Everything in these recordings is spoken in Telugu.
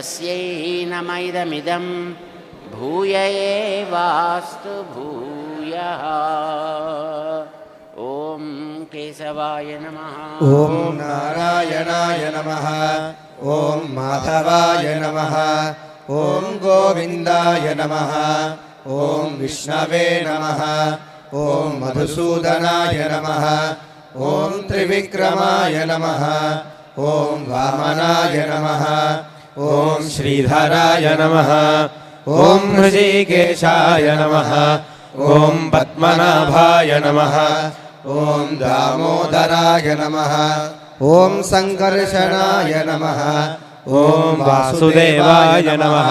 तस्यै नमः इदमिदं भूय एवास्तु भूयः। ॐ केशवाय नमः। ॐ नारायणाय नमः। ॐ माधवाय नमः। ॐ गोविन्दाय नमः। ॐ विष्णवे नमः। ॐ मधुसूदनाय नमः। ॐ त्रिविक्रमाय नमः। ॐ वामनाय नमः। ॐ श्रीधराय नमः। ॐ ऋषिकेशाय नमः। ॐ पद्मनाभाय नमः। ॐ दामोदराय नमः। ॐ संकर्षणाय नमः। ॐ वासुदेवाय नमः।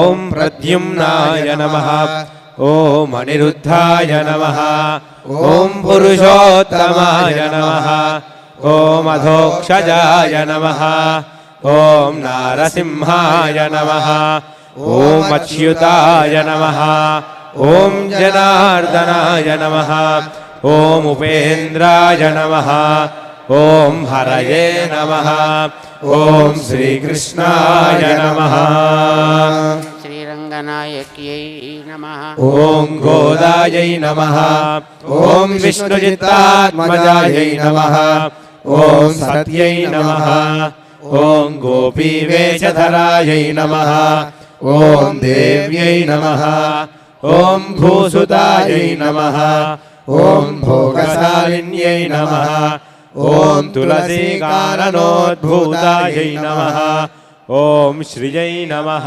ॐ प्रद्युम्नाय नमः। ॐ अनिरुद्धाय नमः। ॐ पुरुषोत्तमाय नमः। ॐ अधोक्षजाय नमः। ॐ नारसिंहाय नमः। ॐ अच्युताय नमः। ॐ जनार्दनाय नमः। ॐ उपेन्द्राय नमः। ॐ हरये नमः। ॐ श्रीकृष्णाय नमः। श्रीरङ्गनायक्यै नमः। ॐ गोदायै नमः। ॐ विष्णुचित्तात्मजायै नमः। ॐ सत्यै नमः। ॐ गोपीवेषधरायै नमः। ॐ देव्यै नमः। ॐ भूसुतायै नमः। ॐ भोगशालिन्यै नमः। ॐ तुलसीकाननोद्भूतायै नमः। ॐ श्रियै नमः।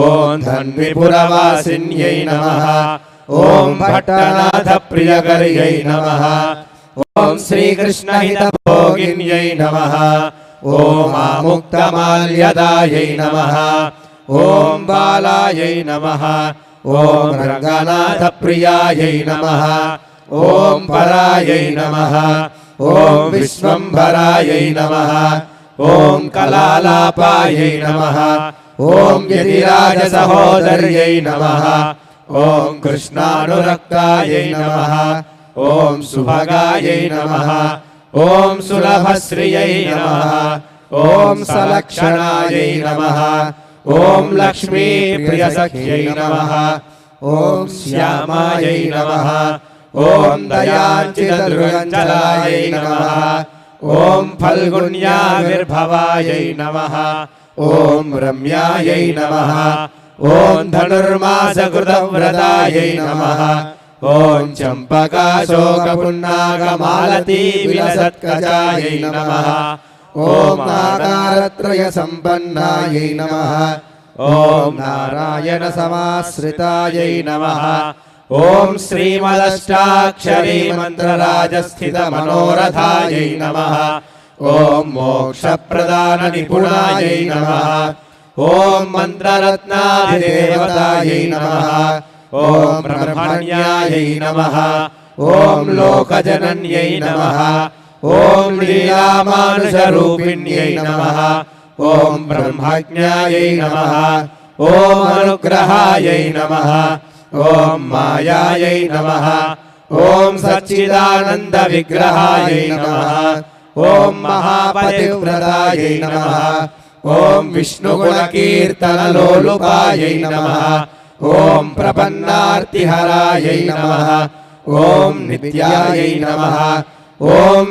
ॐ धन्विपुरवासिन्यै नमः। ॐ भट्टनाथप्रियकर्यै नमः। ॐ श्रीकृष्णहितभोगिन्यै नमः। ॐ आमुक्तमाल्यदायै नमः। ॐ बालायै नमः। ॐ रङ्गनाथप्रियायै नमः। ॐ परायै नमः। ॐ विश्वम्भरायै नमः। ॐ कलालापायै नमः। ॐ यतिराजसहोदर्यै नमः। ॐ कृष्णानुरक्तायै नमः। ॐ सुभगायै नमः। ॐ सुलभश्रियै नमः। ॐ सलक्षणायै नमः। ॐ लक्ष्मीप्रियसख्यै नमः। ॐ श्यामायै नमः। ॐ दयाञ्चितदृगञ्जलायै नमः। ॐ फल्गुण्याविर्भवायै नमः। ॐ रम्यायै नमः। ॐ धनुर्मासकृतव्रतायै नमः। ॐ चम्पकाशोकपुन्नागमालतीविलसत्कजायै नमः। ॐ नागारत्रयसम्पन्नायै नमः। ॐ नारायणसमाश्रितायै नमः। ॐ श्रीमदष्टाक्षरी मन्त्रराजस्थितमनोरथायै नमः। ॐ मोक्षप्रदाननिपुणायै नमः। ॐ मन्त्ररत्नाधिदेवतायै नमः। ॐ ब्रह्मण्यायै नमः। ॐ लोकजनन्यै नमः। ॐ लीलामानुषरूपिण्यै नमः। ॐ ब्रह्मज्ञायै नमः। ॐ अनुग्रहायै नमः। ॐ मायायै नमः। ॐ सच्चिदानन्दविग्रहायै नमः। ॐ महापतिव्रतायै नमः। ॐ विष्णुगुणकीर्तनलोलुपायै नमः। ॐ प्रपन्नार्तिहरायै नमः। ॐ नित्यायै नमः। ॐ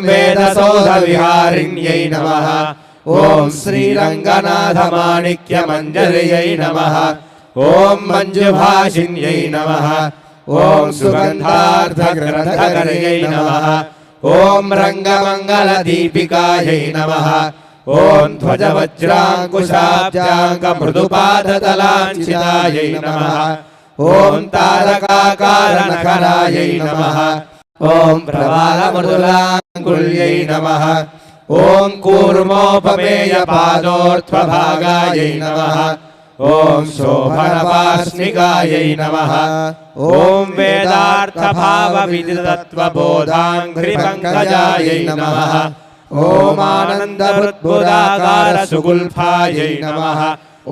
वेदसौधविहारिण्यै नमः। ॐ श्रीरङ्गनाथमाणिक्यमञ्जर्यै नमः। ॐ मञ्जुभाषिन्यै नमः। ॐ सुगन्धार्धग्रन्थकर्यै नमः। ॐ रङ्गमङ्गलदीपिकायै नमः। ॐ ध्वजवज्राङ्कुशाब्जाङ्गमृदुपादतलाञ्छितायै नमः। ॐ तारकाकारनखरायै नमः। ॐ प्रवालमृदुलाङ्गुल्यै नमः। ॐ कूर्मोपमेयपादोर्ध्वभागायै नमः। ॐ शोभनपार्ष्णिकायै नमः। ॐ वेदार्थभावविदितत्वबोधाङ्घ्रिपङ्कजायै नमः। ॐ आनन्दबुद्बुदाकारसुगुल्फायै नमः। ॐ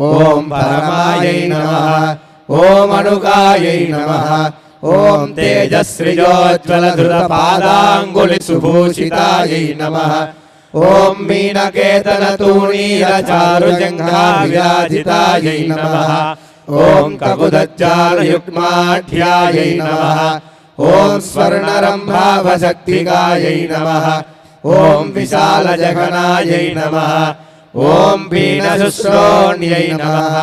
परमायै नमः। ॐ अणुकायै नमः। ॐ तेजस्विजोज्ज्वलधृतपादाङ्गुलिसुभूषितायै नमः। ॐ मीनकेतनतूणीरचारुजङ्घाविराजितायै नमः ॐ ककुदज्जालयुग्माढ्यायै नमः ॐ स्वर्णरम्भावशक्तिकायै नमः ॐ विशालजघनायै नमः ॐ वीणशुश्रोण्यै नमः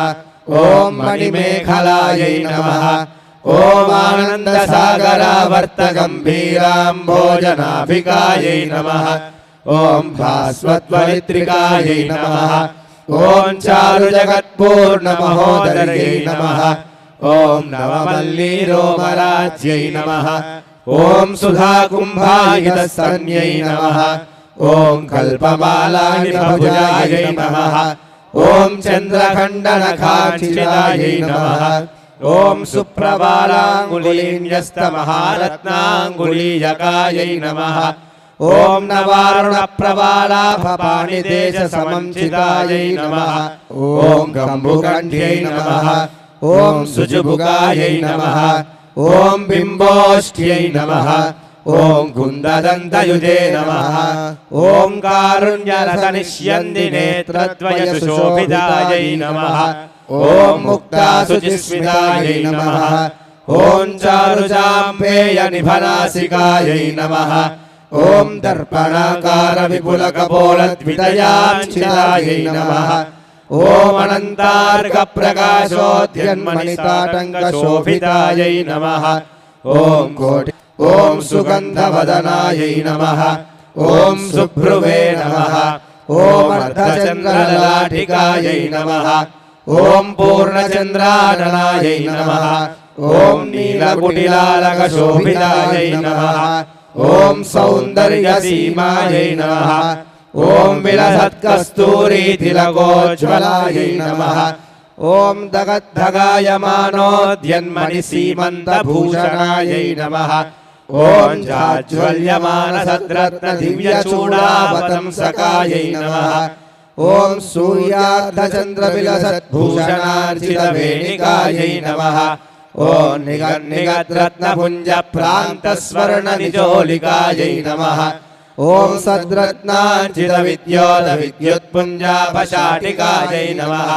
ॐ मणिमेखलायै नमः ॐ आनन्दसागरावर्तगम्भीराम्भोजनाभिकायै नमः ॐ भास्वत्वरित्रिकायै नमः ॐ चारुजगत्पूर्णमहोदर्यै नमः ॐ नवमल्लीरोमराज्यै नमः ॐ सुधाकुम्भायितस्तन्यै नमः ॐ कल्पमालानिभुजायै नमः ॐ चन्द्रखण्डनखाञ्चितायै नमः ॐ सुप्रबालाङ्गुलीन्यस्तमहारत्नाङ्गुलीयकायै नमः ॐ नवारुणप्रबालाभपाणिदेशसमञ्चितायै नमः ॐ गम्बुकण्ठ्यै नमः ॐ सुजुभुगायै नमः ॐ बिम्बोष्ठ्यै नमः ॐ कुन्ददन्तयुजे नमः ॐ कारुण्यरसनिष्यन्दिनेत्रद्वयसुशोभितायै नमः ॐ मुक्तासुचिस्मितायै नमः ॐ चारुचाम्पेयनिभनासिकायै नमः ॐ दर्पणाकारविपुलकपोलद्वितयाञ्चितायै नमः ॐ अनन्तार्कप्रकाशोद्यन्मणिताटङ्कशोभितायै नमः ॐ कोटि ॐ सुगन्धवदनायै नमः ॐ सुभ्रुवे नमः ॐ अर्धचन्द्रललाटिकायै नमः ॐ पूर्णचन्द्राननायै नमः ॐ नीलकुटिलालकशोभितायै नमः ॐ सौन्दर्यसीमायै नमः ॐ विलसत्कस्तूरीतिलकोज्ज्वलायै नमः ॐ दगद्दगायमानोद्यन्मणिसीमन्तभूषणायै नमः ॐ जाज्वल्यमानसद्रत्नदिव्यचूडावतंसकायै नमः ॐ सूर्यार्धचन्द्रविलसद्भूषणार्चितवेणिकायै नमः ॐ निगन्निगद्रत्नपुञ्जप्रान्तस्वर्णनिजोलिकायै नमः ॐ सद्रत्नार्चितविद्योतविद्युत्पुञ्जापशाटिकायै नमः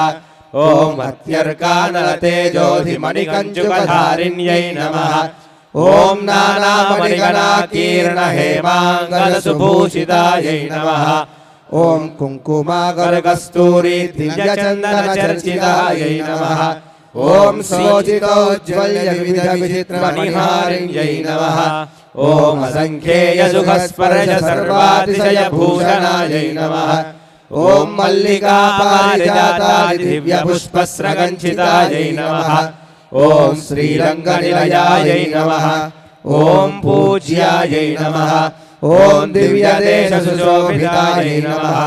ॐ अत्यर्कानलतेजोधिमणिकञ्जुकधारिण्यै नमः ॐ नानामणिगणाकीर्णहेमाङ्गलसुभूषितायै नमः ॐ कुङ्कुमाकरकस्तूरी दिव्यचन्दनचर्चितायै नमः ॐ सोचितोज्ज्वल्यविधविचित्रमणिहारिण्यै नमः ॐ असङ्ख्येयसुखस्पर्शसर्वातिशयभूषणायै नमः ॐ मल्लिकापारिजातादिव्यपुष्पस्रगञ्चितायै नमः ॐ श्रीरङ्गनिलयायै नमः ॐ पूज्यायै नमः ॐ दिव्यदेशसुशोभितायै नमः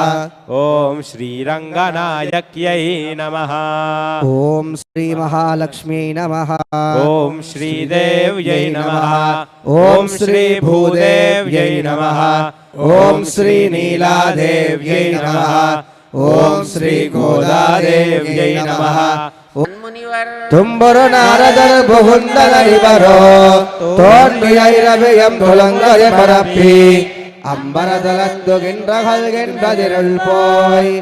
ॐ श्रीरङ्गनायक्यै नमः ॐ श्रीमहालक्ष्म्यै नमः ॐ श्रीदेव्यै नमः ॐ श्रीभूदेव्यै नमः ॐ श्रीनीलादेव्यै नमः ॐ श्रीगोदादेव्यै नमः முனிவர் தும்பொரு நாரதர் புகுந்ததறிவரோ தோன்றியைரவியம் துலங்கதை பரப்பி அம்பரதலத்துகின்றகல்கின்றதிருள் போய்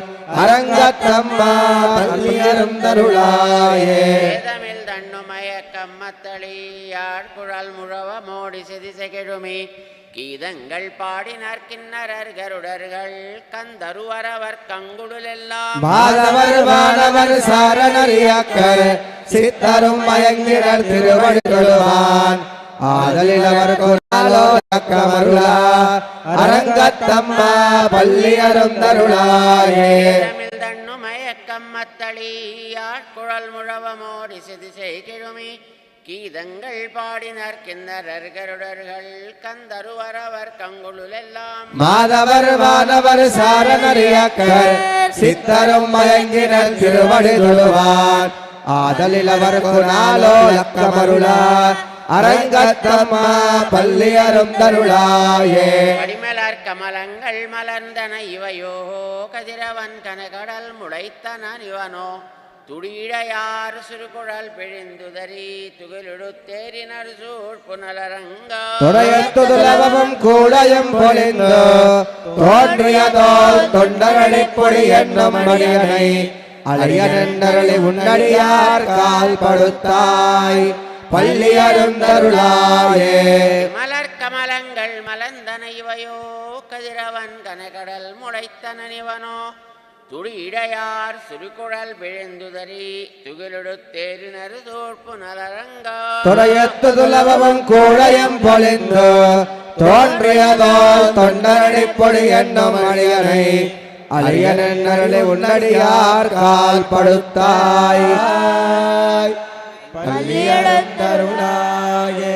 அரங்கத்தம்மா பள்ளியரும் தருளாயே வேதமில் தன்னுமய கம்மத்தளியார் குழல் முழவ மோடி செதிசை கெழுமி கீதங்கள் பாடினர் கிண்ணரர் கருடர்கள் கந்தருவரவர் கங்குடுலெல்லாம் மாதவர் வானவர் சாரணறியாக்கர் சித்தரும் மயங்கினர் திருவடி தொழுவான் ஆதலிலவர் கொண்டாலோ தக்கமருளா அரங்கத்தம்மா பள்ளியரும் தருளாயே வேதமில் தன்னுமய கம்மத்தளியார் குழல் முழவ மோடி செதிசை கெழுமி கீதங்கள் பாடினர் கிண்ணரர் கருடர்கள் கந்தருவரவர் கங்குளுலெல்லாம் மாதவர் வானவர் சாரணறியாக்கர் சித்தரும் மயங்கினர் திருவடி தொழுவான் ஆதலிலவர் குணாலோ லக்கமருளா அரங்கத்தம்மா பள்ளியரும் தருளாயே கடிமலர் கமலங்கள் மலர்ந்தன இவையோ கதிரவன் கனகடல் முளைத்தன இவனோ துடியிடையார் சிறுகுழல் பிழிந்துதறி துகிலெடுத்தேரினர் சூழ் புனலரங்கா துடையத்துலவும் கூடையும் பொழிந்து தோன்றியதோல் தொண்டரடிப்பொடி என்னும் மணியனை அழியனென்றருளி உன்னடியார் கால் படுத்தாய் பள்ளி அருந்தருளாயே. மலர் கமலங்கள் மலர்ந்தன இவையோ கதிரவன் கனகடல் முளைத்தன இவனோ துடியிடையார் சிறுகுழல் விழுந்துதறி துகிலெடுத்தேரினர் தோற்பு நலரங்கா துடையத்துலவும் கூடையும் பொழிந்து தோன்றியதோல் தொண்டரடிப்பொடி என்னும் மணியனை அழியனென்றருளி உன்னடியார் கால் படுத்தாய் பள்ளி அருந்தருளாயே.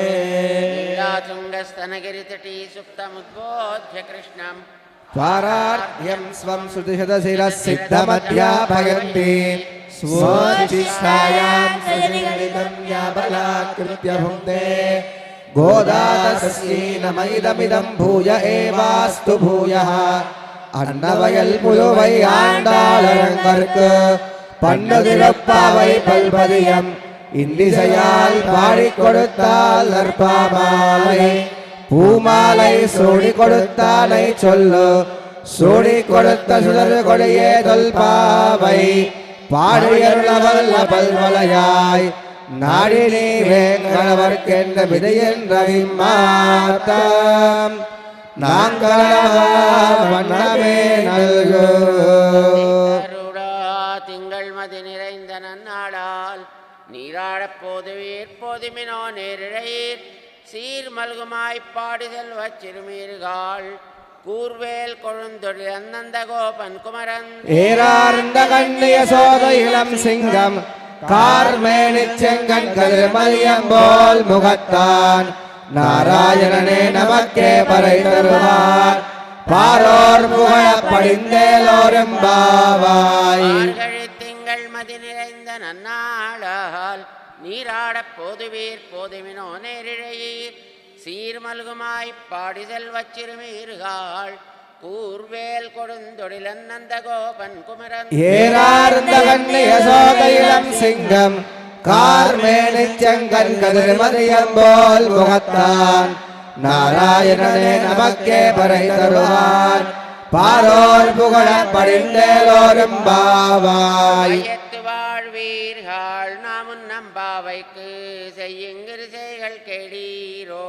துங்கஸ்தனகிரிதட்டி சுப்தமுத்போத்ய கிருஷ்ணம் स्वारार्ध्यं स्वं श्रुतिशतशिरः सिद्धमध्यापयन्ति स्वोच्छिष्टायां सजनिगणितं या बलात्कृत्य भुङ्क्ते गोदातस्यैनमैदमिदं भूय एवास्तु भूयः अन्नवयल् पुलुवै आण्डाळरङ्गर्क्कु पन्नुतिरुप्पावै पल्पदियम् इन्दिसैयाल् पाडिக் கொடுத்தால் நற்பாமாலை பூமாலை சூடி கொடுத்தானை சொல்லு சூடி கொடுத்த சுடர் கொடியே தொல்பாவை பாடியருளவல்ல பல்வலையாய் நாடி நீ வேங்கடவர்க்கென்ற விதையென்ற விம்மாத்தம் நாங்களே நல்கு. திங்கள் மதி நிறைந்த நன்னாளால் நீராடப் போதுவீர் போதுமினோ நேரிழையீர் சீர் மல்குமாய்ப்பாடி செல்வச் சிறுமீர்கள் கூர்வேல் கொழுந்தொழில் அந்தந்த கோபன் குமரன் ஏரார்ந்த கண்ணிய சோத இளம் சிங்கம் கார்மேனிச் செங்கண் கதிர்மதியம் போல் முகத்தான் நாராயணனே நமக்கே பறை தருவார் பாரோர் புகழப் படிந்தேலோரெம்பாவாய். திங்கள் மதி நிறைந்த நன்னாளால் நீராடப் போதுவீர் போதுமினோ நேரிழையீர் சீர்மல்குமாய் பாடி செல்வச் சிறுமீர்கள் கூர்வேல் கொடுந்தொழில் அந்தந்த கோபன் குமரன் ஏரார்ந்த கண்ணிய சோத இளம் சிங்கம் கார்மேனிச் செங்கண் கதிர்மதியம் போல் முகத்தான் நாராயணனே நமக்கே பறை தருவார் பாரோர் புகழப் படிந்தேலோரெம்பாவாய். வாழ்வீர்கள் நாமும் நம்பாவைக்கு செய்யுங்கிரு செய்கள் கேளீரோ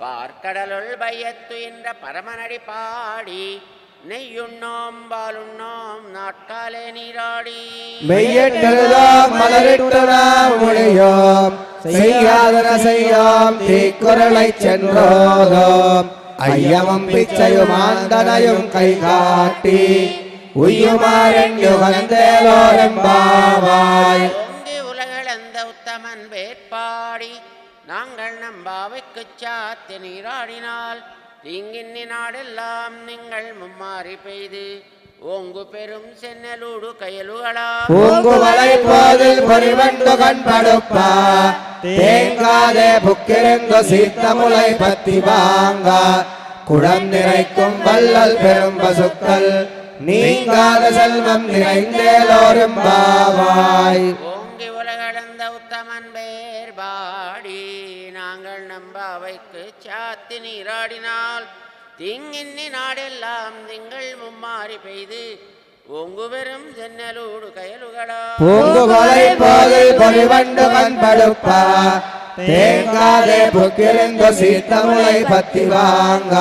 பார்க்கடலுள் பையத்து என்ற பரமனடி பாடி நெய்யுண்ணோம் பாலுண்ணோம் நாட்காலே நீராடி மெய்யிட்டெழுதோம் மலரிட்டு நாம் மொழியோம் செய்யாதன செய்யோம் தீக்குறளைச் சென்றோதோம் ஐயமும் பிச்சையும் ஆந்தனையும் கை காட்டி உய்யுமாறென்றுகந்தேலோரெம்பாவாய். ஓங்கி உலகளந்த உத்தமன் வேட்பாடி நாங்கள் நம்பாவைக்கு சாத்தி நீராடினால் தீங்கின்னி நாடெல்லாம் நீங்கள் மும்மாறி பெய்து ஓங்கு பெரும் சென்னலூடு கயலுகளா பூங்குவளை போதில் பொறிவண்டு கண்படுப்பா தேங்காதே புக்கிருந்து சீர்த்தமுலை பத்தி வாங்க குடம் நிறைக்கும் வள்ளல் பெரும் பசுக்கள் நீங்காத செல்வம் நிறைந்தேலோரெம்பாவாய். ஓங்கி உலகளந்த உத்தமன் வேர்பாடி நாங்கள் நம்பாவைக்கு சாத்தி நீராடினால் தீங்கின்னி நாடெல்லாம் திங்கள் மும்மாறி பெய்து ஓங்கு பெரும் சென்னலூடு கயலுகளா பூங்குவளை போதில் பொறிவண்டு கண்படுப்பா தேங்காதே புக்கிருந்து சீர்த்தமுலை பத்தி வாங்க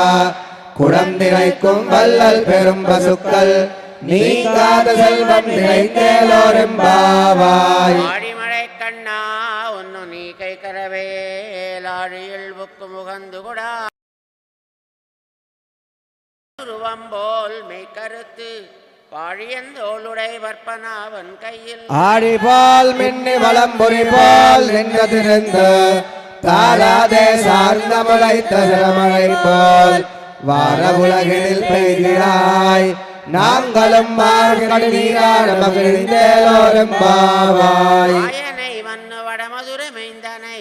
குடம் நிறைக்கும் வள்ளல் பெரும் பசுக்கள் நீங்காத செல்வம் நிறைந்தேலோரெம்பாவாய். ஆழிமழை கண்ணா ஒன்னு நீ கை கரவேலாழியில் புக்கு முகந்து கொடா உருவம்போல் மெய் கருத்து பாழியந்தோளுடை வற்பனாவன் கையில் ஆடி போல் மின்னி வளம்புரி போல் நின்றதிருந்து தாராதே சார்ந்த முளைத்த சிறமழை போல் வார உலகில் பெய்கிறாய் நாங்களும் மார்கழி நீராட மகிழ்ந்தேலோரெம்பாவாய். ஆயனை மன்னு வடமதுரை மைந்தனை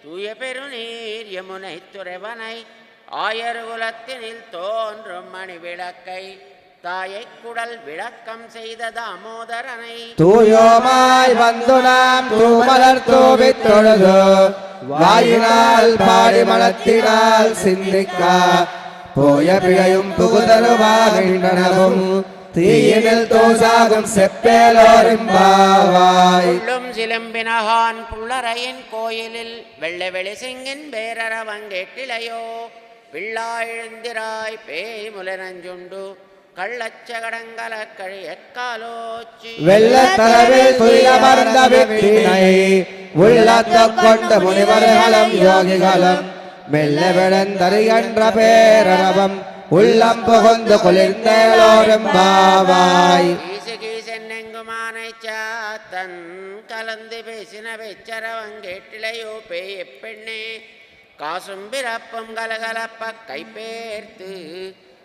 தூய பெருநீர் யமுனை துறைவனை ஆயர் குலத்தினில் தோன்றும் மணி விளக்கை தாயை குடல் விளக்கம் செய்த தாமோதரனை தூயோமாய் வந்து நாம் தூமலர் தூவித் தொழுது வாயினால் பாடி மனத்தினால் சிந்திக்கா போய பிழையும் புகுதருவாகின்றனவும் தீயினில் தோசாகும் செப்பேலோரிம்பாவாய். உள்ளும் சிலம்பினகான் புள்ளரையின் கோயிலில் வெள்ளை வெளி சிங்கின் பேரரவங்கேட்டிலையோ பிள்ளா எழுந்திராய் பேய் முலனஞ்சுண்டு கள்ளச்சகடங்கல கழியக்காலோச்சி வெள்ளத்தரவில் துயிலமர்ந்த வித்தினை உள்ளத்தக் கொண்ட முனிவர்களும் யோகிகளும் மெல்ல விழந்தறிகின்ற பேரரவம் உள்ளம் புகுந்து குளிர்ந்தேலோரிம்பாவாய். கீசென்னெங்குமானை சாத்தன் கலந்து பேசின வெச்சரவங்கேட்டிலையோ பேய் பெண்ணே காசும் பிறப்பும் கலகலப்ப கைப்பேர்த்து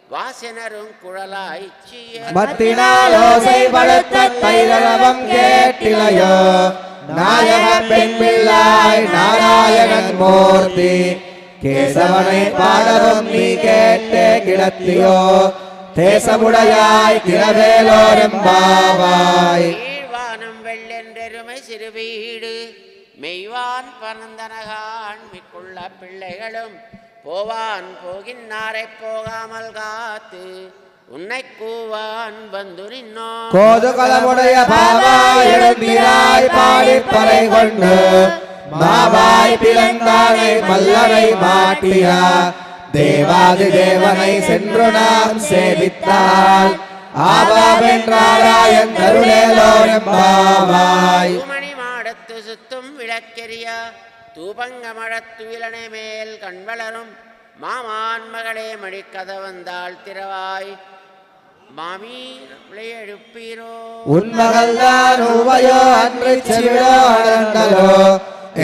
வாசனரும் குழலாய்ச்சிய மத்தினாலோசை படுத்த தைரவம் கேட்டிலையோ நாயக பெண் பிள்ளாய் நாராயணன் மூர்த்தி கேசவனை பாடவும் நீ கேட்டே கிடத்தியோ தேசமுடையாய் திரவேலோரிம்பாவாய். கீழ்வானம் வெள்ளென்றெருமை சிறு வீடு மெய்வான் பனந்தனகான் மிக்குள்ள பிள்ளைகளும் போவான் போகின்னாரை போகாமல் காத்து உன்னை கூவான் வந்து நின்னோ கோதுகலமுடைய பாவாய் எழுந்திராய் பாடிப்பறை கொண்டு மாவாய் பிளந்தானை மல்லரை மாட்டியா தேவாதி தேவனை சென்று நாம் சேவித்தால் ஆவாவென்றாராயன் தருளேலோரிம்பாவாய். மணி மாடத்து சுத்தும் விளக்கெரிய தூபங்கமழத்துயிலனை மேல் கண்வளரும் மாமான் மகளே மடிக்கத வந்தாள் திரவாய் மாமி எழுப்பீரோ உன்மகள்தான் உவையோ அன்று செவிடோ அனந்தலோ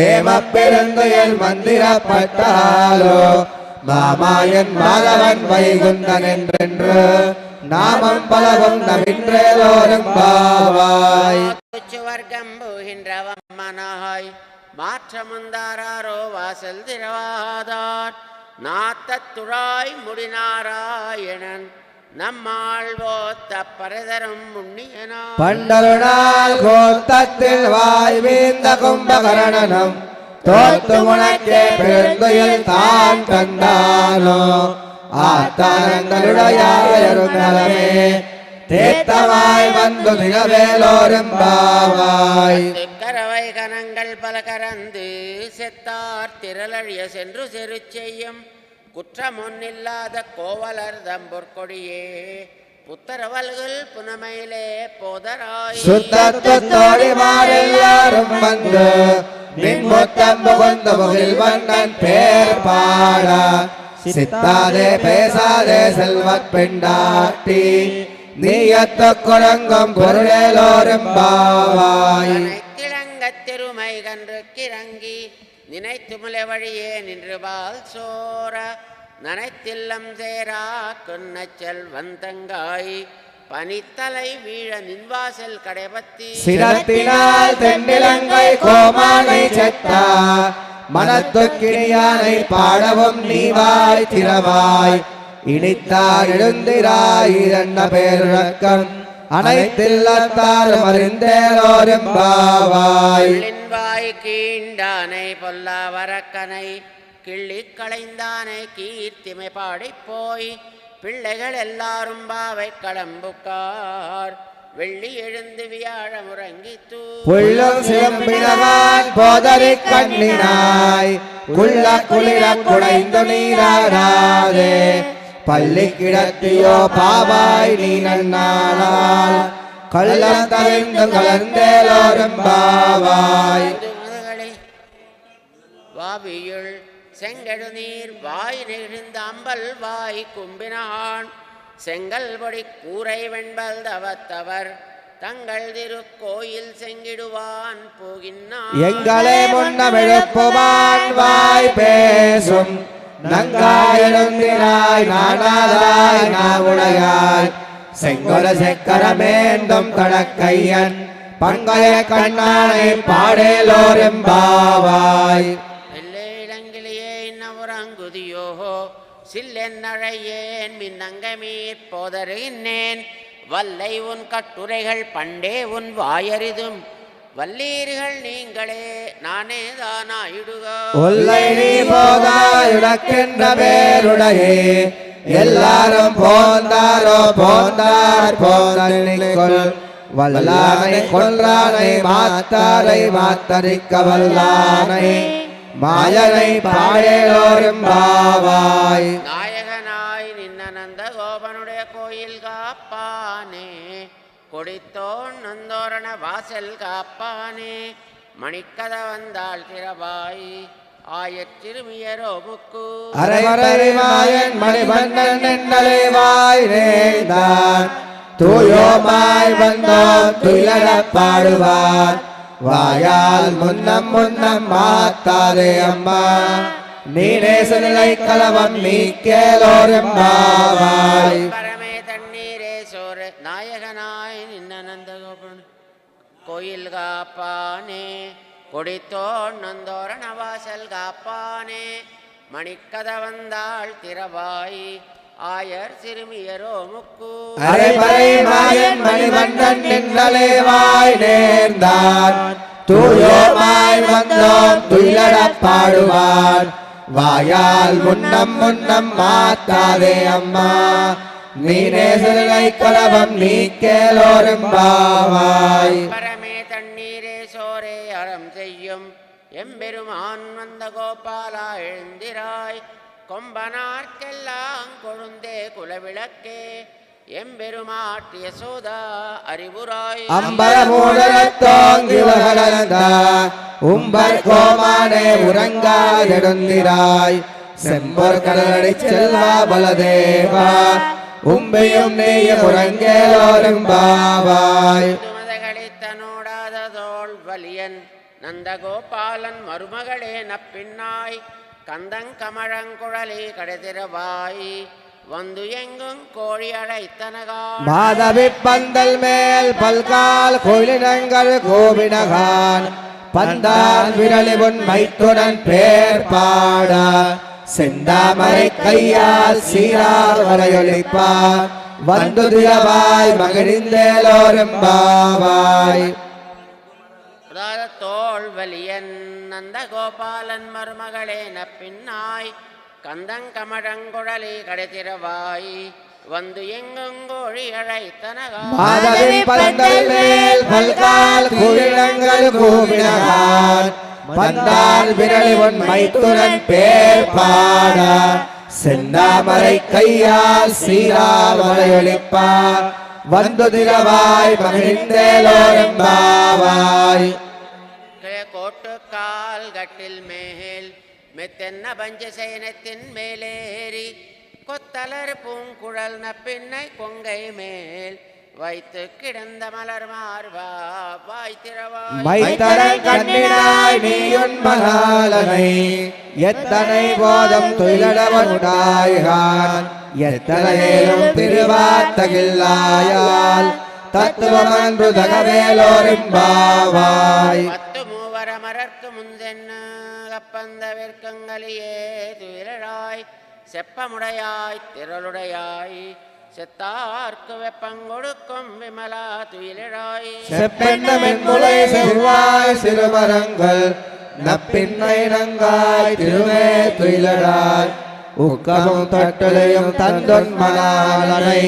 ஏமப்பெருந்துயல் மந்திரப்பட்டாலோ மாமாயன் மாதவன் வைகுந்தன் என்றென்று நாமம் பலவும் நவின்றேலோரிம்பாவாய். சுவர்க்கம் போகின்றவம் மனாய் மாற்றமுந்தாரோ வாசல் திரவாதார் நாத்தத்துழாய் முடிநாராயணன் நம்மாழ்வோத்த பரதரும் முன்னியனா பண்டருநாள் கோத்தத்தில் வாய் வீந்த கும்பகரணனும் தோத்து உனக்கே பெருந்துயில் தான் தந்தானோ ஆத்தானந்தருடையாயிருந்தலமே தேத்தவாய் வந்து நிகவேலோரிம்பாவாய். கரவை கணங்கள் பல கரந்து செத்தார் திரளழிய சென்று செரு செய்யும் குற்றமொன்னில்லாத கோவலர் தம்பொற்கொடியே புத்தரவல்கள் புனமையிலே போதராய் சுத்தத்தோடி மாறெல்லாரும் வந்து நின்முத்தம் புகுந்து முகில் வண்ணன் பேர் பாட சித்தாதே பேசாதே செல்வத் பெண்டாட்டி நீயத்து குரங்கும் பொருளேலோரிம்பாவாய். திளங்கத் திருமை கன்று கிறங்கி நினைத்து முலை வழியே நின்று பால் சோர நனைத்தில்லம் சேரா கொன்னச்சல் வந்தங்காய் பனித்தலை வீழ நின்வாசல் கடைபத்தி சிரத்தினால் தென்னிலங்கை கோமானை செத்தா மனத்துக்கிணியானை பாடவும் நீவாய் திறவாய் இனித்தார் எழுந்திராய் இரண்ட பேருழக்கம் அனைத்தில்லத்தாரும் அறிந்தேலோரிம்பாவாய். வாய் கீண்டானை பொல்லா வரக்கனை கிள்ளி களைந்தானை கீர்த்திமை பாடிப்போய் பிள்ளைகள் எல்லாரும் பாவை களம்புக்கார் வெள்ளி எழுந்து வியாழ முறங்கித்தூ புள்ளும் சிலம்பினவான் போதறி கண்ணினாய் குள்ள குளிர குடைந்து நீராடாதே பள்ளி கிடத்தியோ பாவாய் நீ நன்னாளால் கள்ளம் தவிர்ந்து கலந்தேலோரிம்பாவாய். வாவியுள் செங்கடு நீர் வாய் நெகிழ்ந்த அம்பல் வாய் கும்பினான் செங்கல் பொடி கூரை வெண்பல் தவத்தவர் தங்கள் திருக்கோயில் செங்கிடுவான் போகின்னான் எங்களை முன்னமெழுப்புவான் வாய் பேசும் நங்காயிருந்திராய் நாடாதாய் நாவுடையாய் செங்கொல செக்கரமேந்தும் கடக்கையன் பங்கைய கண்ணானை பாடேலோரிம்பாவாய். இளங்கிலேயே இன்னமுறங்குதியோ சில்லென்னழையேன் மின்னங்கமீர் போதறின்னேன் வல்லை உன் கட்டுரைகள் பண்டே உன் வாயறிதும் வல்லீர்கள் நீங்களே நானே தானாயிடுக ஒல்லை நீ போதாயுடக்கின்ற பேருடையே எல்லாரும் போந்தாரோ போந்தார் போந்தனிக்கொள் வல்லானை கொன்றானை மாத்தாரை மாத்தரிக்க வல்லானை மாயனை பாயலோரும் பாவாய் நாயகனாய் நின்னநந்த கோபனுடைய கோயில் காப்பானே கொடித்தோன் நந்தோரண வாசல் காப்பானே மணிக்கத வந்தாள் திரவாய் ஆயச்சிறுமியரோ முக்கு அரைவரை மாயன் மணிவண்ணன் என்னலை வாய் நேர்ந்தான் தூயோமாய் வந்தோம் துயிலட பாடுவார் வாயால் முன்னம் முன்னம் மாத்தாதே அம்மா நீனே சிலை கலவம் நீ கேளோரும் பாவாய் பரமே தண்ணீரே சோறு நாயகனாய் நின்னநந்த கோபன் கோயில் காப்பானே கொடித்தோன் நந்தோரண வாசல் காப்பானே மணிக்கத வந்தாள் திரவாய் ஆயர் சிறுமியரோ முக்கு அரைமறை மாயன் மணிவண்ணன் நின்றலை வாய் நேர்ந்தான் தூயோமாய் வந்தோம் துயிலட பாடுவார் வாயால் முன்னம் முன்னம் மாத்தாதே அம்மா நீனே சிலை கலவம் நீ கேளோரும் பாவாய் பரமே தண்ணீரே சோரே அறம் செய்யும் எம்பெருமான் வந்த கோபாலா எழுந்திராய் கொம்பனார்க்கெல்லாம் கொழுந்தே குலவிளக்கே எம்பெருமாட்டிய சோதா அறிவுராய் அம்பரமூடத்தோங்கி வளர்ந்த உம்பர் கோமானே உறங்காதெடுந்திராய் செம்பொர் கடலடி செல்வா பலதேவா உம்பையும் நெய்ய உறங்கேலோரும் பாவாய் மதகளித்தனோடாத தோள் வலியன் நந்தகோபாலன் மருமகளே நப்பின்னாய் கந்தங்கமழங்குழலி கடைதிரவாய் வந்து எங்கும் கோழி அழைத்தனகான் மாதவி பந்தல் மேல் பல்கால் கோயிலினங்கள் கோவினகான் பந்தான் விரலி உன் மைத்துடன் பேர் பாட செந்தாமரை கையால் சீரார் வரையொழிப்பார் வந்து திரவாய் மகிழ்ந்தேலோரும் பாவாய் தோள் வலியன் நந்தகோபாலன் மருமகளே நப்பின்னாய் கந்தங்கமழங்குழலி கடைதிரவாய் வந்து எங்கொங்கோழி அழைத்தனகான் மாதவி பந்தல் மேல் பல்கால் கோயிலினங்கள் கோவினகான் பந்தான் விரலி உன் மைத்துடன் பேர் பாட செந்தாமரை கையால் சீரார் வரையொழிப்பார் வந்து திரவாய் மகிழ்ந்தேலோரும் பாவாய் கோட்டுக்கால் கட்டில் மேல் மெத்தென்ன பஞ்சசயனத்தின் மேலேறி கொத்தலர் பூங்குழல் நப்பின்னை கொங்கை மேல் வைத்து கிடந்த மலர் மார்பா வாய்த்திரவாய் மைத்தரன் கண்ணினாய் நீயுன் மகாலனை எத்தனை போதம் துயிலடவனுடாய்கான் எத்தனையிலும் திருவாத்தகில்லாயால் தத்துவமன்று தகவேலோரும் பாவாய் பத்து மூவர மரர்க்கு முந்தென்ன கப்பந்த வெற்கங்களியே துயிலழாய் செப்பமுடையாய் திரளுடையாய் செத்தார்க்கு வெப்பங்கொடுக்கும் விமலா துயிலழாய் செப்பென்ன மென்முலை செவ்வாய் சிறுமரங்கள் நப்பின்னை நங்காய் திருவே துயிலடாய் உக்கமும் தட்டுலையும் தந்தொன் மணாலனை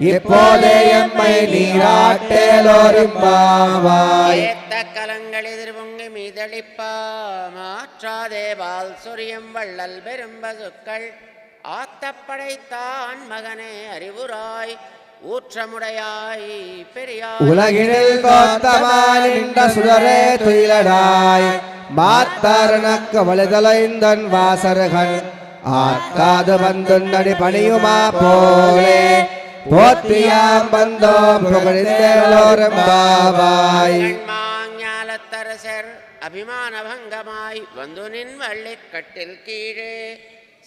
இப்போதே எம்மை நீராட்டேலோரும் பாவாய் ஏத்த கலங்கள் எதிர்பொங்கி மீதளிப்பா மாற்றாதே பால் சொரியம் வள்ளல் பெரும்பசுக்கள் ஆத்தப்படைத்தான் மகனே அறிவுராய் ஊற்றமுடையாய் பெரியாய் உலகினில் கோத்தமாய் நின்ற சுடரே துயிலடாய் மாத்தாரனக்கு வலுதலைந்தன் வாசருகன் ஆக்காது வந்துன்னடி பணியுமா போலே போற்றியாம் வந்தோம் புகழ்ந்தேலோரும் பாவாய் மாஞாலத்தரசர் அபிமான பங்கமாய் வந்து நின் வள்ளிக்கட்டில் கீழே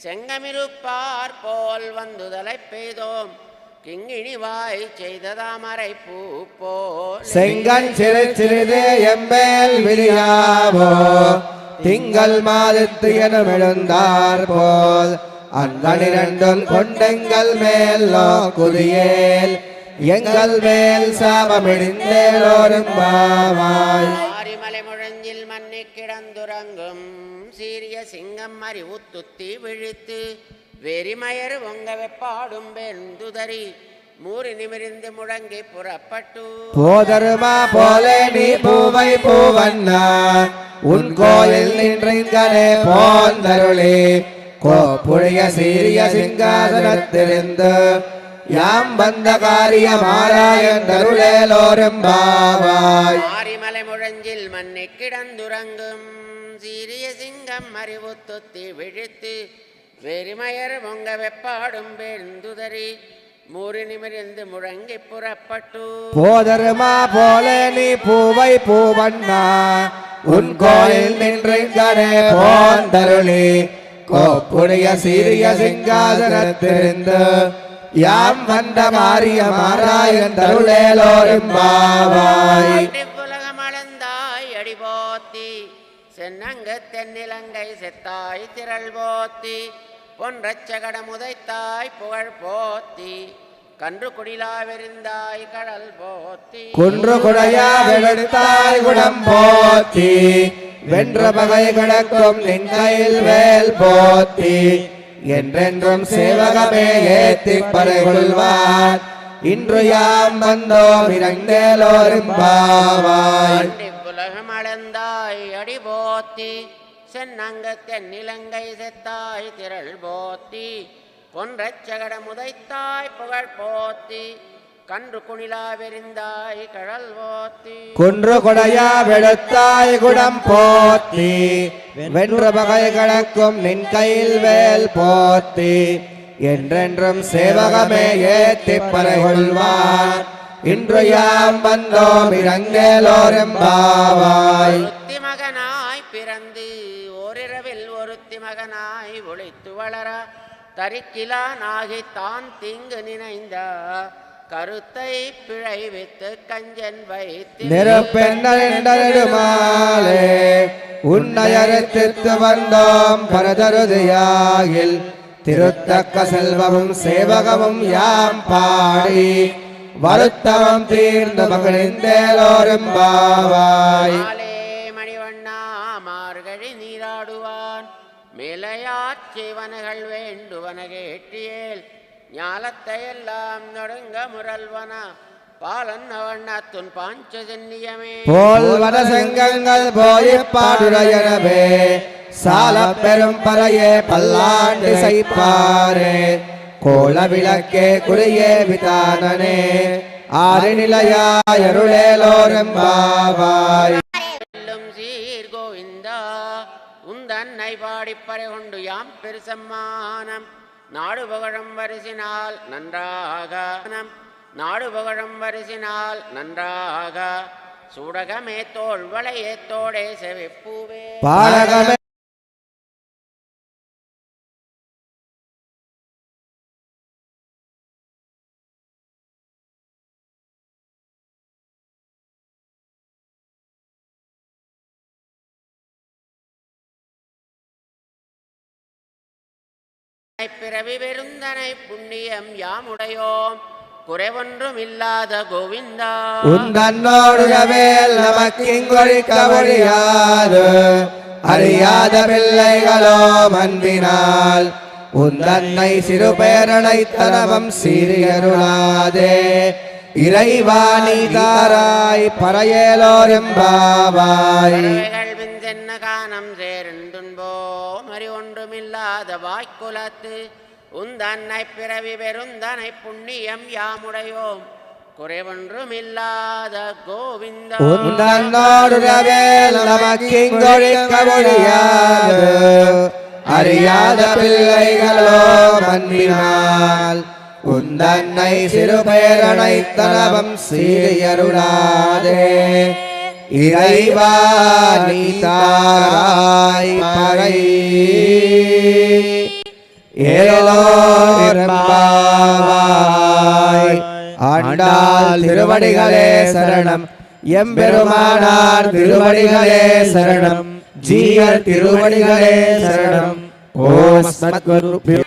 செங்கமிருப்பார் போல் வந்துதலை பெய்தோம் கிங்கிணிவாய் செய்த தாமரை பூ போல் செங்கன் சிறு சிறிதே எம்மேல் விரியாவோ திங்கள் மாதத்து எனும் எழுந்தார் போல் அங்கனிரண்டும் கொண்டெங்கள் மேல் நோக்குதியேல் எங்கள் மேல் சாபமிழிந்தேலோரும் பாவாய் ஆரிமலை முழஞ்சில் மண்ணி கிடந்துறங்கும் சீரிய சிங்கம் அறிவுத்துத்தி விழித்து வெறிமயர் பொங்க வெப்பாடும் வெந்துதறி மூறி நிமிர்ந்து முழங்கி புறப்பட்டு போதருமா போலே நீ பூவை பூவண்ணா உன் கோயில் நின்றே போந்தருளே கோப்புடைய சீரிய சிங்காசனத்திலிருந்து யாம் வந்த காரியமாராயன் தருளேலோரும் பாவாய் ஆரிமலை முழஞ்சில் மண்ணி கிடந்துறங்கும் சீரிய சிங்கம் அறிவுத்துத்தி விழித்து வெறிமயர் பொங்க வெப்பாடும் வெந்துதறி மூறி நிமிர்ந்து முழங்கி புறப்பட்டு போதருமா போலே நீ பூவை பூவண்ணா உன் கோயில் நின்றே போந்தருளே கோப்புடைய சீரிய சிங்காசனத்திலிருந்து யாம் வந்த மாரியமாராயன் தருளேலோரும் பாவாய் உலகம் அளந்தாய் அடி போத்தி சென்னங்க தென்னிலங்கை செத்தாய் திரள் போத்தி பொன்றச்சகட முதைத்தாய் புகழ் போத்தி கன்று குடிலாவெறிந்தாய் கடல் போத்தி குன்று குடையா வெளுத்தாய் குடம் போத்தி வென்ற பகை கிடக்கும் நின் கையில் வேல் போத்தி என்றென்றும் சேவகமே ஏத்தி பறைகொள்வான் இன்று யாம் வந்தோம் இறங்கேலோரும் பாவாய் உலகம் அளந்தாய் அடி போத்தி சென்னங்க தென்னிலங்கை செத்தாய் திரள் போத்தி பொன்றச்சகட முதைத்தாய் புகழ் போத்தி கன்று குணிலாவெறிந்தாய் கடல் போத்தி குன்று கொடையா வெளுத்தாய் குடம் போத்தி வென்ற பகை கிடக்கும் நின் கையில் வேல் போத்தி என்றென்றும் சேவகமே ஏத்தி பறைகொள்வான் இன்று யாம் வந்தோம் இறங்கேலோரும் பாவாய் ஒருத்தி மகனாய் பிறந்து ஓரிரவில் ஒருத்தி மகனாய் ஒளித்து வளர தரிக்கிலானாகி தான் தீங்கு நினைந்த கருத்தை பிழைவித்து கஞ்சன் வைத்து நெருப்பெண்ணமாலே உன்னையறுத்து வந்தோம் பரதருதியாகில் திருத்தக்க செல்வமும் சேவகமும் யாம் பாடி வருத்தவம் தீர்ந்த மகிழ்ந்தேலோரும் பாவாய் மணிவண்ணா மார்கழி நீராடுவான் மேலையாச்சேவனகள் வேண்டுவன கேட்டியேல் ஞாலத்தை எல்லாம் நொடுங்க முரல்வன பாலன் அவண்ணத்துன் பாஞ்ச சென்னியமே போல் வனசங்கங்கள் போய் பாடுரையனவே சால பெரும் பறையே பல்லாண்டு சைப்பாரே கோல விளக்கே குறையே விதானனே ஆறு நிலையாயருளேலோரும் பாவாய் சீர் கோவிந்தா உந்தன்னை பாடிப்பறை கொண்டு யாம் பெருசம்மானம் நாடு புகழும் வரிசினால் நன்றாக நாடு புகழும் வரிசினால் நன்றாக சூடகமே தோல் வளையே தோடே செவிப்பூவே பாடகமே பிறவி பெருந்தனை புண்ணியம் யாமுடையோம் குறைவொன்றும் இல்லாத கோவிந்தா உந்தன்னோடுவேல் நமக்கிங்கொழிக்க முடியாது அறியாத பிள்ளைகளோ அன்பினால் உந்தன்னை சிறு பேரனைத்தனவம் சீரியருளாதே இறைவாணி தாராய் பறையேலோரும் பாவாய் சென்ன கானம் சேருந்துன்போ மறி ஒன்றுமில்லாத வாய்க்குலத்து உந்தன்னை பிறவி பெருந்தனை புண்ணியம் யாமுடையோம் குறைவொன்றுமில்லாத கோவிந்தா உந்தன்னோடுவேல் நமக்கிங்கொழிக்க முடியாது அறியாத பிள்ளைகளோ அன்பினால் உந்தன்னை சிறு பேரனைத்தனவம் சீரியருளாதே இறைவா நீ தாராய் பறை ஏலோரும் பாவாய் ஆண்டாள் திருவடிகளே சரணம் எம்பெருமானார் திருவடிகளே சரணம் ஜீயர் திருவடிகளே சரணம் ஓம் அஸ்மத்குருப்யோ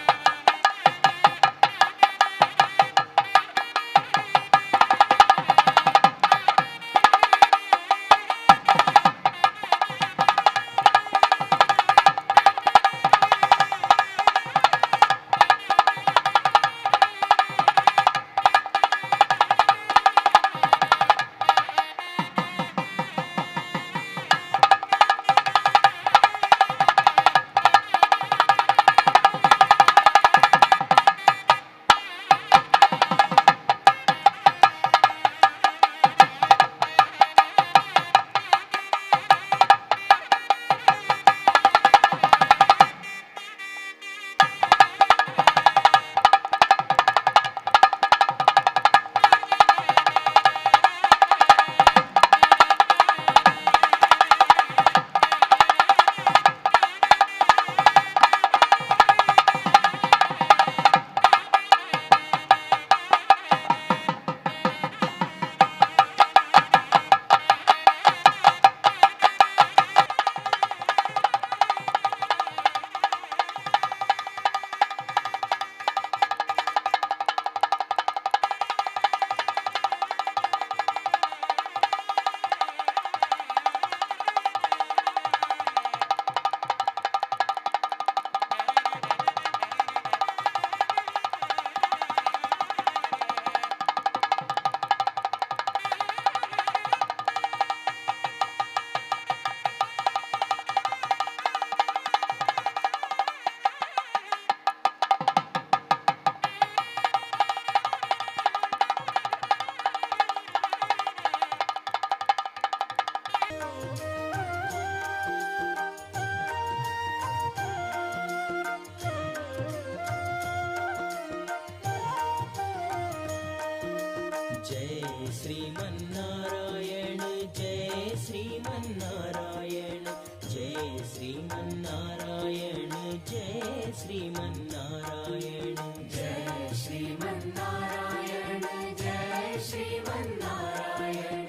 श्रीमन्नारायण जय श्रीमन्नारायण जय श्रीमन्नारायण जय श्रीमन्नारायण जय श्रीमन्नारायण जय श्रीमन्नारायण।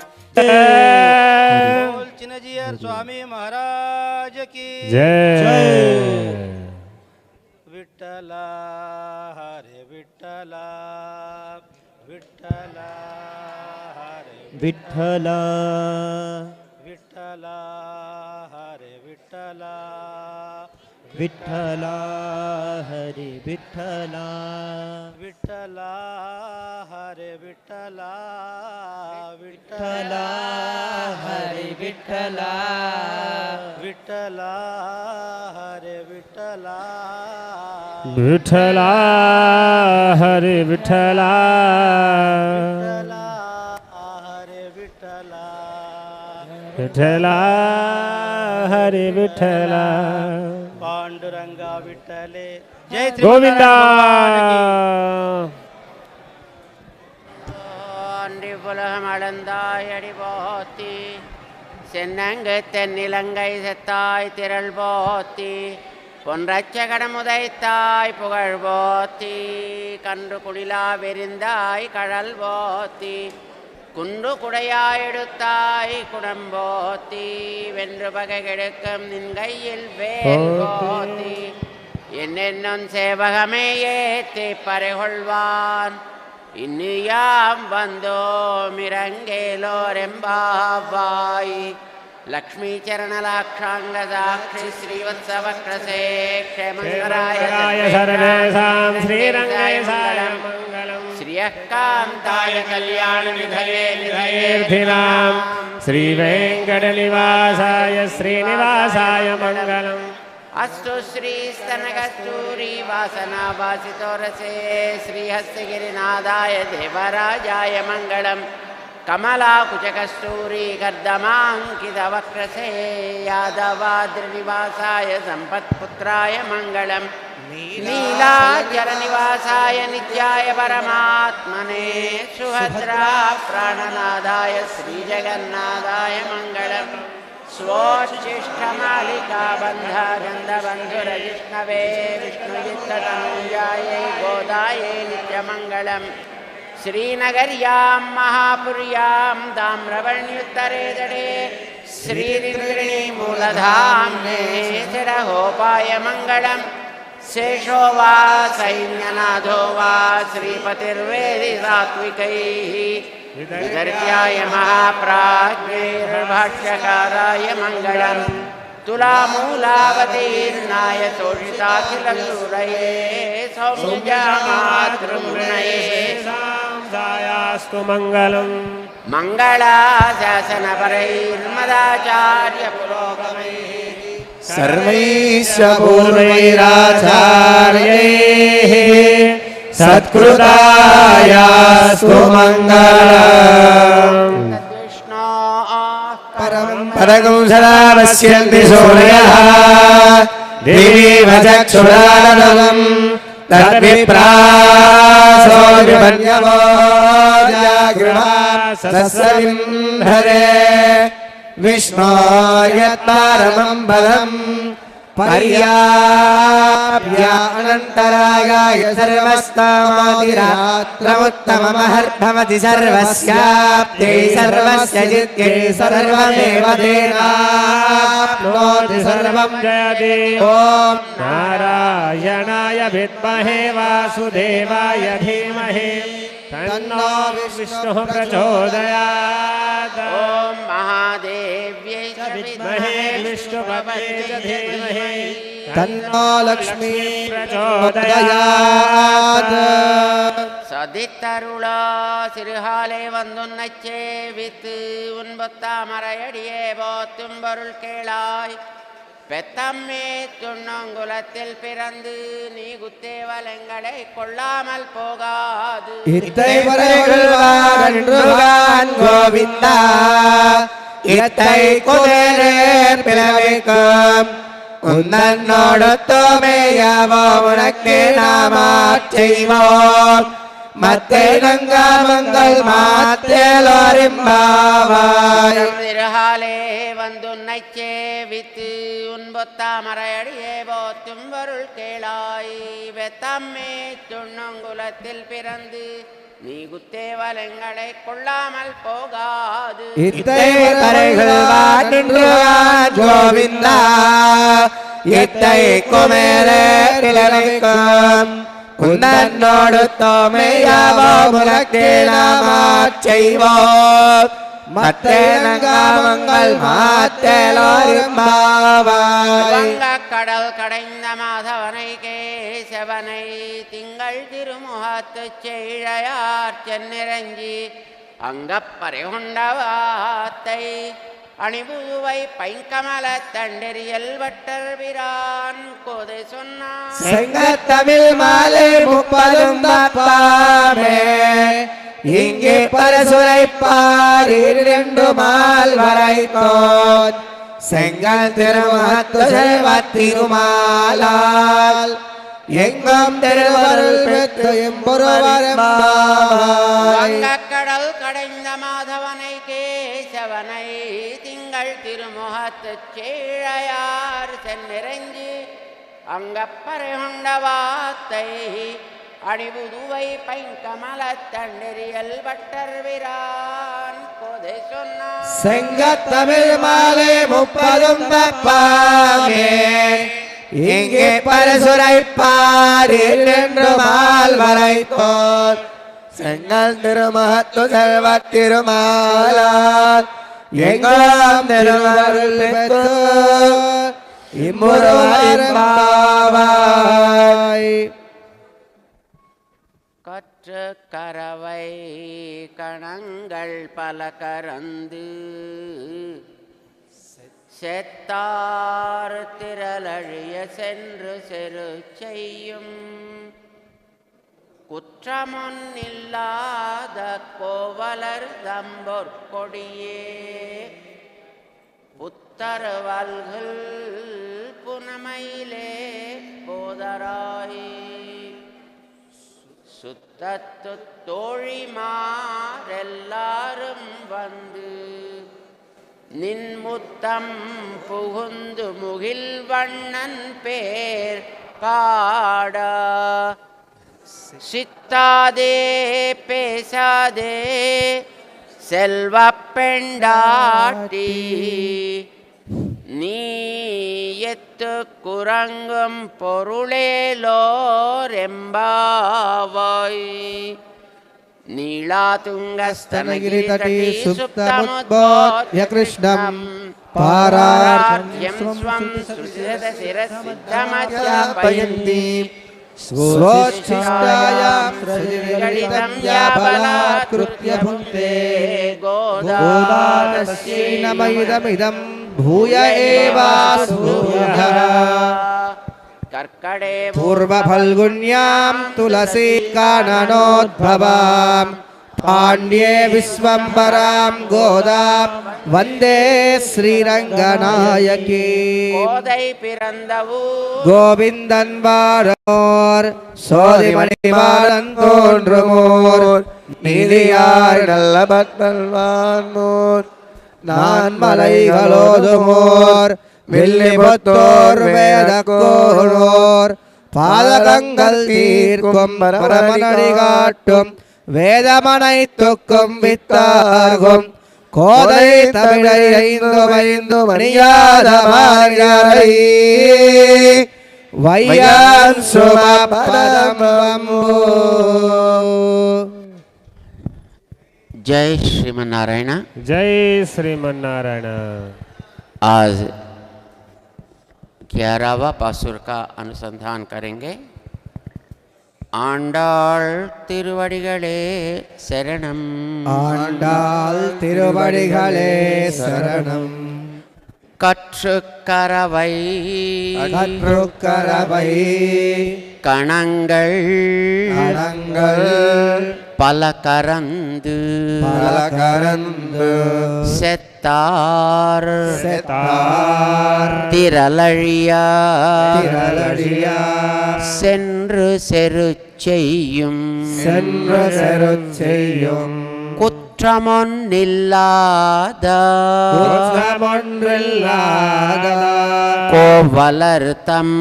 बोल चिन्नजियर स्वामी महाराज की जय। विठ्ठला हरे विठ्ठला विठ्ठला हरे विठ्ठला विठ्ठला हरे विठ्ठला विठ्ठला हरे विठ्ठला विठ्ठला हरे विठ्ठला विठ्ठला हरे विठ्ठला विठ्ठला हरे विठ्ठला विठ्ठला हरे विठ्ठला विठ्ठला हरे विठ्ठला विठ्ठला हरे विठ्ठला पांडुरंगा विठ्ठले जय गोविंदा அடி போத்தி சென்னங்கு தென்னிலங்கை செத்தாய் திரள் போத்தி பொன்றச்ச கடமுதைத்தாய் புகழ் போத்தி கன்று குடிலா வெறிந்தாய் கடல் போத்தி குன்று குடையாய் எடுத்தாய் குடம்போத்தி வென்று பகை கெடுக்கும் நின் கையில் வேல் போத்தி என்னென்னும் சேவகமே ஏத்தி பறைகொள்வான் இன்னியாம் வந்தோம் இறங்கேலோரெம்பாவாய் லக்ஷ்மீ சரணலாட்சாங்க சாட்சி ஸ்ரீவத்சவக்ரசே க்ஷேமங்கராய சர்வேஷாம் ஸ்ரீரங்கேசாய மங்களம் ஸ்ரீயக்காந்தாய கல்யாண நிதயே நிதயேர்த்தினாம் ஸ்ரீவேங்கடநிவாசாய ஸ்ரீனிவாசாய மங்களம் अस्तु श्रीस्तनकस्तूरी वासनावासितोरसे श्रीहस्तगिरिनादाय देवराजाय मङ्गलम् कमलाकुचकस्तूरी कर्दमाङ्कितवक्रसे यादवाद्रिनिवासाय सम्पत्पुत्राय मङ्गलम् नीलाचलनिवासाय नित्याय परमात्मने सुभद्रा प्राणनादाय श्रीजगन्नाथाय मङ्गलम् स्वोच्छिष्टमालिका बन्धगन्धबन्धुरजिष्णवे विष्णुजित्ततनुजायै गोदायै नित्यमङ्गलम् श्रीनगर्यां महापुर्यां ताम्रवर्ण्युत्तरे जडे श्रीरिङ्गिणी मूलधाम्ने शिरहोपाय मङ्गलम् शेषो वा सैन्यनाथो वा श्रीपतिर्वेदि सात्विकैः विदर्भ्याय महाप्राज्ञैर्भाष्यकाराय मङ्गलम् तुलामूलावतीर्णाय तोषिताखिलसूरये सौम्यजामातृमुनये सायास्तु मङ्गलम् मङ्गलाशासनपरैर्मदाचार्य पुरोगमैः सर्वैश्च पूर्वैराचार्यैः सत्कृतायास्तु मङ्गलम् परगं सदा पश्यन्ति सूर्यः दिवीव चक्षुरानलम् तद्विप्रासो विपन्यवो जागृहासस्सविन्धरे विष्णो यत्परमं पदम् पर्याप्यानन्तरागाय सर्वस्तामातिरात्रमुत्तममहर्भवति सर्वस्याप्त्यै सर्वस्य जित्यै सर्वमेव तेनाप्नोति सर्वं जयति ॐ नारायणाय विद्महे वासुदेवाय धीमहि तन्नो विष्णुः प्रचोदयात् ॐ महादेव्यै च विद्महे विष्णुपत्न्यै च धीमहि तन्नो लक्ष्मी प्रचोदयात् சதித்தருளா சிறுகாலே வந்துன்னைச்சே வித்து உன்பொத்தாமரையடியே போத்தும் பொருள் கேளாய் பெத்தம்மே துண்ணங்குலத்தில் பிறந்து நீ குத்தேவலங்களை கொள்ளாமல் போகாது இத்தை வரைகொள்வான் கோவிந்தா இத்தை குதிரேர் பிளவைக்கும் உன்னோடு தோமையாவோ உனக்கே நாமாச் செய்வோம் மத்தை நங்காமங்கள் மாத்தேலோரிம்பாவாய் திருகாலே வந்துன்னை சேவித்து உன்பொத்தாமரையடியே போத்தும் வருள் கேளாய் வெத்தம்மே துண்ணங்குலத்தில் பிறந்து நீ குத்தேவலங்களை கொள்ளாமல் போகாது இத்தை கரைகள் நின்று கோவிந்தா இத்தை குமேரே இளமைக்கும் குந்தன்னோடு தோமையாவோ முலக்கேளாமாச் செய்வோம் மத்தே நங்காமங்கள் மாத்தேலோரிம்பாவாய் கடல் கடைந்த மாதவனை கேசவனை திங்கள் திருமுகத்து செய்ழையார் சென்னிரஞ்சி அங்கப்பறை கொண்டவாத்தை அணிபுதுவை பைங்கமல தண்டெறியல் வட்டர் பிரான் கோதை சொன்னான் செங்கத்தமிழ் மாலை 30 தப்பாமே இங்கே பரசுரைப்பார் 2 மால் வரைத்தோன் செங்கல் திருமகத்து செல்வத் திருமாலால் எங்கும் திருவருள் பெற்று எம்பொருவரம்பாவாய் கடல் கடைந்த மாதவனை கேசவனை திங்கள் திருமுகத்து சேழையார் சென்னிரஞ்சி அங்கப்பறை கொண்டவாத்தை அணிபுதுவை பைங்கமல தண்டெறியல் வட்டர் விரான் கோதை சொன்னான் செங்கத்தமிழ் மாலை 30 தப்பாமே இங்கே பரசுரைப்பார் 2 மால் வரைத்தோன் செங்கல் திருமகத்து செல்வத் திருமாலால் எங்கும் திருவருள் பெற்று இம்முருவரம்பாவாய் கற்று கரவை கணங்கள் பல கரந்து செத்தார் திரளழிய சென்று செரு செய்யும் குற்றமொன்னில்லாத கோவலர் தம்பொற்கொடியே புத்தருவல்கள் புனமையிலே போதராய் சுத்தத்து தோழிமாரெல்லாரும் வந்து நின்முத்தம் புகுந்து முகில் வண்ணன் பேர் பாட சித்தாதே பேசாதே செல்வ பெண்டாட்டி நீ எத்து குரங்கும் பொருளேலோரெம்பாவாய் நீளாதுங்கஸ்தனகிரிதட்டி சுப்தமுத்போத்ய கிருஷ்ணம் பாரார்யம் ஸ்வம் சுசிரசிரசித்தமத்யாபயந்தி स्वोच्छिष्टायां सृजनिगलितं या बलात्कृत्य भुङ्क्ते गोदानस्यै नमैदमिदं भूय एवास्तुभ्यः कर्कडे पूर्वफल्गुन्यां तुलसी काननोद्भवां पाण्ड्ये विश्वम्भरां गोदां वन्दे श्रीरङ्गनायकी கோதை பிறந்தவூர் கோவிந்தன் வாரோர் சோதிமணிவாரன் தோன்றுமோர் நீதியார் நல்ல பக்தல்வான்மோர் நான் மலைகளோதுமோர் வில்லிபுத்தோர் வேதக்கோரோர் பாதகங்கள் தீர்க்கும் பரமனடி காட்டும் வேதமனைத்துக்கும் வித்தாகும் கோதை தமிழை 5 மணியாத மாரியாரை வையான் சுமபதம் जय श्रीमन नारायण। जय श्रीमन नारायण। आज 11वां पासुर का अनुसंधान करेंगे। ஆண்டாள் திருவடிகளே சரணம்। ஆண்டாள் திருவடிகளே சரணம்। கற்றுக்கரவை கற்றுக்கரவை கணங்கள் கணங்கள் பல கரந்து பல கரந்து செத்தார் செத்தார் திரளழியா திரளழியா சென்று செரு செய்யும் சென்று செருச்செய்யும் குற்றமொன்னில்லாத குற்றமொன்றில்லாத கோவலர்தம்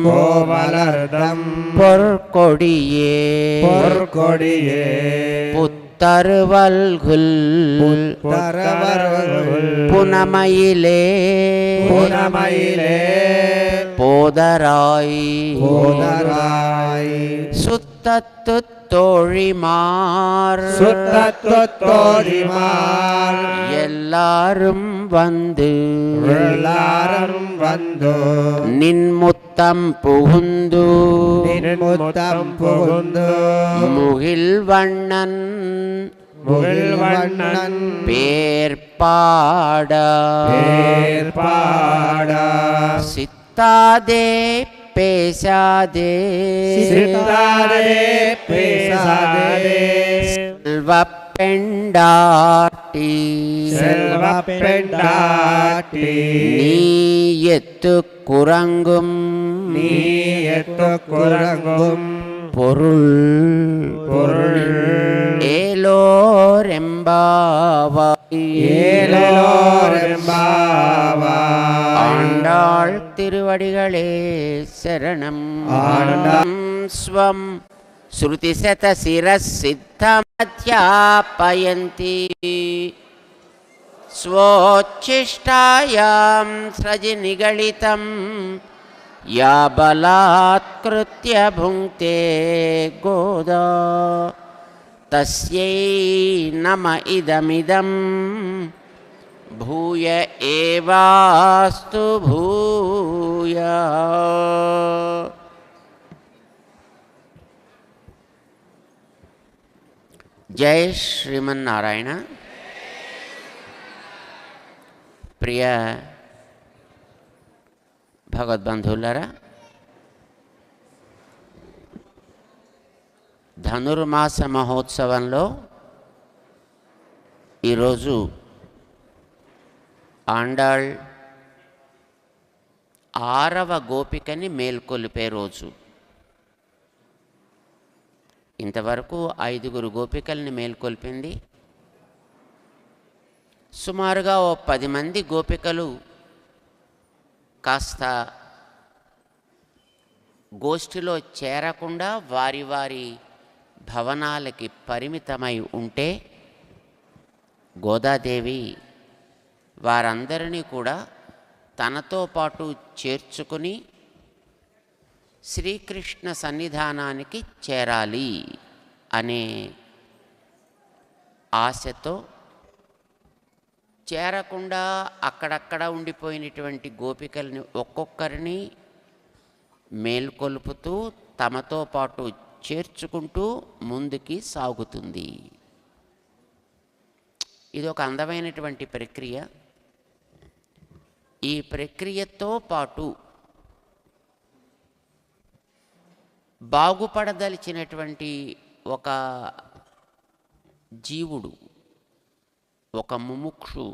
கோவலர்தம் பொற்கொடியே பொற்கொடியே புத்தருவல்குல் தரவர்கள் புனமயிலே புனமயிலே போதராய் போதராய் சுத்தத்து தோழிமார் சுத்தத்தோழிமார் எல்லாரும் வந்து எல்லாரும் வந்து நின்முத்தம் புகுந்து முத்தம் புகுந்து முகில்வண்ணன் முகில்வண்ணன் பேர்பாட பேர்பாட சித்தாதே பேசாதே சித்தாதே பேசாதே செல்வப் பெண்டாட்டி செல்வப் பெண்டாட்டி நீ எத்து குரங்கும் நீ எத்து குரங்கும் பொருள் பொருள் ஏலோரெம்பாவாய் ஏலோரெம்பாவாய் ஆண்டாள் திருவடிகளே சரணம் ஆண்டாள் ஸ்வம் श्रुतिशतशिरसिद्धमध्यापयन्ति स्वोच्छिष्टायां सृजि निगलितं या बलात्कृत्य भुङ्क्ते गोदा तस्यै नम इदमिदं भूय एवास्तु भूयः। జై శ్రీమన్నారాయణ. ప్రియ భగవద్బంధువులారా, ధనుర్మాస మహోత్సవంలో ఈరోజు ఆండాళ్ 6వ గోపికని మేల్కొలిపే రోజు. ఇంతవరకు 5 గోపికల్ని మేల్కొల్పింది. సుమారుగా 10 మంది గోపికలు కాస్త గోష్ఠిలో చేరకుండా వారి వారి భవనాలకి పరిమితమై ఉంటే గోదాదేవి వారందరినీ కూడా తనతో పాటు చేర్చుకుని శ్రీకృష్ణ సన్నిధానానికి చేరాలి అనే ఆశతో చేరకుండా అక్కడక్కడ ఉండిపోయినటువంటి గోపికల్ని ఒక్కొక్కరిని మేల్కొల్పుతూ తమతో పాటు చేర్చుకుంటూ ముందుకి సాగుతుంది. ఇది ఒక అందమైనటువంటి ప్రక్రియ. ఈ ప్రక్రియతో పాటు బాగుపడదలిచినటువంటి ఒక జీవుడు, ఒక ముముక్షు,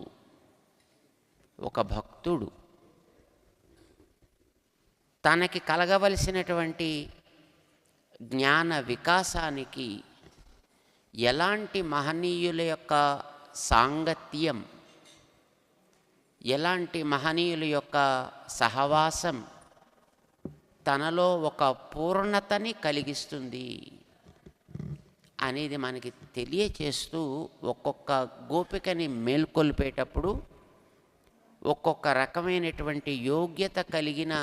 ఒక భక్తుడు తనకి కలగవలసినటువంటి జ్ఞాన వికాసానికి ఎలాంటి మహనీయుల యొక్క సాంగత్యం, ఎలాంటి మహనీయుల యొక్క సహవాసం తనలో ఒక పూర్ణతని కలిగిస్తుంది అనేది మనకి తెలియచేస్తూ ఒక్కొక్క గోపికని మేల్కొల్పేటప్పుడు ఒక్కొక్క రకమైనటువంటి యోగ్యత కలిగిన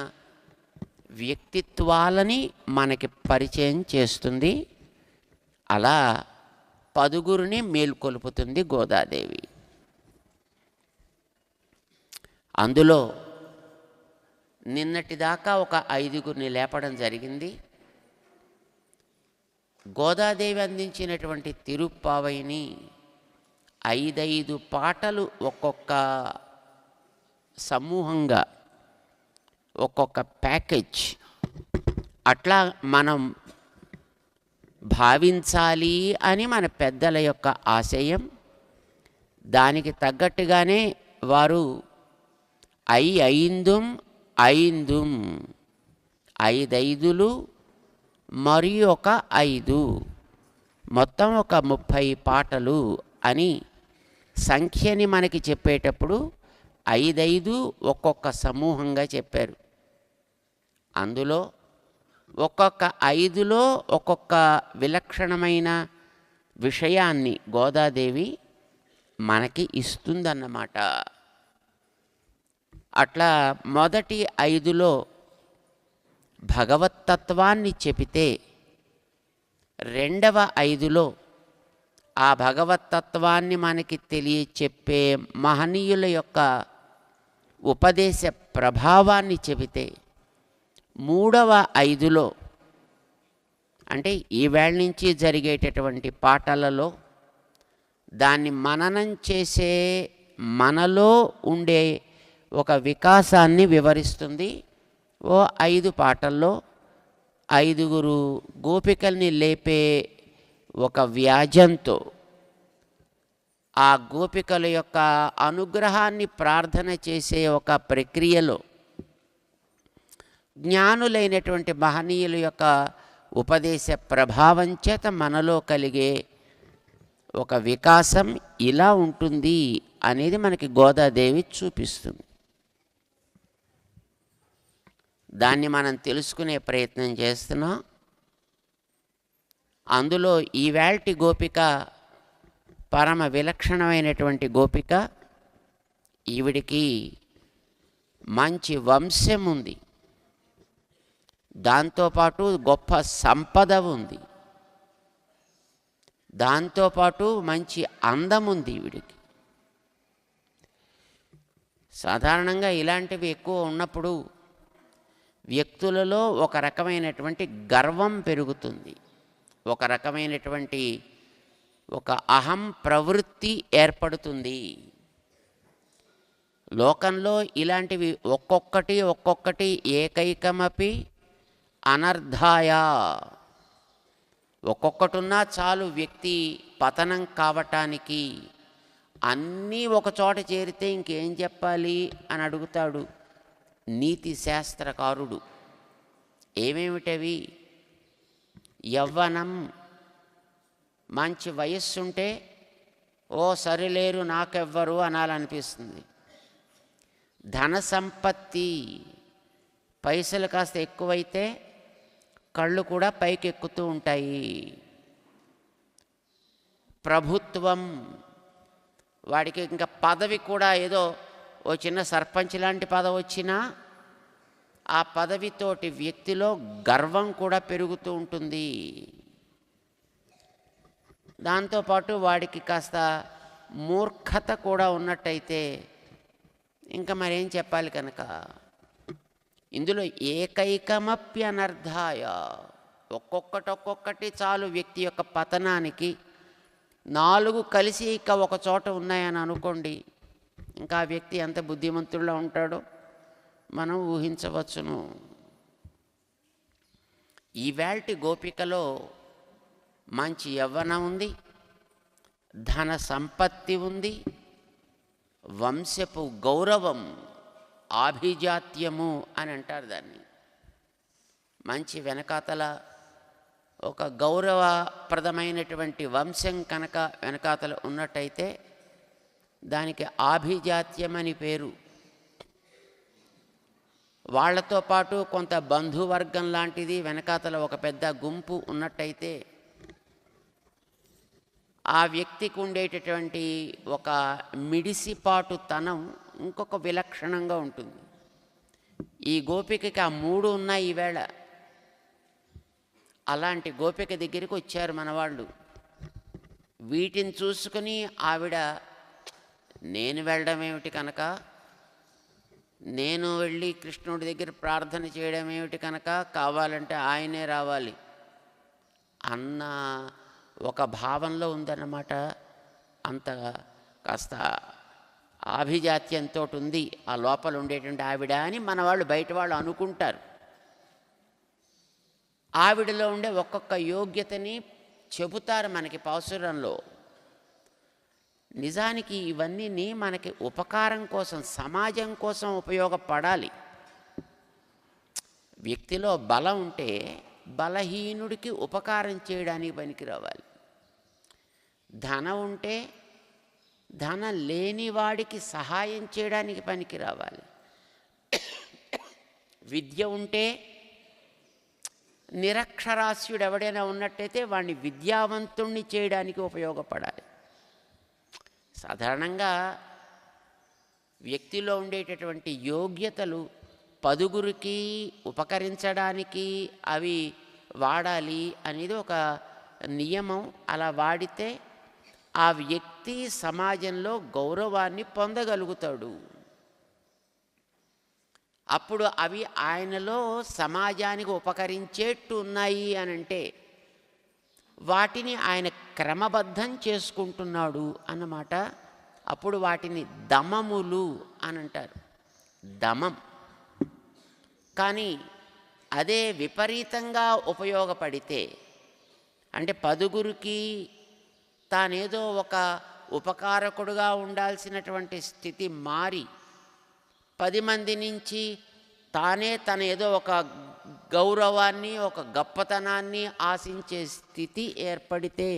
వ్యక్తిత్వాలని మనకి పరిచయం చేస్తుంది. అలా 10 మేల్కొల్పుతుంది గోదాదేవి. అందులో నిన్నటిదాకా ఒక 5 లేపడం జరిగింది. గోదాదేవి అందించినటువంటి తిరుప్పావైని 5 పాటలు ఒక్కొక్క సమూహంగా ఒక్కొక్క ప్యాకేజ్ అట్లా మనం భావించాలి అని మన పెద్దల యొక్క ఆశయం. దానికి తగ్గట్టుగానే వారు 5 5 5 5 మరి ఒక 5, మొత్తం ఒక 30 పాటలు అని సంఖ్యని మనకి చెప్పేటప్పుడు 5 ఒక్కొక్క సమూహంగా చెప్పారు. అందులో ఒక్కొక్క 5లో ఒక్కొక్క విలక్షణమైన విషయాన్ని గోదాదేవి మనకి ఇస్తుందన్నమాట. అట్లా మొదటి 5లో భగవత్తత్వాన్ని చెబితే, రెండవ 5లో ఆ భగవత్తత్వాన్ని మనకి తెలియచెప్పే మహనీయుల యొక్క ఉపదేశ ప్రభావాన్ని చెబితే, మూడవ 5లో అంటే ఈవేళ నుంచి జరిగేటటువంటి పాటలలో దాన్ని మననం చేసే మనలో ఉండే ఒక వికాసాన్ని వివరిస్తుంది. ఓ 5 పాటల్లో 5 గోపికల్ని లేపే ఒక వ్యాజంతో ఆ గోపికల యొక్క అనుగ్రహాన్ని ప్రార్థన చేసే ఒక ప్రక్రియలో జ్ఞానులైనటువంటి మహనీయుల యొక్క ఉపదేశ ప్రభావం చేత మనలో కలిగే ఒక వికాసం ఇలా ఉంటుంది అనేది మనకి గోదాదేవి చూపిస్తుంది. దాన్ని మనం తెలుసుకునే ప్రయత్నం చేస్తున్నాం. అందులో ఈవేల్టి గోపిక పరమ విలక్షణమైనటువంటి గోపిక. ఈవిడికి మంచి వంశం ఉంది, దాంతోపాటు గొప్ప సంపద ఉంది, దాంతోపాటు మంచి అందం ఉంది ఈవిడికి. సాధారణంగా ఇలాంటివి ఎక్కువ ఉన్నప్పుడు వ్యక్తులలో ఒక రకమైనటువంటి గర్వం పెరుగుతుంది, ఒక రకమైనటువంటి ఒక అహం ప్రవృత్తి ఏర్పడుతుంది. లోకంలో ఇలాంటివి ఒక్కొక్కటి ఏకైకమపి అనర్థాయ, ఒక్కొక్కటున్నా చాలు వ్యక్తి పతనం కావటానికి. అన్నీ ఒక చోట చేరితే ఇంకేం చెప్పాలి అని అడుగుతాడు నీతి శాస్త్రకారుడు. ఏమేమిటవి? యవ్వనం, మంచి వయస్సుంటే ఓ సరిలేరు నాకెవ్వరు అనాలనిపిస్తుంది. ధన సంపత్తి, పైసలు కాస్త ఎక్కువైతే కళ్ళు కూడా పైకెక్కుతూ ఉంటాయి. ప్రభుత్వం, వాడికి ఇంకా పదవి కూడా ఏదో ఓ చిన్న సర్పంచ్ లాంటి పదవి వచ్చినా ఆ పదవితోటి వ్యక్తిలో గర్వం కూడా పెరుగుతూ ఉంటుంది. దాంతోపాటు వాడికి కాస్త మూర్ఖత కూడా ఉన్నట్టయితే ఇంకా మరేం చెప్పాలి కనుక. ఇందులో ఏకైకమప్యనర్థాయ, ఒక్కొక్కటి చాలు వ్యక్తి యొక్క పతనానికి. 4 కలిసి ఇక ఒక చోట ఉన్నాయని అనుకోండి, ఇంకా ఆ వ్యక్తి ఎంత బుద్ధిమంతుల్లో ఉంటాడో మనం ఊహించవచ్చును. ఈవేల్టి గోపికలో మంచి యవ్వనం ఉంది, ధన సంపత్తి ఉంది, వంశపు గౌరవం, ఆభిజాత్యము అని అంటారు దాన్ని. మంచి వెనకాతల ఒక గౌరవప్రదమైనటువంటి వంశం కనుక వెనకాతల ఉన్నట్టయితే దానికి ఆభిజాత్యం అని పేరు. వాళ్లతో పాటు కొంత బంధువర్గం లాంటిది వెనకాతల ఒక పెద్ద గుంపు ఉన్నట్టయితే ఆ వ్యక్తికి ఉండేటటువంటి ఒక మిడిసిపాటు తనం ఇంకొక విలక్షణంగా ఉంటుంది. ఈ గోపికకి ఆ 3 ఉన్నాయి ఈవేళ. అలాంటి గోపిక దగ్గరికి వచ్చారు మనవాళ్ళు. వీటిని చూసుకుని ఆవిడ, నేను వెళ్ళడం ఏమిటి కనుక, నేను వెళ్ళి కృష్ణుడి దగ్గర ప్రార్థన చేయడం ఏమిటి కనుక, కావాలంటే ఆయనే రావాలి అన్న ఒక భావంలో ఉందన్నమాట. అంత కాస్త ఆభిజాత్యంతో ఉంది ఆ లోపల ఉండేటువంటి ఆవిడ అని మన వాళ్ళు బయట వాళ్ళు అనుకుంటారు. ఆవిడలో ఉండే ఒక్కొక్క యోగ్యతని చెబుతారు మనకి పాసురంలో. నిజానికి ఇవన్నీ మనకి ఉపకారం కోసం, సమాజం కోసం ఉపయోగపడాలి. వ్యక్తిలో బలం ఉంటే బలహీనుడికి ఉపకారం చేయడానికి పనికి రావాలి. ధనం ఉంటే ధనం లేనివాడికి సహాయం చేయడానికి పనికి రావాలి. విద్య ఉంటే నిరక్షరాస్యుడు ఎవడైనా ఉన్నట్టయితే వాడిని విద్యావంతుణ్ణి చేయడానికి ఉపయోగపడాలి. సాధారణంగా వ్యక్తిలో ఉండేటటువంటి యోగ్యతలు పదుగురికి ఉపకరించడానికి అవి వాడాలి అనేది ఒక నియమం. అలా వాడితే ఆ వ్యక్తి సమాజంలో గౌరవాన్ని పొందగలుగుతాడు. అప్పుడు అవి ఆయనలో సమాజానికి ఉపకరించేట్టు ఉన్నాయి అని అంటే వాటిని ఆయన క్రమబద్ధం చేసుకుంటున్నాడు అన్నమాట. అప్పుడు వాటిని దమములు అని అంటారు. దమం. కానీ అదే విపరీతంగా ఉపయోగపడితే, అంటే పదుగురికి తానేదో ఒక ఉపకారకుడుగా ఉండాల్సినటువంటి స్థితి మారి 10 మంది నుంచి తానే తన ఏదో ఒక గౌరవాన్ని ఒక గొప్పతనాన్ని ఆశించే స్థితి ఏర్పడితే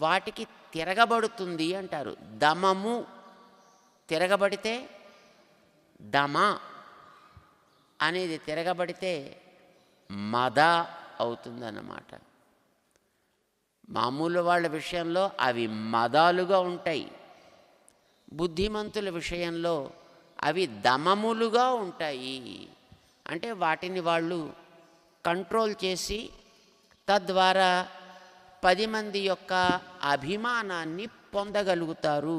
వాటికి తిరగబడుతుంది అంటారు. దమము తిరగబడితే, దమ అనేది తిరగబడితే మద అవుతుందన్నమాట. మామూలు వాళ్ళ విషయంలో అవి మదాలుగా ఉంటాయి. బుద్ధిమంతుల విషయంలో అవి దమములుగా ఉంటాయి. అంటే వాటిని వాళ్ళు కంట్రోల్ చేసి తద్వారా 10 మంది యొక్క అభిమానాన్ని పొందగలుగుతారు,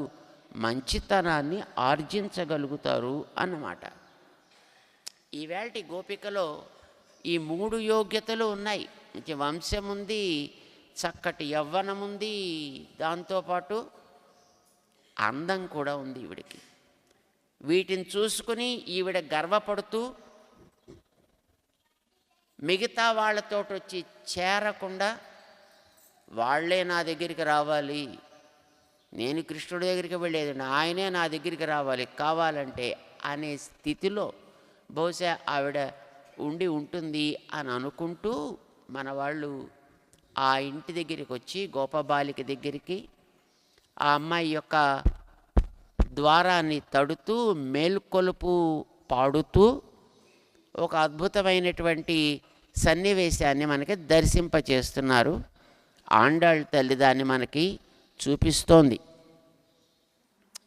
మంచితనాన్ని ఆర్జించగలుగుతారు అన్నమాట. ఈవేళటి గోపికలో ఈ 3 యోగ్యతలు ఉన్నాయి. మంచి వంశం ఉంది, చక్కటి యవ్వనం ఉంది, దాంతోపాటు అందం కూడా ఉంది ఈవిడికి. వీటిని చూసుకుని ఈవిడ గర్వపడుతూ మిగతా వాళ్ళతో వచ్చి చేరకుండా వాళ్ళే నా దగ్గరికి రావాలి, నేను కృష్ణుడి దగ్గరికి వెళ్ళేది, ఆయనే నా దగ్గరికి రావాలి కావాలంటే అనే స్థితిలో బహుశా ఆవిడ ఉండి ఉంటుంది అని అనుకుంటూ మన వాళ్ళు ఆ ఇంటి దగ్గరికి వచ్చి గోపబాలిక దగ్గరికి ఆ అమ్మాయి యొక్క ద్వారాన్ని తడుతూ మేల్కొలుపు పాడుతూ ఒక అద్భుతమైనటువంటి సన్నివేశాన్ని మనకి దర్శింపచేస్తున్నారు. ఆండాళ్ళ తల్లి దాన్ని మనకి చూపిస్తోంది.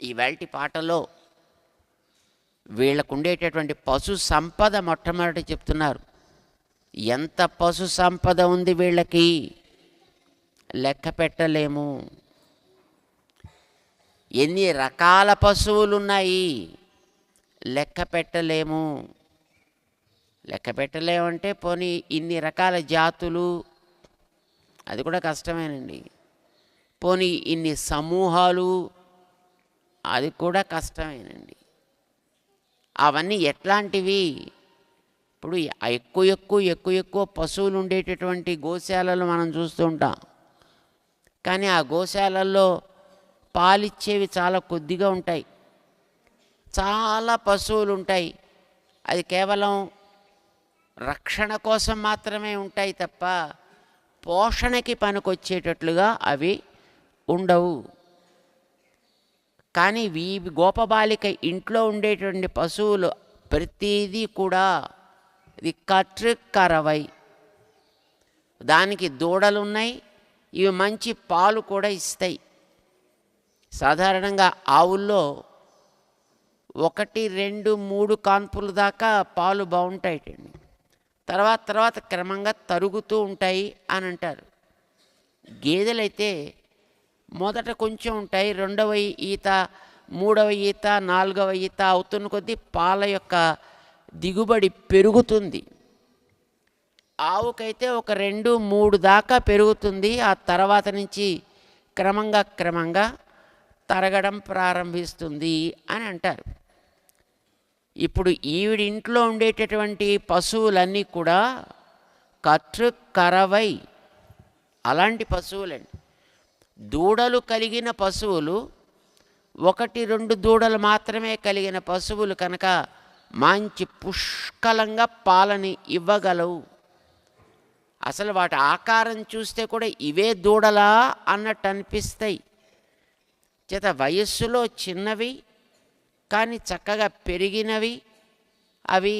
ఈవేళటి పాటలో వీళ్ళకు ఉండేటటువంటి పశు సంపద మొట్టమొదటి చెప్తున్నారు. ఎంత పశు సంపద ఉంది వీళ్ళకి లెక్క పెట్టలేము. ఎన్ని రకాల పశువులు ఉన్నాయి లెక్క పెట్టలేము. లెక్క పెట్టలేమంటే పోనీ ఇన్ని రకాల జాతులు, అది కూడా కష్టమేనండి. పోనీ ఇన్ని సమూహాలు, అది కూడా కష్టమేనండి. అవన్నీ ఎట్లాంటివి? ఇప్పుడు ఎక్కువ పశువులు ఉండేటటువంటి గోశాలలు మనం చూస్తూ ఉంటాం. కానీ ఆ గోశాలల్లో పాలిచ్చేవి చాలా కొద్దిగా ఉంటాయి. చాలా పశువులు ఉంటాయి, అది కేవలం రక్షణ కోసం మాత్రమే ఉంటాయి తప్ప పోషణకి పనికొచ్చేటట్లుగా అవి ఉండవు. కానీ గోపబాలిక ఇంట్లో ఉండేటువంటి పశువులు ప్రతిదీ కూడా ఇది కర్రవై, దానికి దూడలు ఉన్నాయి, ఇవి మంచి పాలు కూడా ఇస్తాయి. సాధారణంగా ఆవుల్లో 1, 2, 3 కాన్పుల దాకా పాలు బాగుంటాయిటండి. తర్వాత క్రమంగా తరుగుతూ ఉంటాయి అని అంటారు. గేదెలైతే మొదట కొంచెం ఉంటాయి, 2వ ఈత, 3వ ఈత, 4వ ఈత అవుతున్న కొద్దీ పాల యొక్క దిగుబడి పెరుగుతుంది. ఆవుకైతే ఒక 2, 3 దాకా పెరుగుతుంది. ఆ తర్వాత నుంచి క్రమంగా తరగడం ప్రారంభిస్తుంది అని అంటారు. ఇప్పుడు ఈవిడ ఇంట్లో ఉండేటటువంటి పశువులన్నీ కూడా కర్రవై అలాంటి పశువులండి. దూడలు కలిగిన పశువులు 1, 2 దూడలు మాత్రమే కలిగిన పశువులు కనుక మంచి పుష్కలంగా పాలని ఇవ్వగలవు. అసలు వాటి ఆకారం చూస్తే కూడా ఇవే దూడలా అన్నట్టు అనిపిస్తాయి. చేత వయస్సులో చిన్నవి కానీ చక్కగా పెరిగినవి, అవి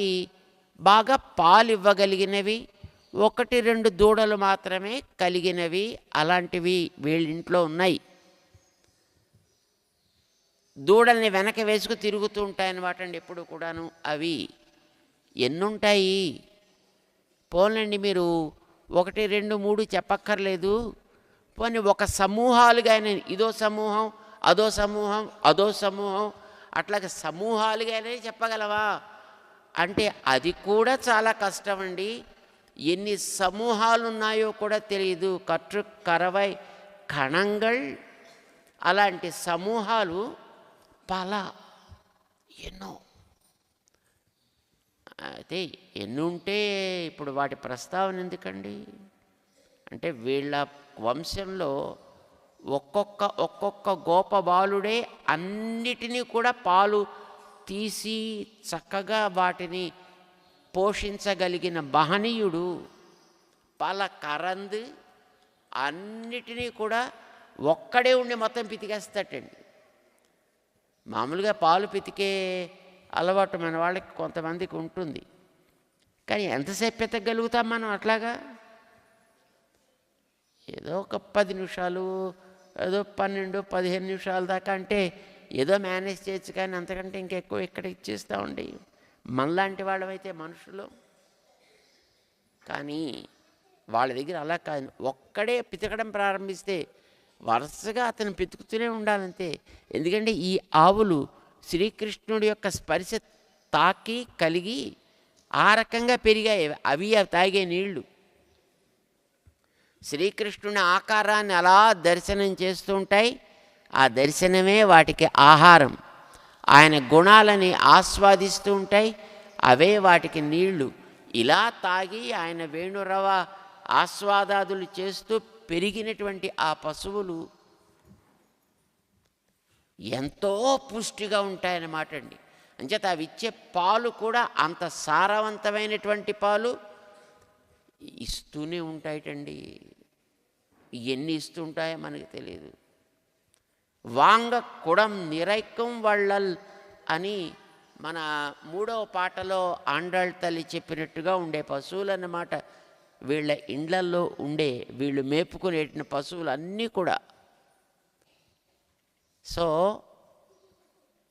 బాగా పాలు ఇవ్వగలిగినవి, 1-2 దూడలు మాత్రమే కలిగినవి, అలాంటివి వీళ్ళింట్లో ఉన్నాయి. దూడల్ని వెనక వేసుకు తిరుగుతూ ఉంటాయన్నమాట అండి ఎప్పుడు కూడాను. అవి ఎన్నుంటాయి? పోలండి, మీరు 1, 2, 3 చెప్పక్కర్లేదు. పోనీ ఒక సమూహాలుగా ఇదో సమూహం, అదో సమూహం, అదో సమూహం, అట్లాగే సమూహాలుగానే చెప్పగలవా అంటే అది కూడా చాలా కష్టం అండి. ఎన్ని సమూహాలు ఉన్నాయో కూడా తెలియదు. కట్టు కరవై కణంగల్ అలాంటి సమూహాలు పల ఎన్నో. అయితే ఎన్నుంటే ఇప్పుడు వాటి ప్రస్తావన ఎందుకండి అంటే వీళ్ళ వంశంలో ఒక్కొక్క గోపబాలుడే అన్నిటినీ కూడా పాలు తీసి చక్కగా వాటిని పోషించగలిగిన మహనీయుడు. పల కరంద్ అన్నిటినీ కూడా ఒక్కడే ఉండి మొత్తం పితికేస్తాటండి. మామూలుగా పాలు పితికే అలవాటు మన వాళ్ళకి కొంతమందికి ఉంటుంది, కానీ ఎంతసేపు పితకగలుగుతాం మనం అట్లాగా? ఏదో ఒక 10 నిమిషాలు, ఏదో 12-15 నిమిషాల దాకా అంటే ఏదో మేనేజ్ చేయొచ్చు, కానీ అంతకంటే ఇంకెక్కువ ఇక్కడ ఇచ్చేస్తామండి మనలాంటి వాళ్ళమైతే మనుషులు. కానీ వాళ్ళ దగ్గర అలా కాదు. ఒక్కడే పితకడం ప్రారంభిస్తే వరుసగా అతను పితుకుతూనే ఉండాలంతే. ఎందుకంటే ఈ ఆవులు శ్రీకృష్ణుడి యొక్క స్పర్శ తాకి కలిగి ఆ రకంగా పెరిగాయి. అవి తాగే నీళ్లు శ్రీకృష్ణుని ఆకారాన్ని అలా దర్శనం చేస్తూ ఉంటాయి. ఆ దర్శనమే వాటికి ఆహారం. ఆయన గుణాలని ఆస్వాదిస్తూ ఉంటాయి, అవే వాటికి నీళ్లు. ఇలా తాగి ఆయన వేణురవ ఆస్వాదాదులు చేస్తూ పెరిగినటువంటి ఆ పశువులు ఎంతో పుష్టిగా ఉంటాయన్నమాట అండి. అంచేత అవి ఇచ్చే పాలు కూడా అంత సారవంతమైనటువంటి పాలు ఇస్తూనే ఉంటాయటండి. ఎన్ని ఇస్తుంటాయో మనకి తెలియదు. వాంగ కుడం నిరైకం వళ్ళల్ అని మన 3వ పాటలో ఆండాళ్ తల్లి చెప్పినట్టుగా ఉండే పశువులు అన్నమాట. వీళ్ళ ఇండ్లల్లో ఉండే వీళ్ళు మేపుకునే పశువులు అన్నీ కూడా. సో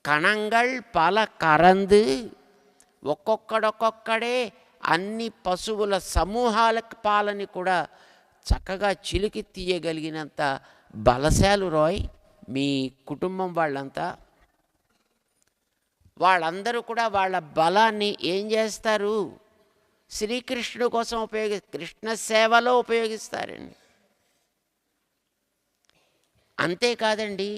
కణంగల్ పల కరంద్ ఒక్కొక్కడే అన్ని పశువుల సమూహాల పాలని కూడా చక్కగా చిలికి తీయగలిగినంత బలశాలు రోయ్ మీ కుటుంబం వాళ్ళంతా. వాళ్ళందరూ కూడా వాళ్ళ బలాన్ని ఏం చేస్తారు? శ్రీకృష్ణుడి కోసం కృష్ణ సేవలో ఉపయోగిస్తారండి. అంతేకాదండి,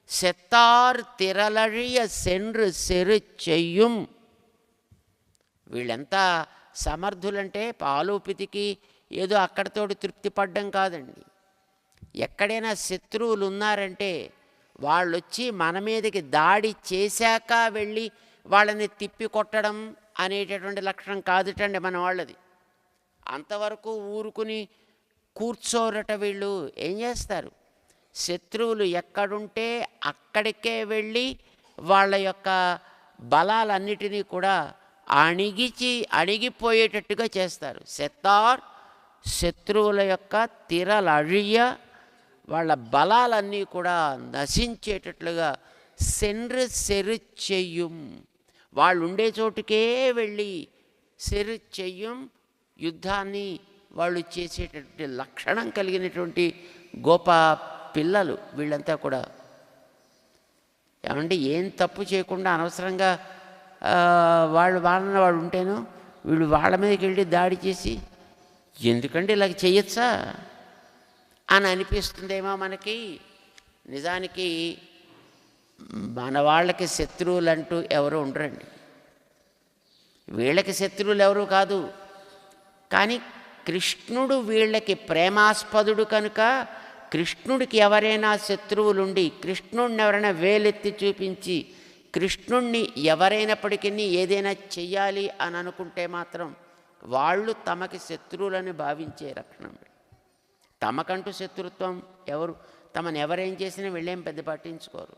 సెత్తార్ తిరలழிయ సెండ్రు సెరు చెయ్యం. వీళ్ళెంత సమర్థులంటే పాలు పితికి ఏదో అక్కడితోటి తృప్తి పడ్డం కాదండి. ఎక్కడైనా శత్రువులు ఉన్నారంటే వాళ్ళు వచ్చి మన మీదకి దాడి చేశాక వెళ్ళి వాళ్ళని తిప్పి కొట్టడం అనేటటువంటి లక్షణం కాదుటండి మన వాళ్ళది. అంతవరకు ఊరుకుని కూర్చోరట. వీళ్ళు ఏం చేస్తారు? శత్రువులు ఎక్కడుంటే అక్కడికే వెళ్ళి వాళ్ళ యొక్క బలాలన్నిటినీ కూడా అణిగిపోయేటట్టుగా చేస్తారు. సెత్తార్ శత్రువుల యొక్క తిరలழிయ వాళ్ళ బలాలన్నీ కూడా నశించేటట్లుగా సెండ్రు సెరు చెయ్యం. వాళ్ళు ఉండే చోటుకే వెళ్ళి సెరు చెయ్యం యుద్ధాన్ని వాళ్ళు చేసేటటువంటి లక్షణం కలిగినటువంటి గోప పిల్లలు వీళ్ళంతా కూడా. ఏమంటే ఏం తప్పు చేయకుండా అనవసరంగా వాళ్ళ వాడు ఉంటేను వీళ్ళు వాళ్ళ మీదకి వెళ్ళి దాడి చేసి ఎందుకంటే ఇలాగ చేయొచ్చా అని అనిపిస్తుందేమో మనకి. నిజానికి మన వాళ్ళకి శత్రువులు అంటూ ఎవరు ఉండరండి. వీళ్ళకి శత్రువులు ఎవరు కాదు, కానీ కృష్ణుడు వీళ్ళకి ప్రేమాస్పదుడు కనుక కృష్ణుడికి ఎవరైనా శత్రువులుండి కృష్ణుడిని ఎవరైనా వేలెత్తి చూపించి కృష్ణుణ్ణి ఎవరైనప్పటికీ ఏదైనా చెయ్యాలి అని అనుకుంటే మాత్రం వాళ్ళు తమకి శత్రువులని భావించే లక్షణం. తమకంటూ శత్రుత్వం ఎవరు తమను ఎవరేం చేసినా వీళ్ళేం పెద్ద పట్టించుకోరు.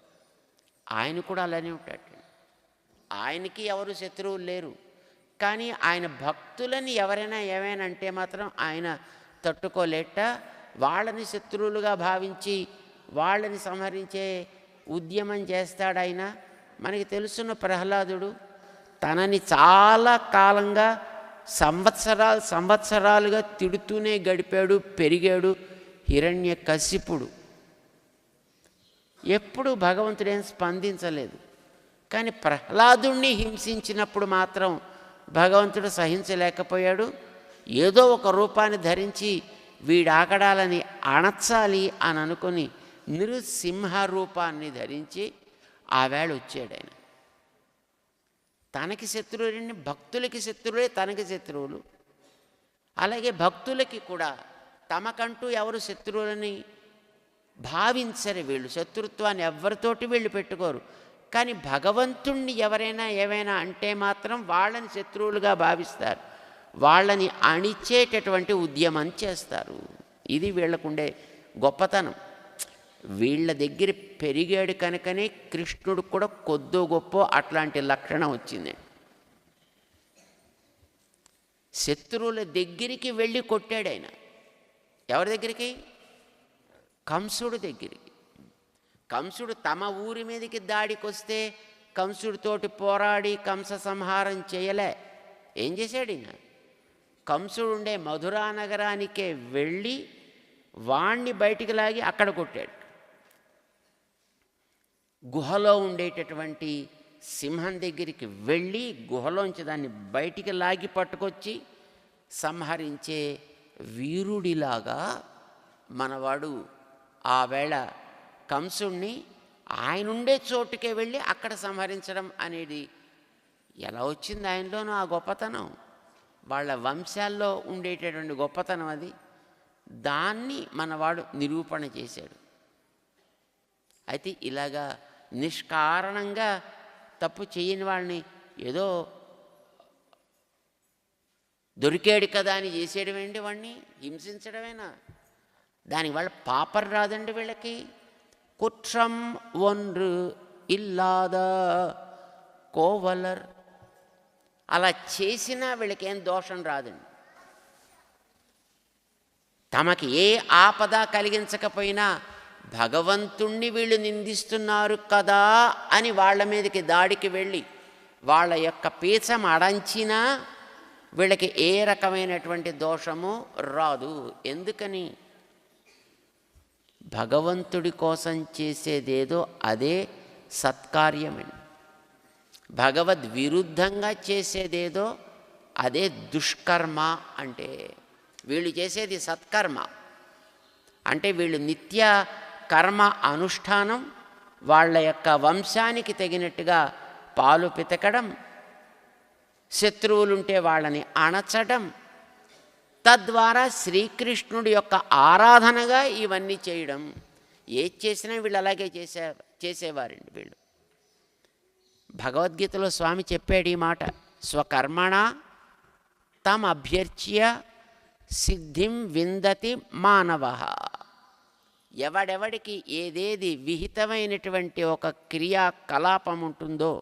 ఆయన కూడా అలానే ఉంటాడు. ఆయనకి ఎవరు శత్రువులు లేరు. కానీ ఆయన భక్తులని ఎవరైనా ఏమైనా అంటే మాత్రం ఆయన తట్టుకోలేట వాళ్ళని శత్రువులుగా భావించి వాళ్ళని సంహరించే ఉద్యమం చేస్తాడు ఆయన. మనకి తెలుసున్న ప్రహ్లాదుడు తనని చాలా కాలంగా సంవత్సరాలుగా తిడుతూనే గడిపాడు, పెరిగాడు. హిరణ్యకశిపుడు ఎప్పుడు భగవంతుడేం స్పందించలేదు. కానీ ప్రహ్లాదుణ్ణి హింసించినప్పుడు మాత్రం భగవంతుడు సహించలేకపోయాడు. ఏదో ఒక రూపాన్ని ధరించి వీడాకడాలని అణచాలి అని అనుకుని నృసింహ రూపాన్ని ధరించి ఆవేళ వచ్చాడు ఆయన. తనకి శత్రువులని భక్తులకి శత్రువులే తనకి శత్రువులు. అలాగే భక్తులకి కూడా తమకంటూ ఎవరు శత్రువులని భావించరు. వీళ్ళు శత్రుత్వాన్ని ఎవరితోటి వీళ్ళు పెట్టుకోరు. కానీ భగవంతుణ్ణి ఎవరైనా ఏమైనా అంటే మాత్రం వాళ్ళని శత్రువులుగా భావిస్తారు. వాళ్ళని అణిచేటటువంటి ఉద్యమం చేస్తారు. ఇది వీళ్ళకుండే గొప్పతనం. వీళ్ళ దగ్గర పెరిగాడు కనుకనే కృష్ణుడు కూడా కొద్దో గొప్ప అట్లాంటి లక్షణం వచ్చింది. శత్రువుల దగ్గరికి వెళ్ళి కొట్టాడు ఆయన. ఎవరి దగ్గరికి? కంసుడు దగ్గరికి. కంసుడు తమ ఊరి మీదకి దాడికి వస్తే కంసుడితోటి పోరాడి కంస సంహారం చేయలే. ఏం చేశాడు ఈయన? కంసుడు ఉండే మధురా నగరానికే వెళ్ళి వాణ్ణి బయటికి లాగి అక్కడ కొట్టాడు. గుహలో ఉండేటటువంటి సింహం దగ్గరికి వెళ్ళి గుహలోంచి దాన్ని బయటికి లాగి పట్టుకొచ్చి సంహరించే వీరుడిలాగా మనవాడు ఆ వేళ కంసుణ్ణి ఆయన ఉండే చోటుకే వెళ్ళి అక్కడ సంహరించడం అనేది ఎలా వచ్చింది ఆయనలోనూ ఆ గొప్పతనం. వాళ్ళ వంశాల్లో ఉండేటటువంటి గొప్పతనం అది. దాన్ని మనవాడు నిరూపణ చేశాడు. అయితే ఇలాగా నిష్కారణంగా తప్పు చేయని వాళ్ళని ఏదో దొరికాడు కదా అని చేసేయడమేంటి? వాడిని హింసించడమేనా? దానివల్ల పాపం రాదండి వీళ్ళకి. కుట్రం ఒன்று ఇల్లాద కోవలర్ అలా చేసినా వీళ్ళకేం దోషం రాదండి. తమకి ఏ ఆపద కలిగించకపోయినా భగవంతుణ్ణి వీళ్ళు నిందిస్తున్నారు కదా అని వాళ్ళ మీదకి దాడికి వెళ్ళి వాళ్ళ యొక్క పీచం అడంచినా వీళ్ళకి ఏ రకమైనటువంటి దోషము రాదు. ఎందుకని? భగవంతుడి కోసం చేసేదేదో అదే సత్కార్యమని. భగవద్ విరుద్ధంగా చేసేదేదో అదే దుష్కర్మ. అంటే వీళ్ళు చేసేది సత్కర్మ. అంటే వీళ్ళు నిత్య కర్మ అనుష్ఠానం, వాళ్ళ యొక్క వంశానికి తగినట్టుగా పాలు పితకడం, శత్రువులుంటే వాళ్ళని అణచడం, తద్వారా శ్రీకృష్ణుడి యొక్క ఆరాధనగా ఇవన్నీ చేయడం. ఏది చేసినా వీళ్ళు అలాగే చేసేవారండి వీళ్ళు. భగవద్గీతలో స్వామి చెప్పాడు ఈ మాట, స్వకర్మణ తమ్ అభ్యర్చ్య సిద్ధిం విందతి మానవ. ఎవడెవడికి ఏదేది విహితమైనటువంటి ఒక క్రియాకలాపం ఉంటుందో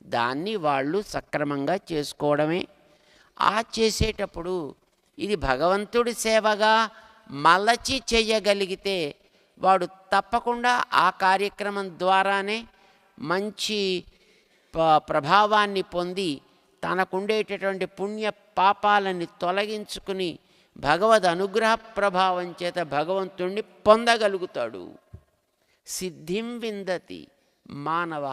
దాన్ని వాళ్ళు సక్రమంగా చేసుకోవడమే. ఆ చేసేటప్పుడు ఇది భగవంతుడి సేవగా మలచి చెయ్యగలిగితే వాడు తప్పకుండా ఆ కార్యక్రమం ద్వారానే మంచి ప్రభావాన్ని పొంది తనకుండేటటువంటి పుణ్య పాపాలని తొలగించుకుని భగవద్ అనుగ్రహ ప్రభావం చేత భగవంతుణ్ణి పొందగలుగుతాడు. సిద్ధిం విందతి మానవ.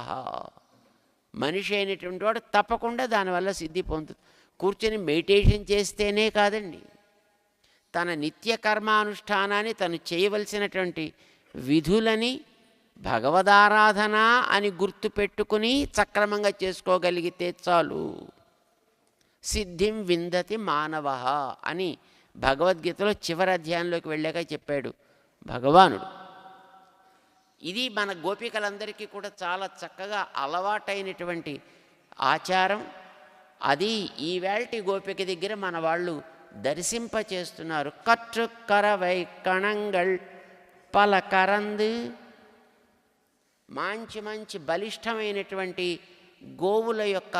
మనిషి అయినటువంటి వాడు తప్పకుండా దానివల్ల సిద్ధి పొందుతుంది. కూర్చొని మెడిటేషన్ చేస్తేనే కాదండి, తన నిత్య కర్మానుష్ఠానాన్ని తను చేయవలసినటువంటి విధులని భగవదారాధన అని గుర్తుపెట్టుకుని సక్రమంగా చేసుకోగలిగితే చాలు. సిద్ధిం విందతి మానవ అని భగవద్గీతలో చివరి అధ్యాయంలోకి వెళ్ళాక చెప్పాడు భగవానుడు. ఇది మన గోపికలందరికీ కూడా చాలా చక్కగా అలవాటైనటువంటి ఆచారం. అది ఈవేళటి గోపిక దగ్గర మన వాళ్ళు దర్శింపచేస్తున్నారు. కట్టు కరవై కణంగళ్ పల కరందు, మంచి మంచి బలిష్టమైనటువంటి గోవుల యొక్క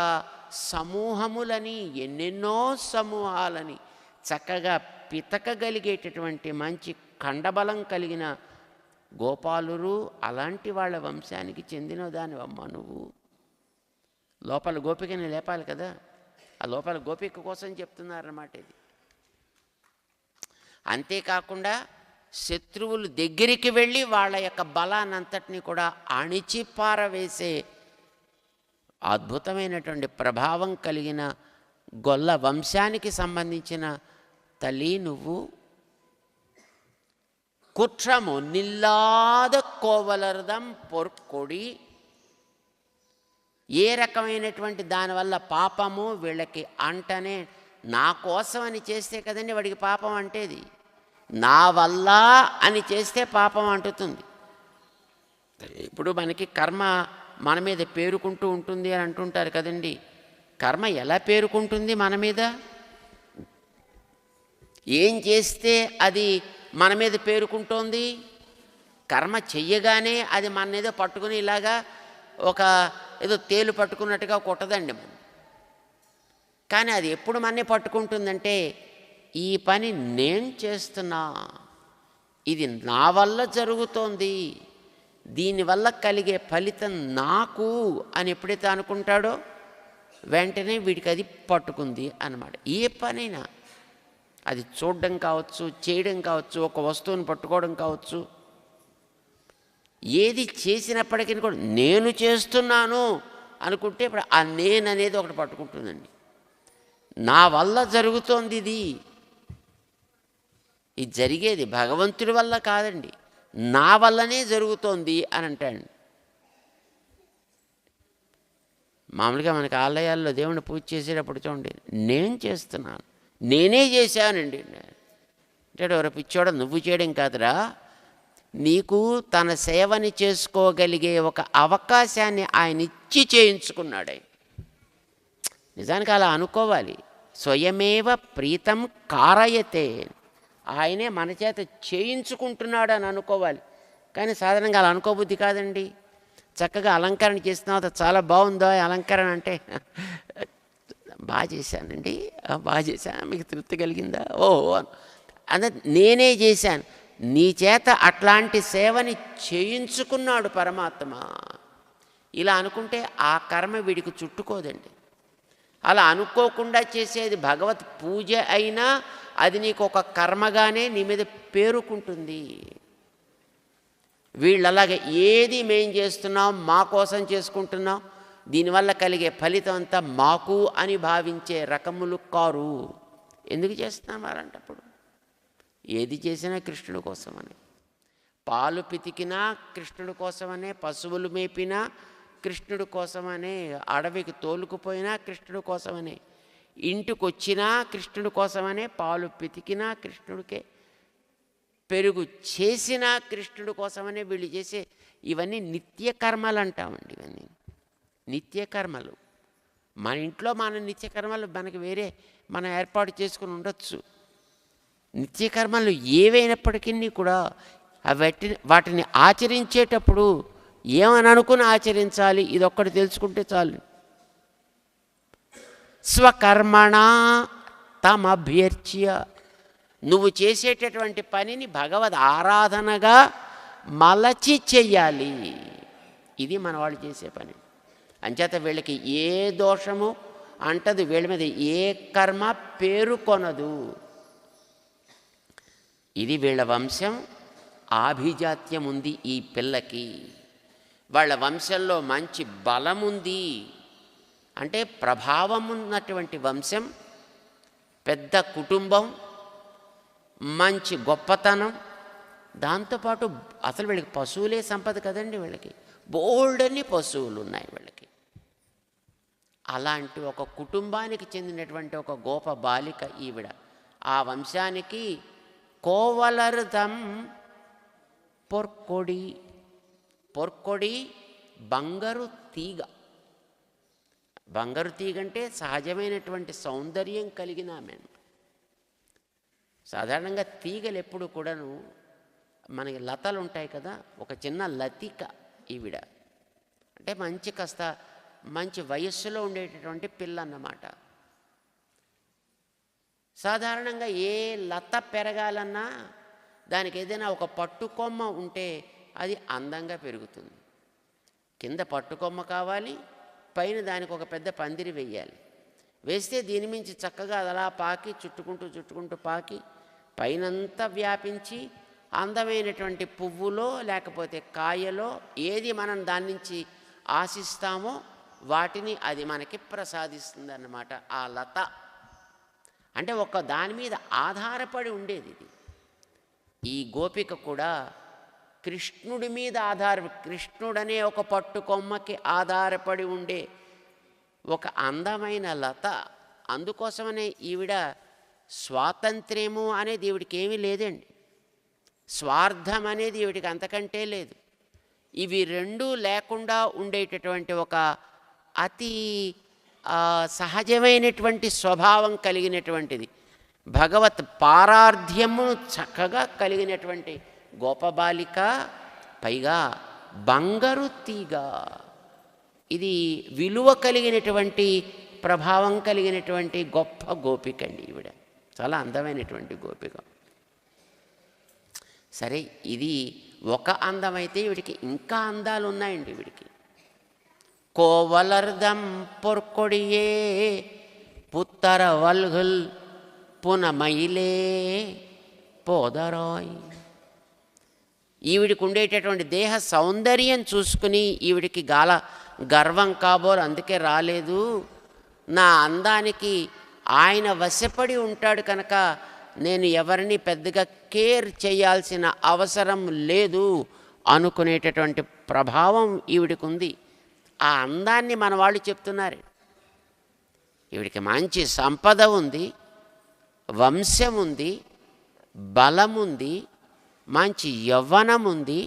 సమూహములని, ఎన్నెన్నో సమూహాలని చక్కగా పితకగలిగేటటువంటి మంచి కండబలం కలిగిన గోపాలురు, అలాంటి వాళ్ళ వంశానికి చెందిన దానివమ్మ నువ్వు. లోపల గోపికని లేపాలి కదా, ఆ లోపల గోపిక కోసం చెప్తున్నారన్నమాట ఇది. అంతేకాకుండా శత్రువులు దగ్గరికి వెళ్ళి వాళ్ళ యొక్క బలాన్నంతటినీ కూడా అణిచిపారవేసే అద్భుతమైనటువంటి ప్రభావం కలిగిన గొల్ల వంశానికి సంబంధించిన తల్లి నువ్వు. కుట్రము నిల్లాద కోవలరదం పొర్కొడి, ఏ రకమైనటువంటి దానివల్ల పాపము వీళ్ళకి అంటనే, నా కోసం అని చేస్తే కదండి వాడికి పాపం అంటేది, నా వల్ల అని చేస్తే పాపం అంటుతుంది. ఇప్పుడు మనకి కర్మ మన మీద పేరుకుంటూ ఉంటుంది అని అంటుంటారు కదండి. కర్మ ఎలా పేరుకుంటుంది మన మీద? ఏం చేస్తే అది మన మీద పేరుకుంటోంది? కర్మ చెయ్యగానే అది మన ఏదో పట్టుకుని ఇలాగా ఒక ఏదో తేలు పట్టుకున్నట్టుగా కొట్టదండి మనం. కానీ అది ఎప్పుడు మననే పట్టుకుంటుందంటే, ఈ పని నేను చేస్తున్నా, ఇది నా వల్ల జరుగుతోంది, దీనివల్ల కలిగే ఫలితం నాకు అని ఎప్పుడైతే అనుకుంటాడో వెంటనే వీడికి అది పట్టుకుంది అన్నమాట. ఏ పనైనా అది చూడడం కావచ్చు, చేయడం కావచ్చు, ఒక వస్తువుని పట్టుకోవడం కావచ్చు, ఏది చేసినప్పటికీ కూడా నేను చేస్తున్నాను అనుకుంటే ఇప్పుడు ఆ నేను అనేది ఒకటి పట్టుకుంటుందండి. నా వల్ల జరుగుతోంది ఇది జరిగేది భగవంతుడి వల్ల కాదండి, నా వల్లనే జరుగుతోంది అని అంటాడు. మామూలుగా మనకి ఆలయాల్లో దేవుణ్ణి పూజ చేసేటప్పుడు చూడండి, నేను చేస్తున్నాను, నేనే చేశానండి అంటే, ఎవరో పిచ్చోడ నువ్వు చేయడం కాదురా, నీకు తన సేవని చేసుకోగలిగే ఒక అవకాశాన్ని ఆయన ఇచ్చి చేయించుకున్నాడు. నిజానికి అలా అనుకోవాలి. స్వయమేవ ప్రీతం కారయతే, ఆయనే మన చేత చేయించుకుంటున్నాడు అని అనుకోవాలి. కానీ సాధారణంగా అలా అనుకోబుద్ధి కాదండి. చక్కగా అలంకరణ చేస్తున్నావు, చాలా బాగుందో అలంకరణ అంటే, బాగా చేశానండి, బాగా చేశాను, మీకు తృప్తి కలిగిందా, ఓహో అన్న నేనే చేశాను. నీ చేత అట్లాంటి సేవని చేయించుకున్నాడు పరమాత్మ. ఇలా అనుకుంటే ఆ కర్మ వీడికి చుట్టుకోదండి. అలా అనుకోకుండా చేసేది భగవత్ పూజ అయినా అది నీకు ఒక కర్మగానే నీ మీద పేరుకుంటుంది. వీళ్ళు అలాగే ఏది మేం చేస్తున్నాం, మా కోసం చేసుకుంటున్నాం, దీనివల్ల కలిగే ఫలితం అంతా మాకు అని భావించే రకములు కారు. ఎందుకు చేస్తున్నాం అలాంటప్పుడు? ఏది చేసినా కృష్ణుడి కోసమనే, పాలు పితికినా కృష్ణుడి కోసమనే, పశువులు మేపినా కృష్ణుడి కోసమనే, అడవికి తోలుకుపోయినా కృష్ణుడి కోసమనే, ఇంటికి వచ్చినా కృష్ణుడి కోసమనే, పాలు పితికినా కృష్ణుడికే, పెరుగు చేసినా కృష్ణుడి కోసమనే. వీళ్ళు చేసే ఇవన్నీ నిత్యకర్మలు అంటామండి. ఇవన్నీ నిత్యకర్మలు. మన ఇంట్లో మన నిత్యకర్మలు మనకి వేరే మనం ఏర్పాటు చేసుకుని ఉండొచ్చు. నిత్యకర్మలు ఏవైనప్పటికీ కూడా వాటిని ఆచరించేటప్పుడు ఏమని అనుకుని ఆచరించాలి, ఇదొక్కటి తెలుసుకుంటే చాలు. స్వకర్మణ తమభ్యర్చ్య, నువ్వు చేసేటటువంటి పనిని భగవద్ ఆరాధనగా మలచి చెయ్యాలి. ఇది మన వాళ్ళు చేసే పని. అంచేత వీళ్ళకి ఏ దోషము అంటదు, వీళ్ళ మీద ఏ కర్మ పేరుకొనదు. ఇది వీళ్ళ వంశం. ఆభిజాత్యం ఉంది ఈ పిల్లకి. వాళ్ళ వంశంలో మంచి బలం ఉంది, అంటే ప్రభావం ఉన్నటువంటి వంశం, పెద్ద కుటుంబం, మంచి గొప్పతనం. దాంతోపాటు అసలు వీళ్ళకి పశువులే సంపద కదండి. వీళ్ళకి బోల్డన్ని పశువులు ఉన్నాయి వీళ్ళకి. అలాంటి ఒక కుటుంబానికి చెందినటువంటి ఒక గోప బాలిక ఈవిడ. ఆ వంశానికి కోవలర్దం పొర్కొడి బంగారు తీగ. బంగారు తీగంటే సహజమైనటువంటి సౌందర్యం కలిగిన ఆమె. సాధారణంగా తీగలు ఎప్పుడు కూడాను మనకి లతలు ఉంటాయి కదా, ఒక చిన్న లతిక ఈవిడ. అంటే కాస్త మంచి వయస్సులో ఉండేటటువంటి పిల్ల అన్నమాట. సాధారణంగా ఏ లత పెరగాలన్నా దానికి ఏదైనా ఒక పట్టుకొమ్మ ఉంటే అది అందంగా పెరుగుతుంది. కింద పట్టుకొమ్మ కావాలి, పైన దానికి ఒక పెద్ద పందిరి వేయాలి. వేస్తే దీని మించి చక్కగా అలా పాకి చుట్టుకుంటూ పాకి పైనంతా వ్యాపించి అందమైనటువంటి పువ్వులో లేకపోతే కాయలో ఏది మనం దాని నుంచి ఆశిస్తామో వాటిని అది మనకి ప్రసాదిస్తుంది అన్నమాట. ఆ లత అంటే ఒక దాని మీద ఆధారపడి ఉండేది ఇది. ఈ గోపిక కూడా కృష్ణుడి మీద కృష్ణుడనే ఒక పట్టుకొమ్మకి ఆధారపడి ఉండే ఒక అందమైన లత. అందుకోసమనే ఈవిడ స్వాతంత్ర్యము అనేది ఈవిడికి ఏమీ లేదండి, స్వార్థం అనేది ఈవిడికి అంతకంటే లేదు. ఇవి రెండూ లేకుండా ఉండేటటువంటి ఒక అతి సహజమైనటువంటి స్వభావం కలిగినటువంటిది, భగవత్ పారార్థ్యము చక్కగా కలిగినటువంటి గోపబాలిక, పైగా బంగారు తీగ. ఇది విలువ కలిగినటువంటి ప్రభావం కలిగినటువంటి గొప్ప గోపిక అండి ఈవిడ. చాలా అందమైనటువంటి గోపిక. సరే, ఇది ఒక అందమైతే ఈవిడికి ఇంకా అందాలు ఉన్నాయండి ఈవిడికి. కోవలర్దం పొర్కొడియే పుత్తర వల్గుల్ పునమైలే పోదరాయ్. ఈవిడికి ఉండేటటువంటి దేహ సౌందర్యం చూసుకుని ఈవిడికి గర్వం కాబోలు, అందుకే రాలేదు. నా అందానికి ఆయన వశపడి ఉంటాడు కనుక నేను ఎవరిని పెద్దగా కేర్ చేయాల్సిన అవసరం లేదు అనుకునేటటువంటి ప్రభావం ఈవిడికి ఉంది. ఆ అందాన్ని మన వాళ్ళు చెప్తున్నారు. ఈవిడికి మంచి సంపద ఉంది, వంశం ఉంది, బలం ఉంది, మంచి యవ్వనం ఉంది,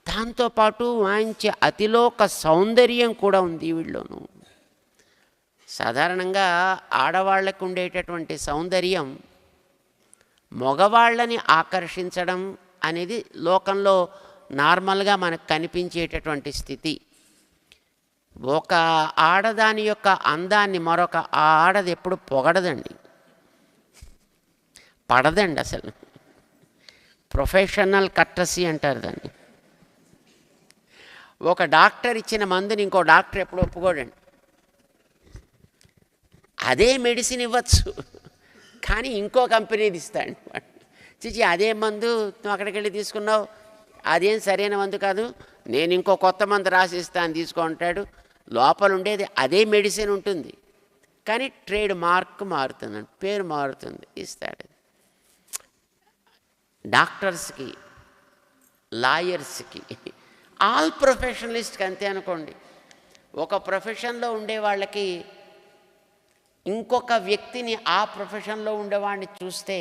దాంతోపాటు మంచి అతిలోక సౌందర్యం కూడా ఉంది ఈవిడలోను. సాధారణంగా ఆడవాళ్ళకు ఉండేటటువంటి సౌందర్యం మగవాళ్ళని ఆకర్షించడం అనేది లోకంలో నార్మల్గా మనకు కనిపించేటటువంటి స్థితి. ఒక ఆడదాని యొక్క అందాన్ని మరొక ఆడది ఎప్పుడు పొగడదండి, పడదండి అసలు. ప్రొఫెషనల్ కట్టసి అంటారు దాన్ని. ఒక డాక్టర్ ఇచ్చిన మందుని ఇంకో డాక్టర్ ఎప్పుడు ఒప్పుకోడండి. అదే మెడిసిన్ ఇవ్వచ్చు కానీ ఇంకో కంపెనీది ఇస్తాడు. చిచి అదే మందు నువ్వు అక్కడికి వెళ్ళి తీసుకున్నావు, అదేం సరైన మందు కాదు, నేను ఇంకో కొత్త మందు రాసిస్తాను తీసుకో అంటాడు. లోపల ఉండేది అదే మెడిసిన్ ఉంటుంది కానీ ట్రేడ్ మార్క్ మారుతుందండి, పేరు మారుతుంది, ఇస్తాడు. డాక్టర్స్కి, లాయర్స్కి, ఆల్ ప్రొఫెషనలిస్ట్కి అంతే అనుకోండి. ఒక ప్రొఫెషన్లో ఉండే వాళ్ళకి ఇంకొక వ్యక్తిని ఆ ప్రొఫెషన్లో ఉండేవాడిని చూస్తే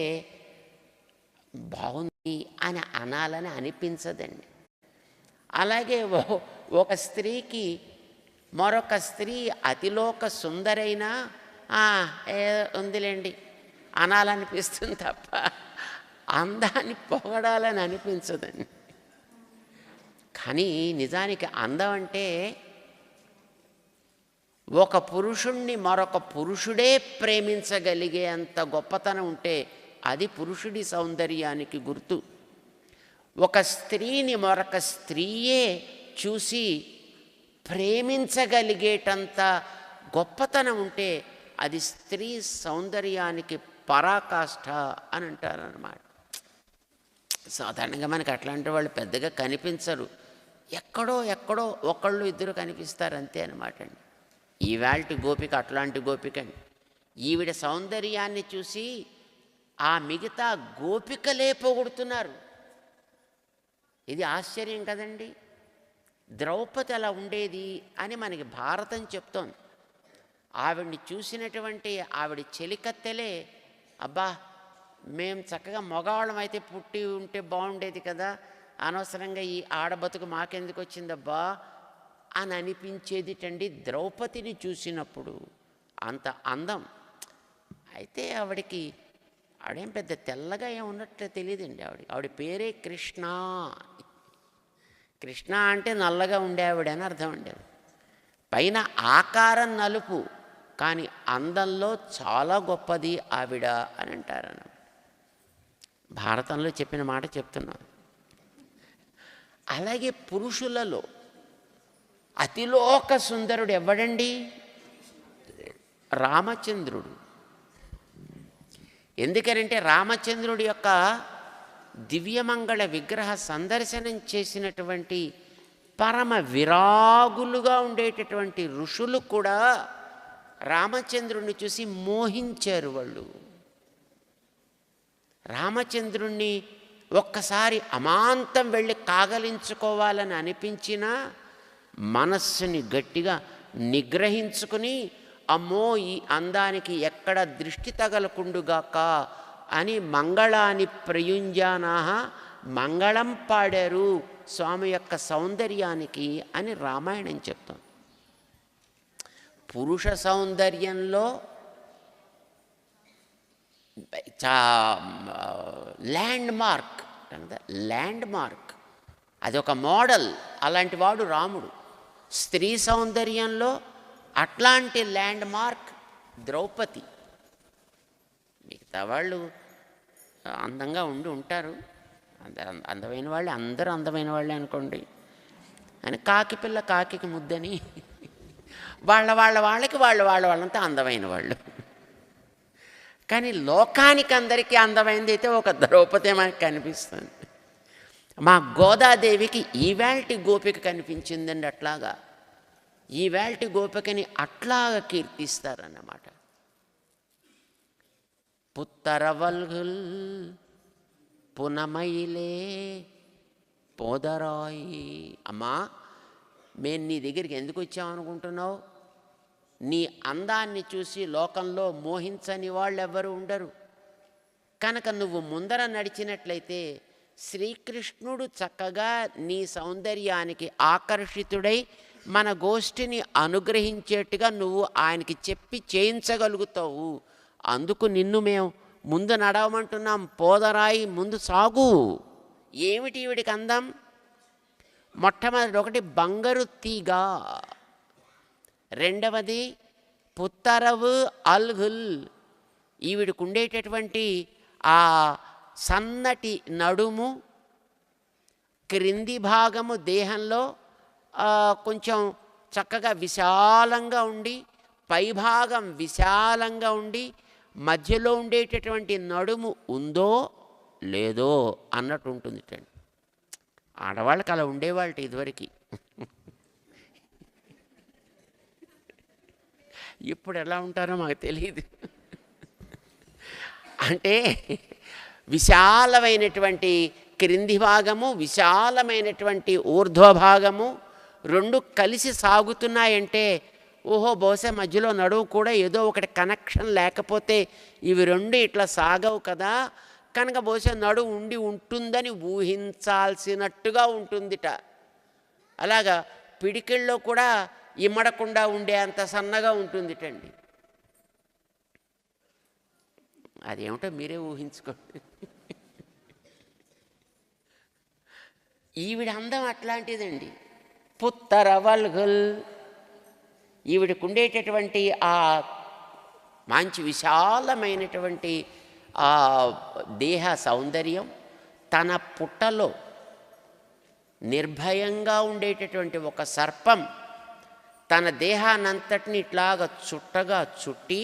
బాగుంది అని అనాలని అనిపించదండి. అలాగే ఒక స్త్రీకి మరొక స్త్రీ అతిలోక సుందరైనా ఉందిలేండి అనాలనిపిస్తుంది తప్ప అందాన్ని పొగడాలని అనిపించదండి. కానీ నిజానికి అందం అంటే ఒక పురుషుణ్ణి మరొక పురుషుడే ప్రేమించగలిగే అంత గొప్పతనం ఉంటే అది పురుషుడి సౌందర్యానికి గుర్తు. ఒక స్త్రీని మరొక స్త్రీయే చూసి ప్రేమించగలిగేటంత గొప్పతనం ఉంటే అది స్త్రీ సౌందర్యానికి పరాకాష్ఠ అని అంటారన్నమాట. సాధారణంగా మనకి అట్లాంటి వాళ్ళు పెద్దగా కనిపించరు, ఎక్కడో ఒకళ్ళు ఇద్దరు కనిపిస్తారు అంతే అనమాట అండి. ఈవేళ గోపిక అట్లాంటి గోపిక అండి. ఈవిడ సౌందర్యాన్ని చూసి ఆ మిగతా గోపికలే పొగుడుతున్నారు. ఇది ఆశ్చర్యం కదండి. ద్రౌపది అలా ఉండేది అని మనకి భారతం చెప్తోంది. ఆవిడ్ని చూసినటువంటి ఆవిడ చెలికత్తెలే అబ్బా మేము చక్కగా మగవాళ్ళం అయితే పుట్టి ఉంటే బాగుండేది కదా, అనవసరంగా ఈ ఆడబతుకు మాకెందుకు వచ్చిందబ్బా అని అనిపించేదిటండి ద్రౌపదిని చూసినప్పుడు. అంత అందం. అయితే ఆవిడేం పెద్ద తెల్లగా ఏం ఉన్నట్లే తెలియదండి. ఆవిడ పేరే కృష్ణ. కృష్ణ అంటే నల్లగా ఉండేవాడు అని అర్థం అండి. పైన ఆకారం నలుపు, కానీ అందంలో చాలా గొప్పది ఆవిడ అని అంటారన్న. భారతంలో చెప్పిన మాట చెప్తున్నాను. అలాగే పురుషులలో అతిలోక సుందరుడు ఎవడండి? రామచంద్రుడు. ఎందుకనంటే రామచంద్రుడి యొక్క దివ్యమంగళ విగ్రహ సందర్శనం చేసినటువంటి పరమ విరాగులుగా ఉండేటటువంటి ఋషులు కూడా రామచంద్రుణ్ణి చూసి మోహించారు. వాళ్ళు రామచంద్రుణ్ణి ఒక్కసారి అమాంతం వెళ్ళి కాగలించుకోవాలని అనిపించినా మనస్సుని గట్టిగా నిగ్రహించుకుని, అమ్మో ఈ అందానికి ఎక్కడ దృష్టి తగలకుండుగాక అని మంగళాన్ని ప్రయుంజానాహ మంగళం పాడారు స్వామి యొక్క సౌందర్యానికి అని రామాయణం చెప్తాం. పురుష సౌందర్యంలో ల్యాండ్ మార్క్ అదొక మోడల్. అలాంటి వాడు రాముడు. స్త్రీ సౌందర్యంలో అట్లాంటి ల్యాండ్ మార్క్ ద్రౌపది. మిగతా వాళ్ళు అందంగా ఉంటారు. అందమైన వాళ్ళే, అందరూ అందమైన వాళ్ళే అనుకోండి. అని కాకి పిల్ల కాకి ముద్దని వాళ్ళకి వాళ్ళంతా అందమైన వాళ్ళు. కానీ లోకానికి అందరికీ అందమైనది అయితే ఒక ద్రౌపది మనకు కనిపిస్తుంది. మా గోదాదేవికి ఈవేల్టి గోపిక కనిపించిందండి. అట్లాగా ఈవేల్టి గోపికని అట్లాగా కీర్తిస్తారన్నమాట. పుత్తరవల్గుల్ పునమైలే పోదరాయి. అమ్మా, మేము నీ దగ్గరికి ఎందుకు వచ్చామనుకుంటున్నావు? నీ అందాన్ని చూసి లోకంలో మోహించని వాళ్ళు ఎవ్వరూ ఉండరు. కనుక నువ్వు ముందర నడిచినట్లయితే శ్రీకృష్ణుడు చక్కగా నీ సౌందర్యానికి ఆకర్షితుడై మన గోష్ఠిని అనుగ్రహించేట్టుగా నువ్వు ఆయనకి చెప్పి చేయించగలుగుతావు. అందుకు నిన్ను మేము ముందు నడవమంటున్నాం. పోదరాయి, ముందు సాగు. ఏమిటి వీడికి అందం? మొట్టమొదటి ఒకటి బంగారు తీగ, రెండవది పుత్తరవు అల్గుల్. ఈవిడికి ఉండేటటువంటి ఆ సన్నటి నడుము, క్రింది భాగము దేహంలో కొంచెం చక్కగా విశాలంగా ఉండి, పైభాగం విశాలంగా ఉండి, మధ్యలో ఉండేటటువంటి నడుము ఉందో లేదో అన్నట్టు ఉంటుంది. ఆడవాళ్ళకి అలా ఉండేవాళ్ళ ఇదివరకు. ఇప్పుడు ఎలా ఉంటారో మాకు తెలియదు. అంటే విశాలమైనటువంటి క్రింది భాగము, విశాలమైనటువంటి ఊర్ధ్వభాగము రెండు కలిసి సాగుతున్నాయంటే ఓహో, బహుశా మధ్యలో నడువు కూడా ఏదో ఒకటి కనెక్షన్ లేకపోతే ఇవి రెండు ఇట్లా సాగవు కదా. కనుక బహుశా నడువు ఉంటుందని ఊహించాల్సినట్టుగా ఉంటుందిట. అలాగా పిడికిళ్ళలో కూడా ఇమ్మడకుండా ఉండే అంత సన్నగా ఉంటుందిటండి. అదేమిటో మీరే ఊహించుకోండి. ఈవిడ అందం అట్లాంటిదండి. పుత్తరవల్గుల్. ఈవిడికి ఉండేటటువంటి ఆ మంచి విశాలమైనటువంటి ఆ దేహ సౌందర్యం, తన పుట్టలో నిర్భయంగా ఉండేటటువంటి ఒక సర్పం తన దేహాన్నంతటిని ఇట్లాగా చుట్టగా చుట్టి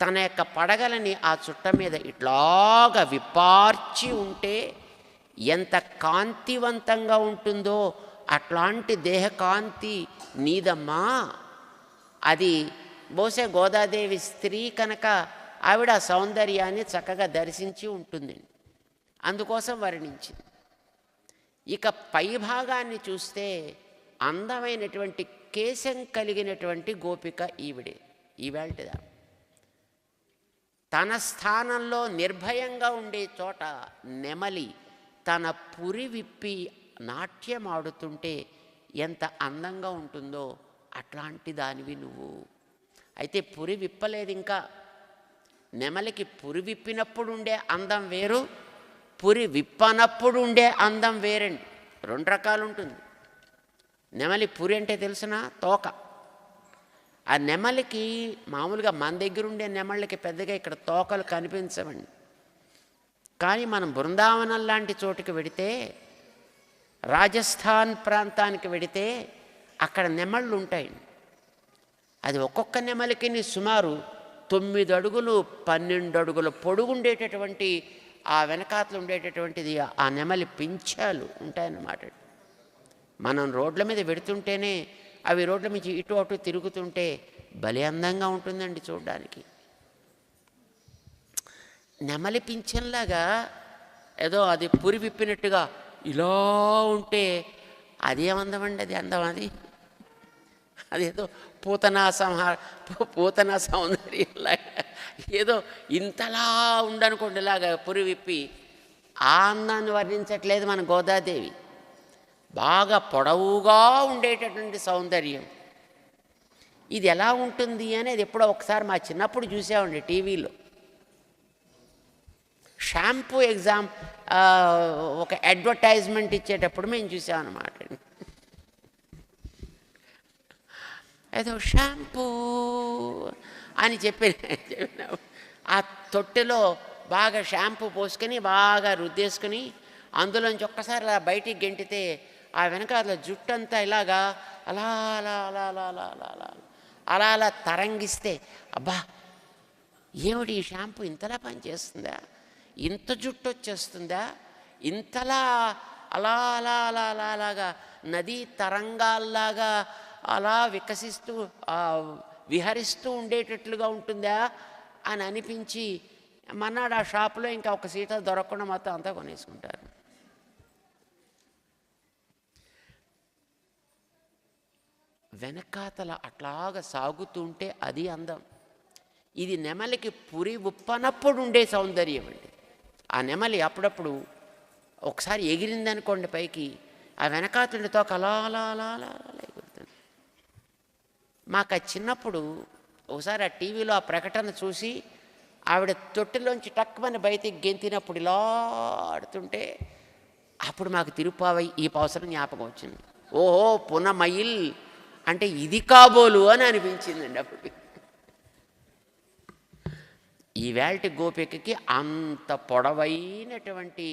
తన యొక్క పడగలని ఆ చుట్ట మీద ఇట్లాగా విప్పార్చి ఉంటే ఎంత కాంతివంతంగా ఉంటుందో అట్లాంటి దేహకాంతి నీదమ్మా. అది బహుశా గోదాదేవి స్త్రీ కనుక ఆవిడ సౌందర్యాన్ని చక్కగా దర్శించి ఉంటుందండి. అందుకోసం వర్ణించింది. ఇక పైభాగాన్ని చూస్తే అందమైనటువంటి కేశం కలిగినటువంటి గోపిక ఈవేళటిదా. తన స్థానంలో నిర్భయంగా ఉండే చోట నెమలి తన పురి విప్పి నాట్యం ఆడుతుంటే ఎంత అందంగా ఉంటుందో అట్లాంటి దానివి నువ్వు. అయితే పురి విప్పలేదు ఇంకా. నెమలికి పురి విప్పినప్పుడు ఉండే అందం వేరు, పురి విప్పనప్పుడు ఉండే అందం వేరండి. 2 రకాలు ఉంటుంది. నెమలి పురి అంటే తెలిసిన తోక. ఆ నెమలికి మామూలుగా మన దగ్గర ఉండే నెమళ్ళకి పెద్దగా ఇక్కడ తోకలు కనిపించవండి. కానీ మనం బృందావనం లాంటి చోటుకి వెడితే, రాజస్థాన్ ప్రాంతానికి వెడితే అక్కడ నెమళ్ళు ఉంటాయండి. అది ఒక్కొక్క నెమలికి సుమారు 9 అడుగులు 12 అడుగుల పొడుగు ఉండేటటువంటి ఆ వెనకాతలు ఉండేటటువంటిది ఆ నెమలి పింఛాలు ఉంటాయన్నమాట. మనం రోడ్ల మీద వెడుతుంటేనే అవి రోడ్ల మీద ఇటు అటు తిరుగుతుంటే భలే అందంగా ఉంటుందండి చూడడానికి. నెమలి పింఛంలాగా ఏదో అది పురి విప్పినట్టుగా ఇలా ఉంటే అదేమందమండి, అది అందం. అదేదో పూతనా సౌందర్యంలాగా ఏదో ఇంతలా ఉండనుకోండి, ఇలాగా పురి విప్పి ఆ అందాన్ని వర్ణించట్లేదు మన గోదాదేవి. బాగా పొడవుగా ఉండేటటువంటి సౌందర్యం. ఇది ఎలా ఉంటుంది అనేది ఎప్పుడో ఒకసారి మా చిన్నప్పుడు చూసామండి టీవీలో. షాంపూ ఒక అడ్వర్టైజ్మెంట్ ఇచ్చేటప్పుడు మేము చూసామన్నమాట. ఏదో షాంపూ అని చెప్పిన ఆ తొట్టెలో బాగా షాంపూ పోసుకొని బాగా రుద్దేసుకుని అందులోంచి ఒక్కసారి అలా బయటికి గెంటితే ఆ వెనకాల జుట్టంతా ఇలాగా అలా అలా అలా అలా అలా అలా అలా అలా అలా తరంగిస్తే, అబ్బా ఏమిటి ఈ షాంపూ ఇంతలా పనిచేస్తుందా, ఇంత జుట్టు వచ్చేస్తుందా, ఇంతలా అలా అలా అలా అలా అలాగా నదీ తరంగాల్లాగా అలా వికసిస్తూ విహరిస్తూ ఉండేటట్లుగా ఉంటుందా అని అనిపించి మన్నాడు ఆ షాపులో ఇంకా ఒక సీట దొరకకుండా మొత్తం అంతా కొనేసుకుంటారు. వెనకాతల అట్లాగా సాగుతుంటే అది అందం. ఇది నెమలికి పురి ఉప్పనప్పుడు ఉండే సౌందర్యం అండి. ఆ నెమలి అప్పుడప్పుడు ఒకసారి ఎగిరిందనుకోండి పైకి, ఆ వెనకాతలతో అలా అలా అలా అలా అలా ఎగురుతుంది. మాకు చిన్నప్పుడు ఒకసారి ఆ టీవీలో ఆ ప్రకటన చూసి ఆవిడ తొట్టిలోంచి టక్కుమని బయటికి గెంతినప్పుడు ఇలా ఆడుతుంటే అప్పుడు మాకు తిరుపావై ఈ పవసరం జ్ఞాపకం వచ్చింది. ఓహో పునమయిల్ అంటే ఇది కాబోలు అని అనిపించిందండి అప్పుడు. ఈవేళ గోపికకి అంత పొడవైనటువంటి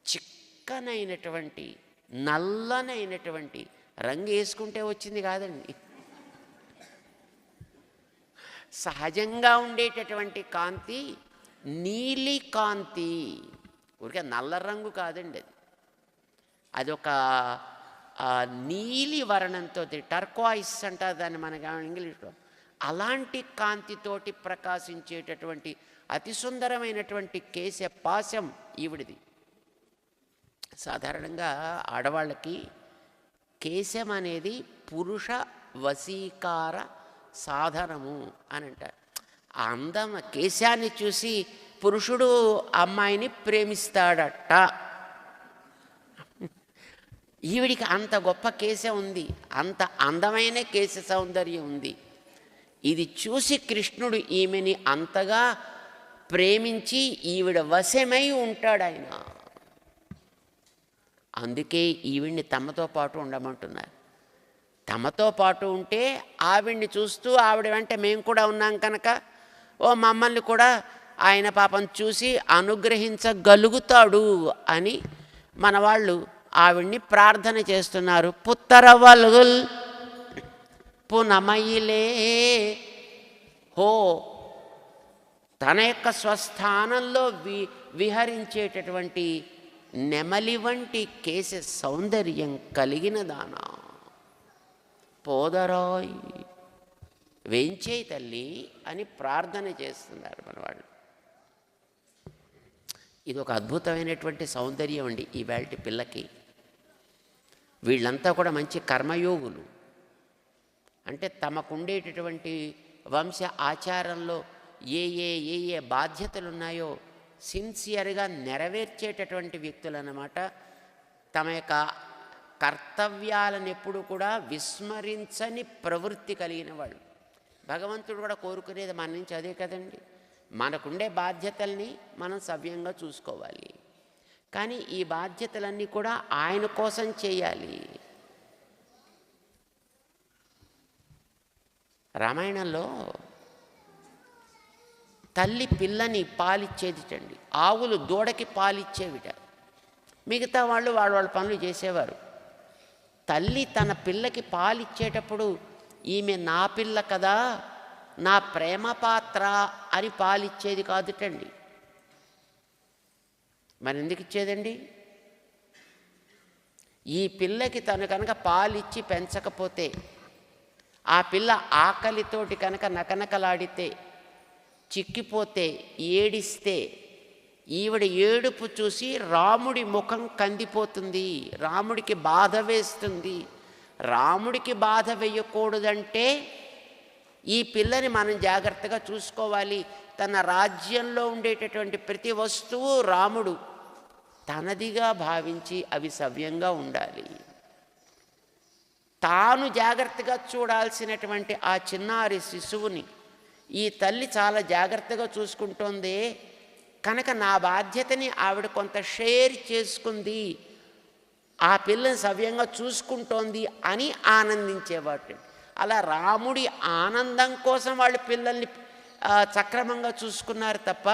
చిక్కనైనటువంటి నల్లనైనటువంటి రంగు వేసుకుంటే వచ్చింది కాదండి. సహజంగా ఉండేటటువంటి కాంతి నీలి కాంతి, ఊరికే నల్ల రంగు కాదండి. అది ఒక నీలి వర్ణంతో, టర్క్వాయిస్ అంటారు దాన్ని మనకి ఇంగ్లీష్లో. అలాంటి కాంతితోటి ప్రకాశించేటటువంటి అతి సుందరమైనటువంటి కేశ పాశం ఈవిడిది. సాధారణంగా ఆడవాళ్ళకి కేశం అనేది పురుష వశీకార సాధనము అని అంటారు. ఆ అందం కేశాన్ని చూసి పురుషుడు అమ్మాయిని ప్రేమిస్తాడట. ఈవిడికి అంత గొప్ప కేశం ఉంది, అంత అందమైన కేశ సౌందర్యం ఉంది. ఇది చూసి కృష్ణుడు ఈమెని అంతగా ప్రేమించి ఈవిడ వశమై ఉంటాడు ఆయన. అందుకే ఈవిడ్ని తమతో పాటు ఉండమంటున్నారు. తమతో పాటు ఉంటే ఆవిడ్ని చూస్తూ ఆవిడ వెంట మేము కూడా ఉన్నాం కనుక మమ్మల్ని కూడా ఆయన పాపం చూసి అనుగ్రహించగలుగుతాడు అని మన వాళ్ళు ఆవిడ్ని ప్రార్థన చేస్తున్నారు. పుత్తరవల్గుల్ పునమయిలే హో, తన యొక్క స్వస్థానంలో విహరించేటటువంటి నెమలి వంటి కేశ సౌందర్యం కలిగిన దానా పోదరాయ్ వేంచేయి తల్లి అని ప్రార్థన చేస్తున్నారు మనవాళ్ళు. ఇది ఒక అద్భుతమైనటువంటి సౌందర్యం అండి ఈవేళ పిల్లకి. వీళ్ళంతా కూడా మంచి కర్మయోగులు. అంటే తమకుండేటటువంటి వంశ ఆచారంలో ఏ ఏ ఏ ఏ బాధ్యతలు ఉన్నాయో సిన్సియర్గా నెరవేర్చేటటువంటి వ్యక్తులు అన్నమాట. తమ యొక్క కర్తవ్యాలను ఎప్పుడు కూడా విస్మరించని ప్రవృత్తి కలిగిన వాళ్ళు. భగవంతుడు కూడా కోరుకునేది మన నుంచి అదే కదండి. మనకుండే బాధ్యతల్ని మనం సవ్యంగా చూసుకోవాలి. కానీ ఈ బాధ్యతలన్నీ కూడా ఆయన కోసం చేయాలి. రామాయణంలో తల్లి పిల్లని పాలిచ్చేదిటండి. ఆవులు దూడకి పాలిచ్చేవిట. మిగతా వాళ్ళు వాళ్ళ పనులు చేసేవారు. తల్లి తన పిల్లకి పాలిచ్చేటప్పుడు ఈమె నా పిల్ల కదా, నా ప్రేమ పాత్ర అని పాలిచ్చేది కాదుటండి. మరి ఎందుకు ఇచ్చేదండి? ఈ పిల్లకి తను కనుక పాలిచ్చి పెంచకపోతే, ఆ పిల్ల ఆకలితోటి కనుక నకనకలాడితే, చిక్కిపోతే, ఏడిస్తే, ఈవిడ ఏడుపు చూసి రాముడి ముఖం కందిపోతుంది, రాముడికి బాధ వేస్తుంది. రాముడికి బాధ వేయకూడదంటే ఈ పిల్లని మనం జాగ్రత్తగా చూసుకోవాలి. తన రాజ్యంలో ఉండేటటువంటి ప్రతి వస్తువు రాముడు తనదిగా భావించి అవి సవ్యంగా ఉండాలి. తాను జాగ్రత్తగా చూడాల్సినటువంటి ఆ చిన్నారి శిశువుని ఈ తల్లి చాలా జాగ్రత్తగా చూసుకుంటోంది కనుక నా బాధ్యతని ఆవిడ కొంత షేర్ చేసుకుంది, ఆ పిల్లని సవ్యంగా చూసుకుంటోంది అని ఆనందించేవాడు. అలా రాముడి ఆనందం కోసం వాళ్ళు పిల్లల్ని సక్రమంగా చూసుకున్నారు తప్ప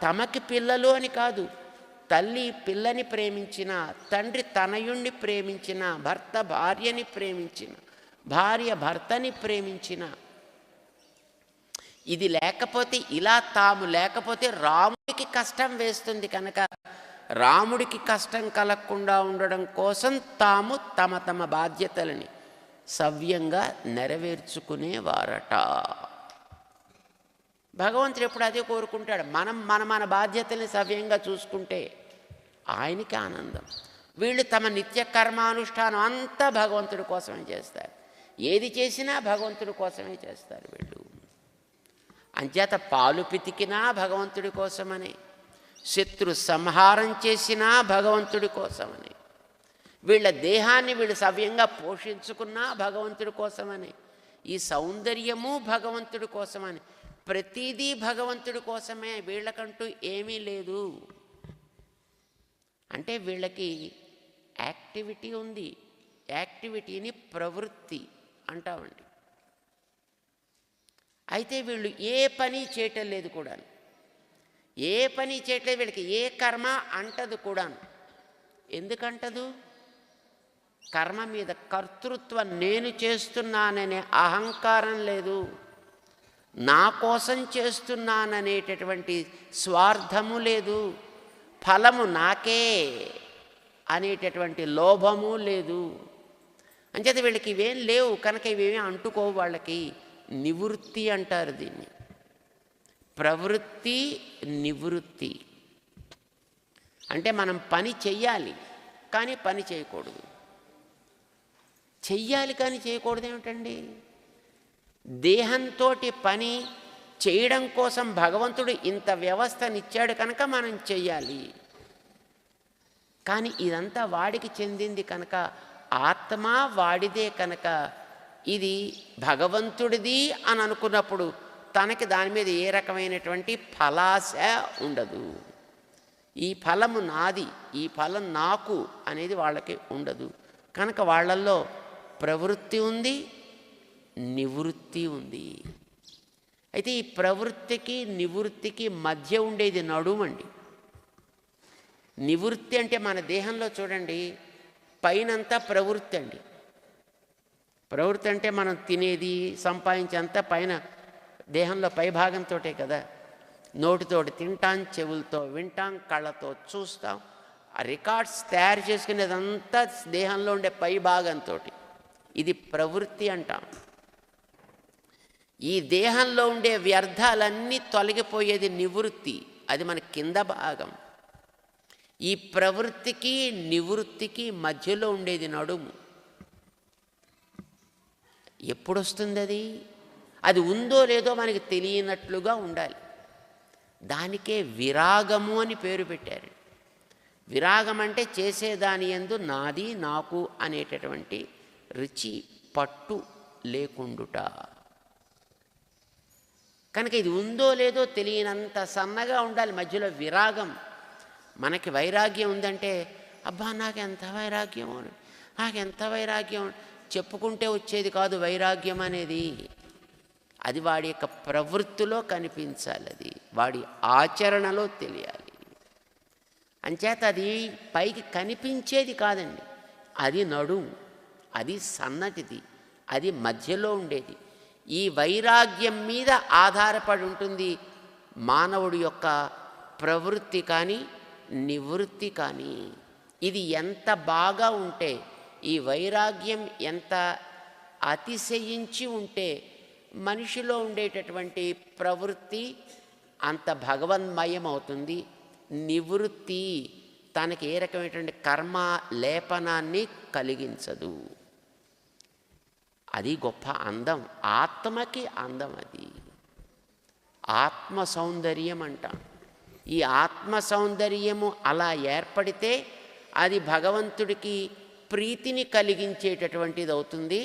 తమకి పిల్లలు అని కాదు. తల్లి పిల్లని ప్రేమించిన, తండ్రి తనయుణ్ణి ప్రేమించిన, భర్త భార్యని ప్రేమించిన, భార్య భర్తని ప్రేమించిన, ఇది లేకపోతే, ఇలా తాము లేకపోతే రాముడికి కష్టం వేస్తుంది కనుక రాముడికి కష్టం కలగకుండా ఉండడం కోసం తాము తమ తమ బాధ్యతలని సవ్యంగా నెరవేర్చుకునేవారట. భగవంతుడు ఎప్పుడు అదే కోరుకుంటాడు. మన బాధ్యతల్ని సవ్యంగా చూసుకుంటే ఆయనకి ఆనందం. వీళ్ళు తమ నిత్య కర్మానుష్ఠానం అంతా భగవంతుడి కోసమే చేస్తారు. ఏది చేసినా భగవంతుడి కోసమే చేస్తారు వీళ్ళు. అంచేత పాలు పితికినా భగవంతుడి కోసమని, శత్రు సంహారం చేసినా భగవంతుడి కోసమని, వీళ్ళ దేహాన్ని వీళ్ళు సవ్యంగా పోషించుకున్నా భగవంతుడి కోసమని, ఈ సౌందర్యము భగవంతుడి కోసమని, ప్రతిదీ భగవంతుడి కోసమే. వీళ్ళకంటూ ఏమీ లేదు. అంటే వీళ్ళకి యాక్టివిటీ ఉంది. యాక్టివిటీని ప్రవృత్తి అంటామండి. అయితే వీళ్ళు ఏ పని చేయటం లేదు కూడాను. ఏ పని చేయట్లేదు. వీళ్ళకి ఏ కర్మ అంటదు కూడాను. ఎందుకంటదు? కర్మ మీద కర్తృత్వం, నేను చేస్తున్నాననే అహంకారం లేదు. నా కోసం చేస్తున్నాననేటటువంటి స్వార్థము లేదు. ఫలము నాకే అనేటటువంటి లోభము లేదు. అంచేత వీళ్ళకి ఇవేం లేవు కనుక ఇవేమీ అంటుకోవు. వాళ్ళకి నివృత్తి అంటారు దీన్ని. ప్రవృత్తి, నివృత్తి అంటే మనం పని చెయ్యాలి కానీ పని చేయకూడదు. చెయ్యాలి కానీ చేయకూడదు ఏమిటండి? దేహంతో పని చేయడం కోసం భగవంతుడు ఇంత వ్యవస్థనిచ్చాడు కనుక మనం చెయ్యాలి. కానీ ఇదంతా వాడికి చెందింది కనుక, ఆత్మ వాడిదే కనుక, ఇది భగవంతుడిది అని అనుకున్నప్పుడు తనకి దాని మీద ఏ రకమైనటువంటి ఫలాశ ఉండదు. ఈ ఫలము నాది, ఈ ఫలం నాకు అనేది వాళ్ళకి ఉండదు. కనుక వాళ్ళల్లో ప్రవృత్తి ఉంది, నివృత్తి ఉంది. అయితే ఈ ప్రవృత్తికి నివృత్తికి మధ్య ఉండేది నడుమండి. నివృత్తి అంటే మన దేహంలో చూడండి, పైనంతా ప్రవృత్తి అండి. ప్రవృత్తి అంటే మనం తినేది సంపాదించేంత పైన దేహంలో పైభాగంతో కదా. నోటితోటి తింటాం, చెవులతో వింటాం, కళ్ళతో చూస్తాం. ఆ రికార్డ్స్ తయారు చేసుకునేదంతా దేహంలో ఉండే పైభాగంతో. ఇది ప్రవృత్తి అంటాం. ఈ దేహంలో ఉండే వ్యర్థాలన్నీ తొలగిపోయేది నివృత్తి, అది మన కింద భాగం. ఈ ప్రవృత్తికి నివృత్తికి మధ్యలో ఉండేది నడుము. ఎప్పుడు వస్తుంది అది? అది ఉందో లేదో మనకి తెలియనట్లుగా ఉండాలి. దానికే విరాగము అని పేరు పెట్టారు. విరాగం అంటే చేసేదాని యందు నాది నాకు అనేటటువంటి రుచి పట్టు లేకుండుట. కనుక ఇది ఉందో లేదో తెలియనంత సన్నగా ఉండాలి మధ్యలో విరాగం. మనకి వైరాగ్యం ఉందంటే అబ్బా నాకెంత వైరాగ్యం, నాకెంత వైరాగ్యం చెప్పుకుంటే వచ్చేది కాదు వైరాగ్యం అనేది. అది వాడి యొక్క ప్రవృత్తిలో కనిపించాలి, అది వాడి ఆచరణలో తెలియాలి. అంచేత అది పైకి కనిపించేది కాదండి, అది నడుం, అది సన్నటిది, అది మధ్యలో ఉండేది. ఈ వైరాగ్యం మీద ఆధారపడి ఉంటుంది మానవుడి యొక్క ప్రవృత్తి కానీ నివృత్తి కానీ. ఇది ఎంత బాగా ఉంటే, ఈ వైరాగ్యం ఎంత అతిశయించి ఉంటే మనిషిలో ఉండేటటువంటి ప్రవృత్తి అంత భగవన్మయం అవుతుంది. నివృత్తి తనకి ఏ రకమైనటువంటి కర్మ లేపనాన్ని కలిగించదు. అది గొప్ప అందం, ఆత్మకి అందం. అది ఆత్మ సౌందర్యం అంటాం. ఈ ఆత్మ సౌందర్యము అలా ఏర్పడితే అది భగవంతుడికి ప్రీతిని కలిగించేటటువంటిది అవుతుంది.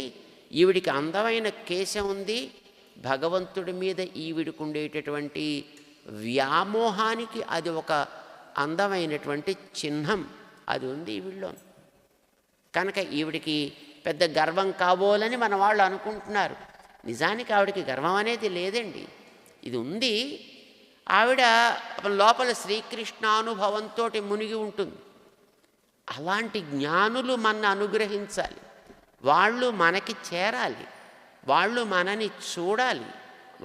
ఈవిడికి అందమైన కేశం ఉంది, భగవంతుడి మీద ఈవిడికి ఉండేటటువంటి వ్యామోహానికి అది ఒక అందమైనటువంటి చిహ్నం అది ఉంది ఈవిడిలో. కనుక ఈవిడికి పెద్ద గర్వం కాబోలని మన వాళ్ళు అనుకుంటున్నారు. నిజానికి ఆవిడకి గర్వం అనేది లేదండి, ఇది ఉంది. ఆవిడ లోపల శ్రీకృష్ణానుభవంతో మునిగి ఉంటుంది. అలాంటి జ్ఞానులు మన అనుగ్రహించాలి, వాళ్ళు మనకి చేరాలి, వాళ్ళు మనని చూడాలి,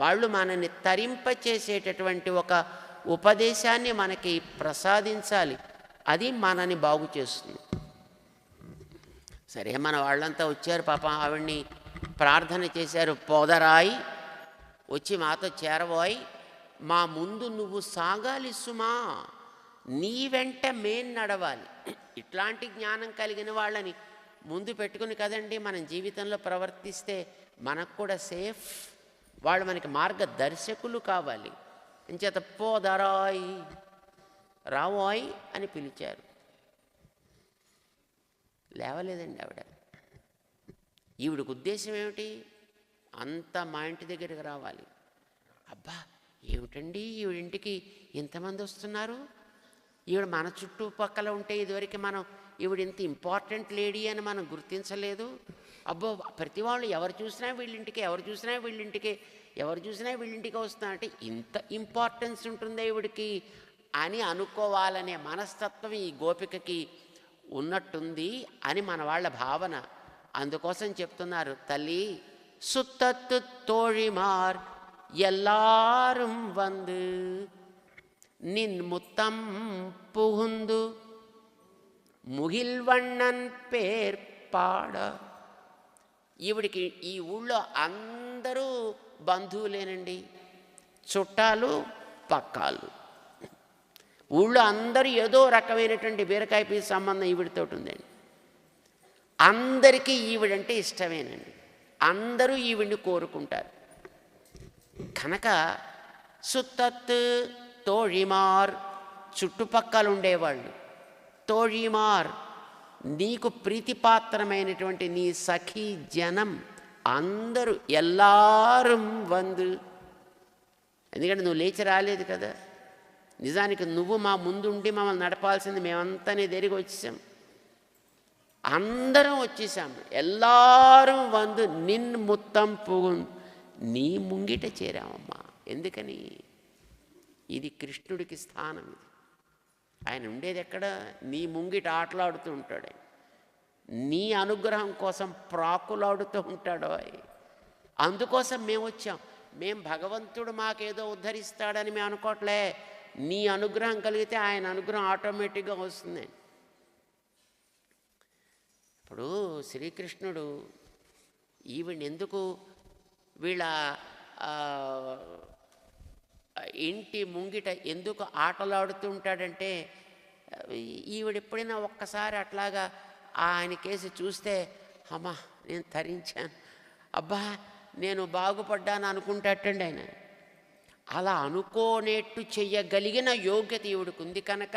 వాళ్ళు మనని తరింపచేసేటటువంటి ఒక ఉపదేశాన్ని మనకి ప్రసాదించాలి. అది మనని బాగు చేస్తుంది. సరే, మన వాళ్ళంతా వచ్చారు, పాపం ఆవిడ్ని ప్రార్థన చేశారు. పోదరాయి వచ్చి మాతో చేరబోయి, మా ముందు నువ్వు సాగాలి సుమా, నీ వెంట మేం నడవాలి. ఇట్లాంటి జ్ఞానం కలిగిన వాళ్ళని ముందు పెట్టుకుని కదండి మనం జీవితంలో ప్రవర్తిస్తే మనకు కూడా సేఫ్. వాళ్ళు మనకి మార్గదర్శకులు కావాలి. ఇంచేత పోదరాయి, రావోయ్ అని పిలిచారు. లేవలేదండి ఆవిడ. ఈవిడికి ఉద్దేశం ఏమిటి? అంతా మా ఇంటి దగ్గరికి రావాలి. అబ్బా ఏమిటండి ఈవిడింటికి ఇంతమంది వస్తున్నారు, ఈవిడ మన చుట్టుపక్కల ఉంటే ఇదివరకు మనం ఈవిడ ఇంత ఇంపార్టెంట్ లేడీ అని మనం గుర్తించలేదు. అబ్బో ప్రతి వాళ్ళు ఎవరు చూసినా వీళ్ళింటికి, ఎవరు చూసినా వీళ్ళింటికి, ఎవరు చూసినా వీళ్ళింటికి వస్తున్నారంటే ఇంత ఇంపార్టెన్స్ ఉంటుందా ఈవిడికి అని అనుకోవాలనే మనస్తత్వం ఈ గోపికకి ఉన్నట్టుంది అని మన వాళ్ళ భావన. అందుకోసం చెప్తున్నారు, తల్లి సుత్తత్తు తోழிమార్ ఎల్లాரும் வந்து నిన్ ముత్తం పుహుందు ముగిల్వണ്ണన్ పేర్ పాడ. ఈవిడికి ఈ ఊళ్ళో అందరూ బంధువులేనండి, చుట్టాలు పక్కాలు. ఊళ్ళో అందరూ ఏదో రకమైనటువంటి బీరకాయ పీసు సంబంధం ఈవిడితో ఉందండి. అందరికీ ఈవిడంటే ఇష్టమేనండి, అందరూ ఈవిడిని కోరుకుంటారు. కనుక సుత్తత్తు తోழிమార్ చుట్టుపక్కల ఉండేవాళ్ళు, తోழிమార్ నీకు ప్రీతిపాత్రమైనటువంటి నీ సఖీ జనం అందరూ ఎల్లారం వందు. ఎందుకంటే నువ్వు లేచి రాలేదు కదా, నిజానికి నువ్వు మా ముందుండి మమ్మల్ని నడపాల్సింది, మేమంతా నీ దగ్గరికి వచ్చేసాం, అందరం వచ్చేసాం. ఎల్లారం వందు నిన్ ముత్తం పుగు, నీ ముంగిట చేరామమ్మా. ఎందుకని? ఇది కృష్ణుడికి స్థానం. ఇది ఆయన ఉండేది ఎక్కడ? నీ ముంగిట ఆటలాడుతూ ఉంటాడు, నీ అనుగ్రహం కోసం ప్రాకులాడుతూ ఉంటాడు. అందుకోసం మేము వచ్చాం. మేము భగవంతుడు మాకేదో ఉద్ధరిస్తాడని మేము అనుకోవట్లే, నీ అనుగ్రహం కలిగితే ఆయన అనుగ్రహం ఆటోమేటిక్గా వస్తుంది. ఇప్పుడు శ్రీకృష్ణుడు ఈవిని ఎందుకు వీళ్ళ ఇంటి ముంగిట ఎందుకు ఆటలాడుతూ ఉంటాడంటే, ఈవిడ ఎప్పుడైనా ఒక్కసారి అట్లాగా ఆయన కేసి చూస్తే అమ్మా నేను తరించాను, అబ్బా నేను బాగుపడ్డాను అనుకుంటాటండి ఆయన. అలా అనుకోనేట్టు చెయ్యగలిగిన యోగ్యత ఈవిడికి ఉంది కనుక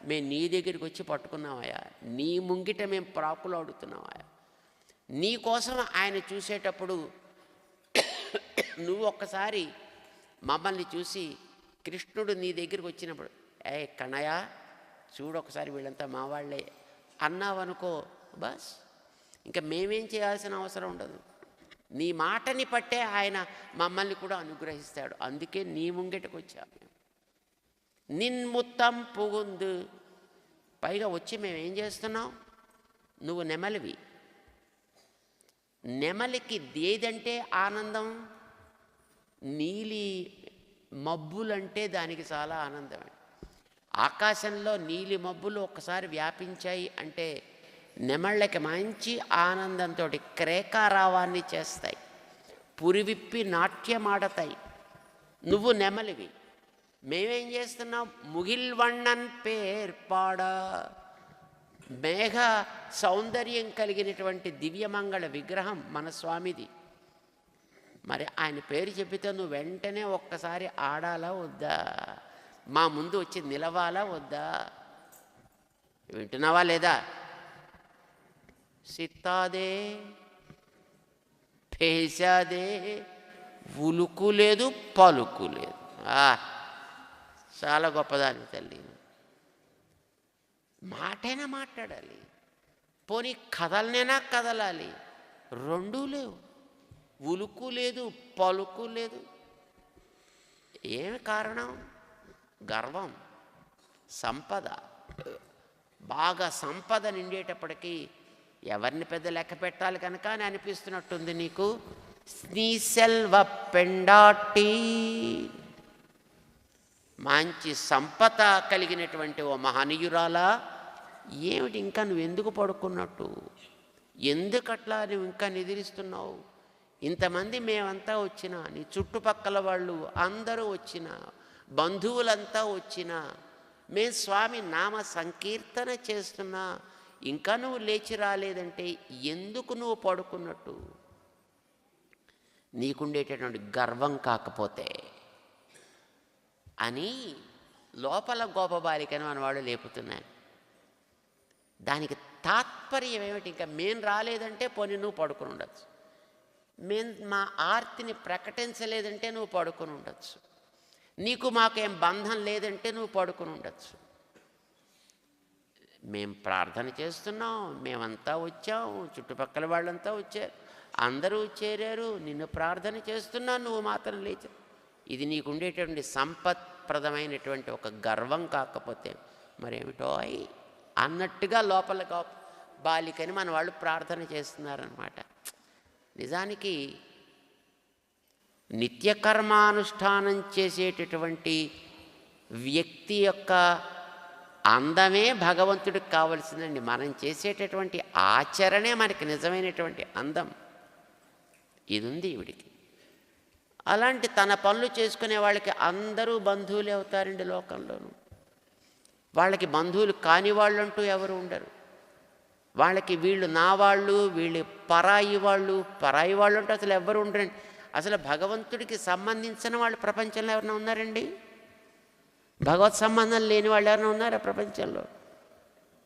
మేము నీ దగ్గరికి వచ్చి పట్టుకున్నామయ్యా, నీ ముంగిట మేము ప్రాకులు అడుగుతున్నామయ్యా. నీ కోసం ఆయన చూసేటప్పుడు నువ్వు ఒక్కసారి మమ్మల్ని చూసి కృష్ణుడు నీ దగ్గరికి వచ్చినప్పుడు, ఏ కన్నయ్య చూడు ఒకసారి వీళ్ళంతా మా వాళ్ళే అన్నావనుకో, బస్ ఇంకా మేమేం చేయాల్సిన అవసరం ఉండదు. నీ మాటని పట్టే ఆయన మమ్మల్ని కూడా అనుగ్రహిస్తాడు. అందుకే నీ ముంగిటకు వచ్చాము. నిన్ముత్తం పుగుందు, పైగా వచ్చి మేమేం చేస్తున్నాం? నువ్వు నెమలివి. నెమలికి ఏదంటే ఆనందం? నీలి మబ్బులంటే దానికి చాలా ఆనందమే. ఆకాశంలో నీలి మబ్బులు ఒక్కసారి వ్యాపించాయి అంటే నెమళ్ళకి మంచి ఆనందంతో క్రేకారావాన్ని చేస్తాయి, పురివిప్పి నాట్యమాడతాయి. నువ్వు నెమలివి. మేమేం చేస్తున్నాం? ముగిల్వണ്ണన్ పేర్పాడ, మేఘ సౌందర్యం కలిగినటువంటి దివ్యమంగళ విగ్రహం మన స్వామిది. మరి ఆయన పేరు చెప్పితే నువ్వు వెంటనే ఒక్కసారి ఆడాలా వద్దా? మా ముందు వచ్చి నిలవాలా వద్దా? వింటున్నావా లేదా? సిత్తాదే పేశాదే, ఉలుకు లేదు పలుకు లేదు. చాలా గొప్పదాని తల్లి. మాటైనా మాట్లాడాలి, పోనీ కదలనైనా కదలాలి. రెండూ లేవు, ఉలుకు లేదు పలుకు లేదు. ఏమి కారణం? గర్వం, సంపద. బాగా సంపద నిండేటప్పటికీ ఎవరిని పెద్ద లెక్క పెట్టాలి కనుక అని అనిపిస్తున్నట్టుంది నీకు. నీ సెల్వ పెండాటి, మంచి సంపద కలిగినటువంటి ఓ మహనీయురాలా, ఏమిటి ఇంకా నువ్వు ఎందుకు పడుకున్నట్టు? ఎందుకట్లా నువ్వు ఇంకా నిద్రిస్తున్నావు? ఇంతమంది మేమంతా వచ్చినా, నీ చుట్టుపక్కల వాళ్ళు అందరూ వచ్చినా, బంధువులంతా వచ్చినా, మేము స్వామి నామ సంకీర్తన చేస్తున్నా, ఇంకా నువ్వు లేచి రాలేదంటే ఎందుకు నువ్వు పడుకున్నట్టు? నీకుండేటటువంటి గర్వం కాకపోతే అని లోపల గోపబాలికను మనవాడు లేపుతున్నాను. దానికి తాత్పర్యం ఏమిటి? ఇంకా మేము రాలేదంటే పోనీ నువ్వు పడుకుని ఉండొచ్చు, మేము మా ఆర్తిని ప్రకటించలేదంటే నువ్వు పడుకుని ఉండొచ్చు, నీకు మాకేం బంధం లేదంటే నువ్వు పడుకుని ఉండొచ్చు. మేము ప్రార్థన చేస్తున్నాం, మేమంతా వచ్చాం, చుట్టుపక్కల వాళ్ళంతా వచ్చారు, అందరూ చేరారు, నిన్ను ప్రార్థన చేస్తున్నా, నువ్వు మాత్రం లేచా. ఇది నీకు ఉండేటువంటి సంపత్ప్రదమైనటువంటి ఒక గర్వం కాకపోతే మరేమిటో అన్నట్టుగా లోపల బాలికని మన వాళ్ళు ప్రార్థన చేస్తున్నారన్నమాట. నిజానికి నిత్యకర్మానుష్ఠానం చేసేటటువంటి వ్యక్తి యొక్క అందమే భగవంతుడికి కావలసిందండి. మనం చేసేటటువంటి ఆచరణే మనకి నిజమైనటువంటి అందం. ఇది ఉంది ఈవిడికి. అలాంటి తన పనులు చేసుకునే వాళ్ళకి అందరూ బంధువులే అవుతారండి లోకంలోనూ. వాళ్ళకి బంధువులు కాని వాళ్ళు అంటూ ఎవరు ఉండరు. వాళ్ళకి వీళ్ళు నా వాళ్ళు, వీళ్ళు పరాయి వాళ్ళు అంటూ అసలు ఎవరు ఉండరండి. అసలు భగవంతుడికి సంబంధించిన వాళ్ళు ప్రపంచంలో ఎవరైనా ఉన్నారండి? భగవత్ సంబంధం లేని వాళ్ళు ఎవరైనా ఉన్నారా ప్రపంచంలో?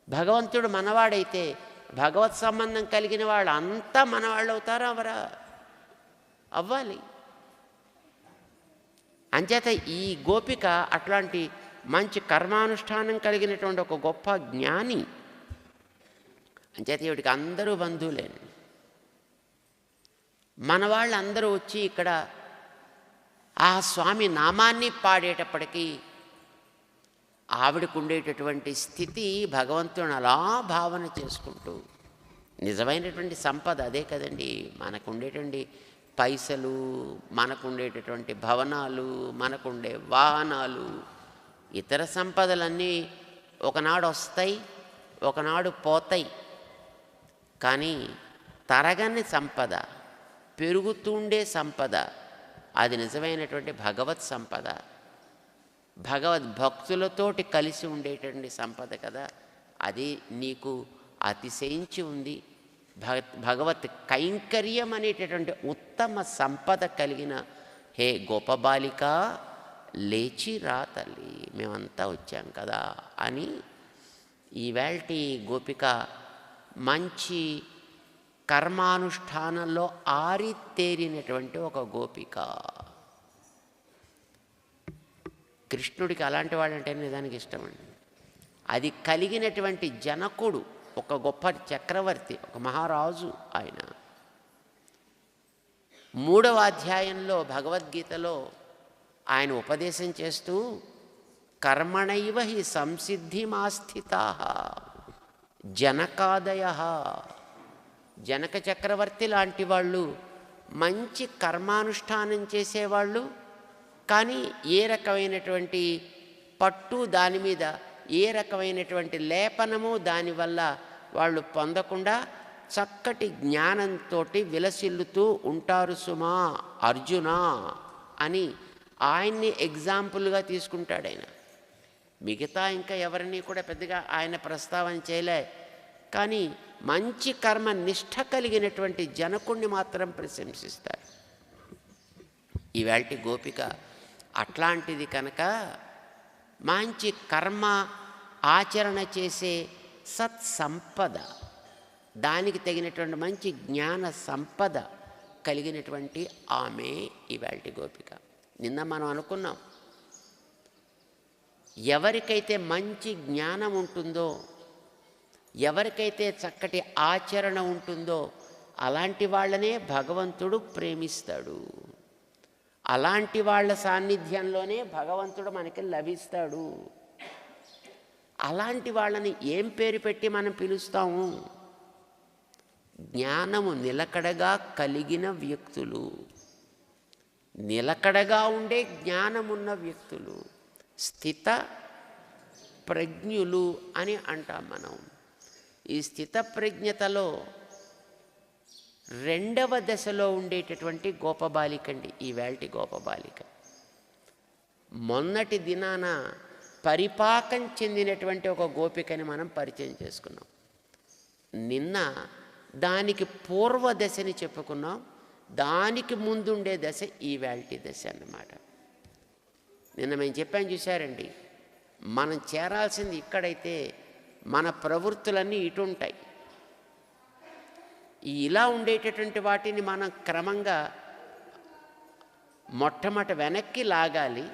భగవంతుడు మనవాడైతే భగవత్ సంబంధం కలిగిన వాళ్ళు అంతా మనవాళ్ళు అవుతారా? అవరా? అవ్వాలి. అంచేత ఈ గోపిక అట్లాంటి మంచి కర్మానుష్ఠానం కలిగినటువంటి ఒక గొప్ప జ్ఞాని. అంచేత వీడికి అందరూ బంధువులేనండి. మన వాళ్ళు అందరూ వచ్చి ఇక్కడ ఆ స్వామి నామాన్ని పాడేటప్పటికీ ఆవిడకు ఉండేటటువంటి స్థితి భగవంతుని అలా భావన చేసుకుంటూ, నిజమైనటువంటి సంపద అదే కదండి. మనకు ఉండేటువంటి పైసలు, మనకు ఉండేటటువంటి భవనాలు, మనకుండే వాహనాలు, ఇతర సంపదలన్నీ ఒకనాడు వస్తాయి, ఒకనాడు పోతాయి. కానీ తరగని సంపద, పెరుగుతుండే సంపద, అది నిజమైనటువంటి భగవత్ సంపద, భగవద్భక్తులతోటి కలిసి ఉండేటువంటి సంపద కదా. అది నీకు అతిశయించి ఉంది. భగవత్ కైంకర్యం అనేటటువంటి ఉత్తమ సంపద కలిగిన హే గోపబాలిక, లేచి రా తల్లి, మేమంతా వచ్చాం కదా అని ఈవేళటి గోపిక మంచి కర్మానుష్ఠానంలో ఆరితేరినటువంటి ఒక గోపిక. కృష్ణుడికి అలాంటి వాళ్ళంటే నిజానికి ఇష్టమండి. అది కలిగినటువంటి జనకుడు ఒక గొప్ప చక్రవర్తి, ఒక మహారాజు. ఆయన 3వ అధ్యాయంలో భగవద్గీతలో ఆయన ఉపదేశం చేస్తూ కర్మణైవ హి సంసిద్ధిమాస్థితాః జనకాదయః. జనక చక్రవర్తి లాంటి వాళ్ళు మంచి కర్మానుష్ఠానం చేసేవాళ్ళు, కానీ ఏ రకమైనటువంటి పట్టు దాని మీద, ఏ రకమైనటువంటి లేపనము దానివల్ల వాళ్ళు పొందకుండా చక్కటి జ్ఞానంతో విలసిల్లుతూ ఉంటారు సుమా అర్జున అని ఆయన్ని ఎగ్జాంపుల్గా తీసుకుంటాడు ఆయన. మిగతా ఇంకా ఎవరిని కూడా పెద్దగా ఆయన ప్రస్తావన చేయలే, కానీ మంచి కర్మ నిష్ఠ కలిగినటువంటి జనకుణ్ణి మాత్రం ప్రశంసిస్తారు. ఈవేళటి గోపిక అట్లాంటిది కనుక మంచి కర్మ ఆచరణ చేసే సత్సంపద, దానికి తగినటువంటి మంచి జ్ఞాన సంపద కలిగినటువంటి ఆమె ఈవేళటి గోపిక. నిన్న మనం అనుకున్నాం, ఎవరికైతే మంచి జ్ఞానం ఉంటుందో, ఎవరికైతే చక్కటి ఆచరణ ఉంటుందో అలాంటి వాళ్ళనే భగవంతుడు ప్రేమిస్తాడు. అలాంటి వాళ్ళ సాన్నిధ్యంలోనే భగవంతుడు మనకి లభిస్తాడు. అలాంటి వాళ్ళని ఏం పేరు పెట్టి మనం పిలుస్తాము? జ్ఞానము నిలకడగా కలిగిన వ్యక్తులు, నిలకడగా ఉండే జ్ఞానమున్న వ్యక్తులు, స్థిత ప్రజ్ఞులు అని అంటాం మనం. ఈ స్థిత ప్రజ్ఞతలో 2వ దశలో ఉండేటటువంటి గోపబాలికండి ఈవేళటి గోపబాలిక. మొన్నటి దినాన పరిపాకం చెందినటువంటి ఒక గోపికని మనం పరిచయం చేసుకున్నాం. నిన్న దానికి పూర్వ దశని చెప్పుకున్నాం. దానికి ముందుండే దశ ఈవేళటి దశ అన్నమాట. నిన్న మేము చెప్పాను, చూశారండి, మనం చేరాల్సింది ఇక్కడైతే మన ప్రవృత్తులన్నీ ఇటు ఉంటాయి. ఇలా ఉండేటటువంటి వాటిని మనం క్రమంగా మొట్టమొదట వెనక్కి లాగాలి.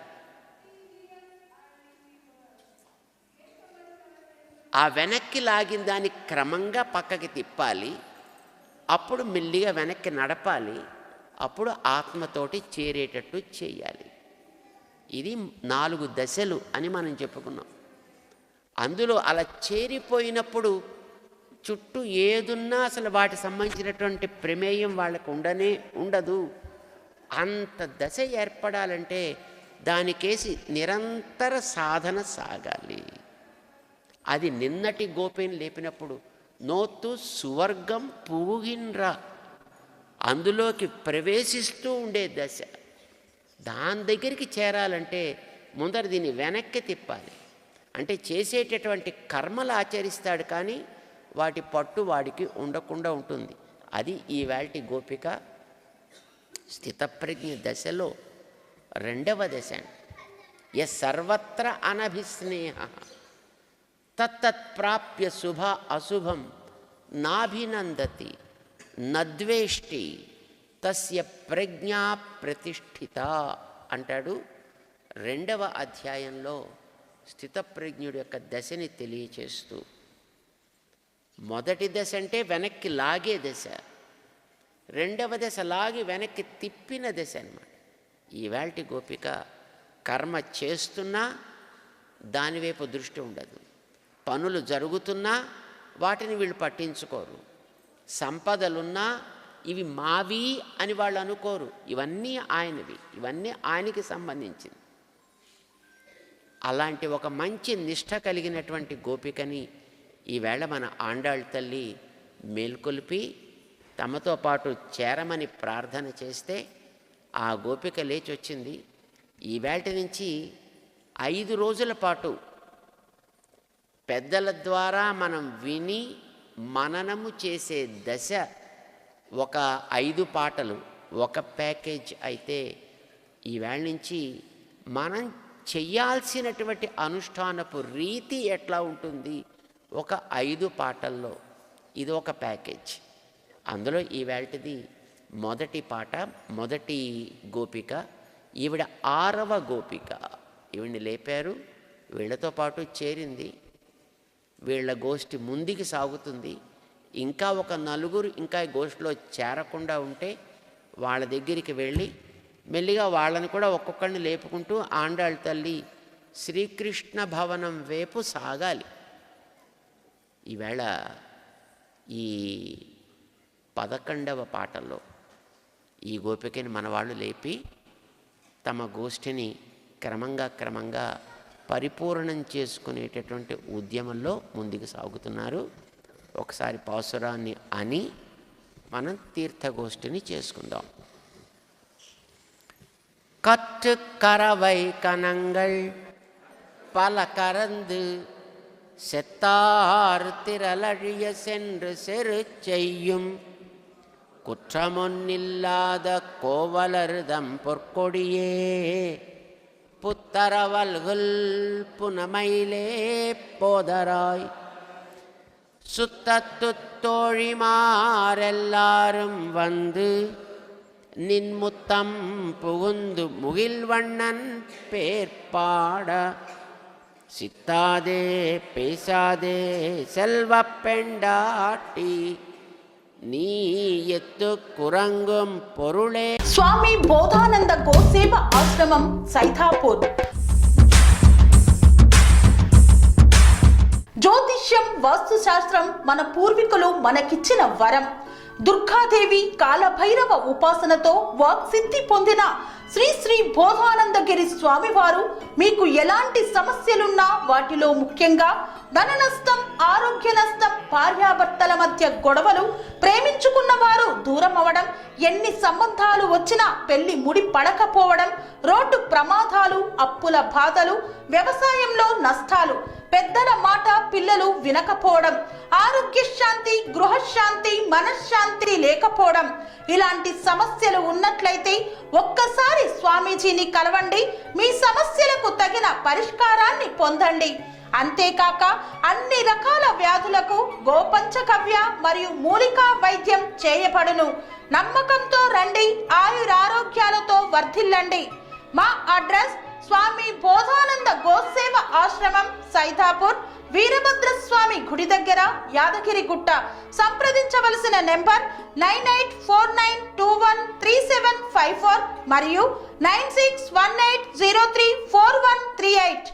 ఆ వెనక్కి లాగిన దాన్ని క్రమంగా పక్కకి తిప్పాలి. అప్పుడు మెల్లిగా వెనక్కి నడపాలి. అప్పుడు ఆత్మతోటి చేరేటట్టు చేయాలి. ఇది 4 దశలు అని మనం చెప్పుకున్నాం. అందులో అలా చేరిపోయినప్పుడు చుట్టూ ఏదున్నా అసలు వాటికి సంబంధించినటువంటి ప్రమేయం వాళ్ళకు ఉండదు. అంత దశ ఏర్పడాలంటే దానికేసి నిరంతర సాధన సాగాలి. అది నిన్నటి గోపిని లేపినప్పుడు నోత్తు సువర్గం పూగిన్రా, అందులోకి ప్రవేశిస్తూ ఉండే దశ. దాని దగ్గరికి చేరాలంటే ముందర దీన్ని వెనక్కి తిప్పాలి. అంటే చేసేటటువంటి కర్మలు ఆచరిస్తాడు, కానీ వాటి పట్టు వాడికి ఉండకుండా ఉంటుంది. అది ఈవేళటి గోపిక స్థితప్రజ్ఞ దశలో 2వ దశ. సర్వత్ర అనభిస్నేహ తత్తత్ప్రాప్య శుభ అశుభం నాభినందతి నద్వేష్టి తస్య ప్రజ్ఞా ప్రతిష్ఠిత అంటాడు 2వ అధ్యాయంలో స్థితప్రజ్ఞుడి యొక్క దశని తెలియచేస్తూ. మొదటి దశ అంటే వెనక్కి లాగే దశ, 2వ దశ లాగి వెనక్కి తిప్పిన దశ అన్నమాట. ఈవేళటి గోపిక కర్మ చేస్తున్నా దానివైపు దృష్టి ఉండదు, పనులు జరుగుతున్నా వాటిని వీళ్ళు పట్టించుకోరు, సంపదలున్నా ఇవి మావి అని వాళ్ళు అనుకోరు, ఇవన్నీ ఆయనవి, ఇవన్నీ ఆయనకి సంబంధించింది. అలాంటి ఒక మంచి నిష్ఠ కలిగినటువంటి గోపికని ఈవేళ మన ఆండాళ్ళ తల్లి మేల్కొల్పి తమతో పాటు చేరమని ప్రార్థన చేస్తే ఆ గోపిక లేచి వచ్చింది. ఈవేళ నుంచి 5 రోజుల పాటు పెద్దల ద్వారా మనం విని మననము చేసే దశ ఒక 5 పాటలు ఒక ప్యాకేజ్ అయితే, ఈవేళ నుంచి మనం చెయ్యాల్సినటువంటి అనుష్ఠానపు రీతి ఎట్లా ఉంటుంది ఒక 5 పాటల్లో ఇది ఒక ప్యాకేజ్. అందులో ఈవేళది మొదటి పాట, మొదటి గోపిక. ఈవిడ 6వ గోపిక. ఈవిడ్ని లేపారు, వీళ్ళతో పాటు చేరింది, వీళ్ళ గోష్ఠి ముందుకి సాగుతుంది. ఇంకా ఒక 4 ఇంకా ఈ గోష్ఠిలో చేరకుండా ఉంటే వాళ్ళ దగ్గరికి వెళ్ళి మెల్లిగా వాళ్ళని కూడా ఒక్కొక్కరిని లేపుకుంటూ ఆండాళ్ళ తల్లి శ్రీకృష్ణ భవనం వైపు సాగాలి. ఈవేళ ఈ 11వ పాటల్లో ఈ గోపికని మనవాళ్ళు లేపి తమ గోష్ఠిని క్రమంగా పరిపూర్ణం చేసుకునేటటువంటి ఉద్యమంలో ముందుకు సాగుతున్నారు. ఒకసారి పాసురాన్ని అని మనం తీర్థగోష్ఠిని చేసుకుందాం. கற்று கரவை கணங்கள் பல கறந்து செத்தார் திரளழிய சென்று செரு செய்யும் குற்றமொன்னில்லாத கோவலருதம் பொற்கொடியே புத்தரவல்குல் புனமையிலே போதராய் சுத்தத்து தோழிமாரெல்லாரும் வந்து நின்முத்தம் புகுந்து முகில்வண்ணன் பேர்பாட சித்தாதே பேசாதே செல்வ பெண்டாட்டி நீ எத்து குரங்கும் பொருளே. స్వామి బోధానంద గోసేవ ఆశ్రమం సైథాపూర్. జ్యోతిష్యం, వాస్తుశాస్త్రం మన పూర్వీకులు మనకిచ్చిన వరం. దుర్గాదేవి, కాలభైరవ ఉపాసనతో వాక్సిద్ధి పొందిన శ్రీ శ్రీ బోధానందగిరి స్వామివారు మీకు ఎలాంటి సమస్యలున్నా, వాటిలో ముఖ్యంగా ధన నష్టం, ఆరోగ్య నష్టం, భార్యాభర్తల మధ్య గొడవలు, ప్రేమించుకున్న వారు దూరం అవడం, ఎన్ని సంబంధాలు వచ్చినా పెళ్లి ముడి పడకపోవడం, రోడ్డు ప్రమాదాలు, అప్పుల బాధలు, వ్యవసాయంలో నష్టాలు, పెద్దల మాట పిల్లలు వినకపోవడం, ఆరోగ్య శాంతి, గృహశాంతి, మనశ్శాంతి లేకపోవడం, ఇలాంటి సమస్యలు ఉన్నట్లయితే ఒక్కసారి స్వామీజీని కలవండి. మీ సమస్యలకు తగిన పరిష్కారాన్ని పొందండి. అంతేకాక అన్ని రకాల వ్యాధులకు గోపంచగవ్య మరియు మూలికా వైద్యం చేయబడును. నమ్మకంతో రండి, ఆయురారోగ్యాలతో వర్ధిల్లండి. మా అడ్రస్ స్వామి బోధానంద గోసేవ ఆశ్రమం సైథాపూర్, వీరభద్రస్వామి గుడి దగ్గర, యాదగిరిగుట్ట. సంప్రదించవలసిన నెంబర్ 9849213754 మరియు 9618034138.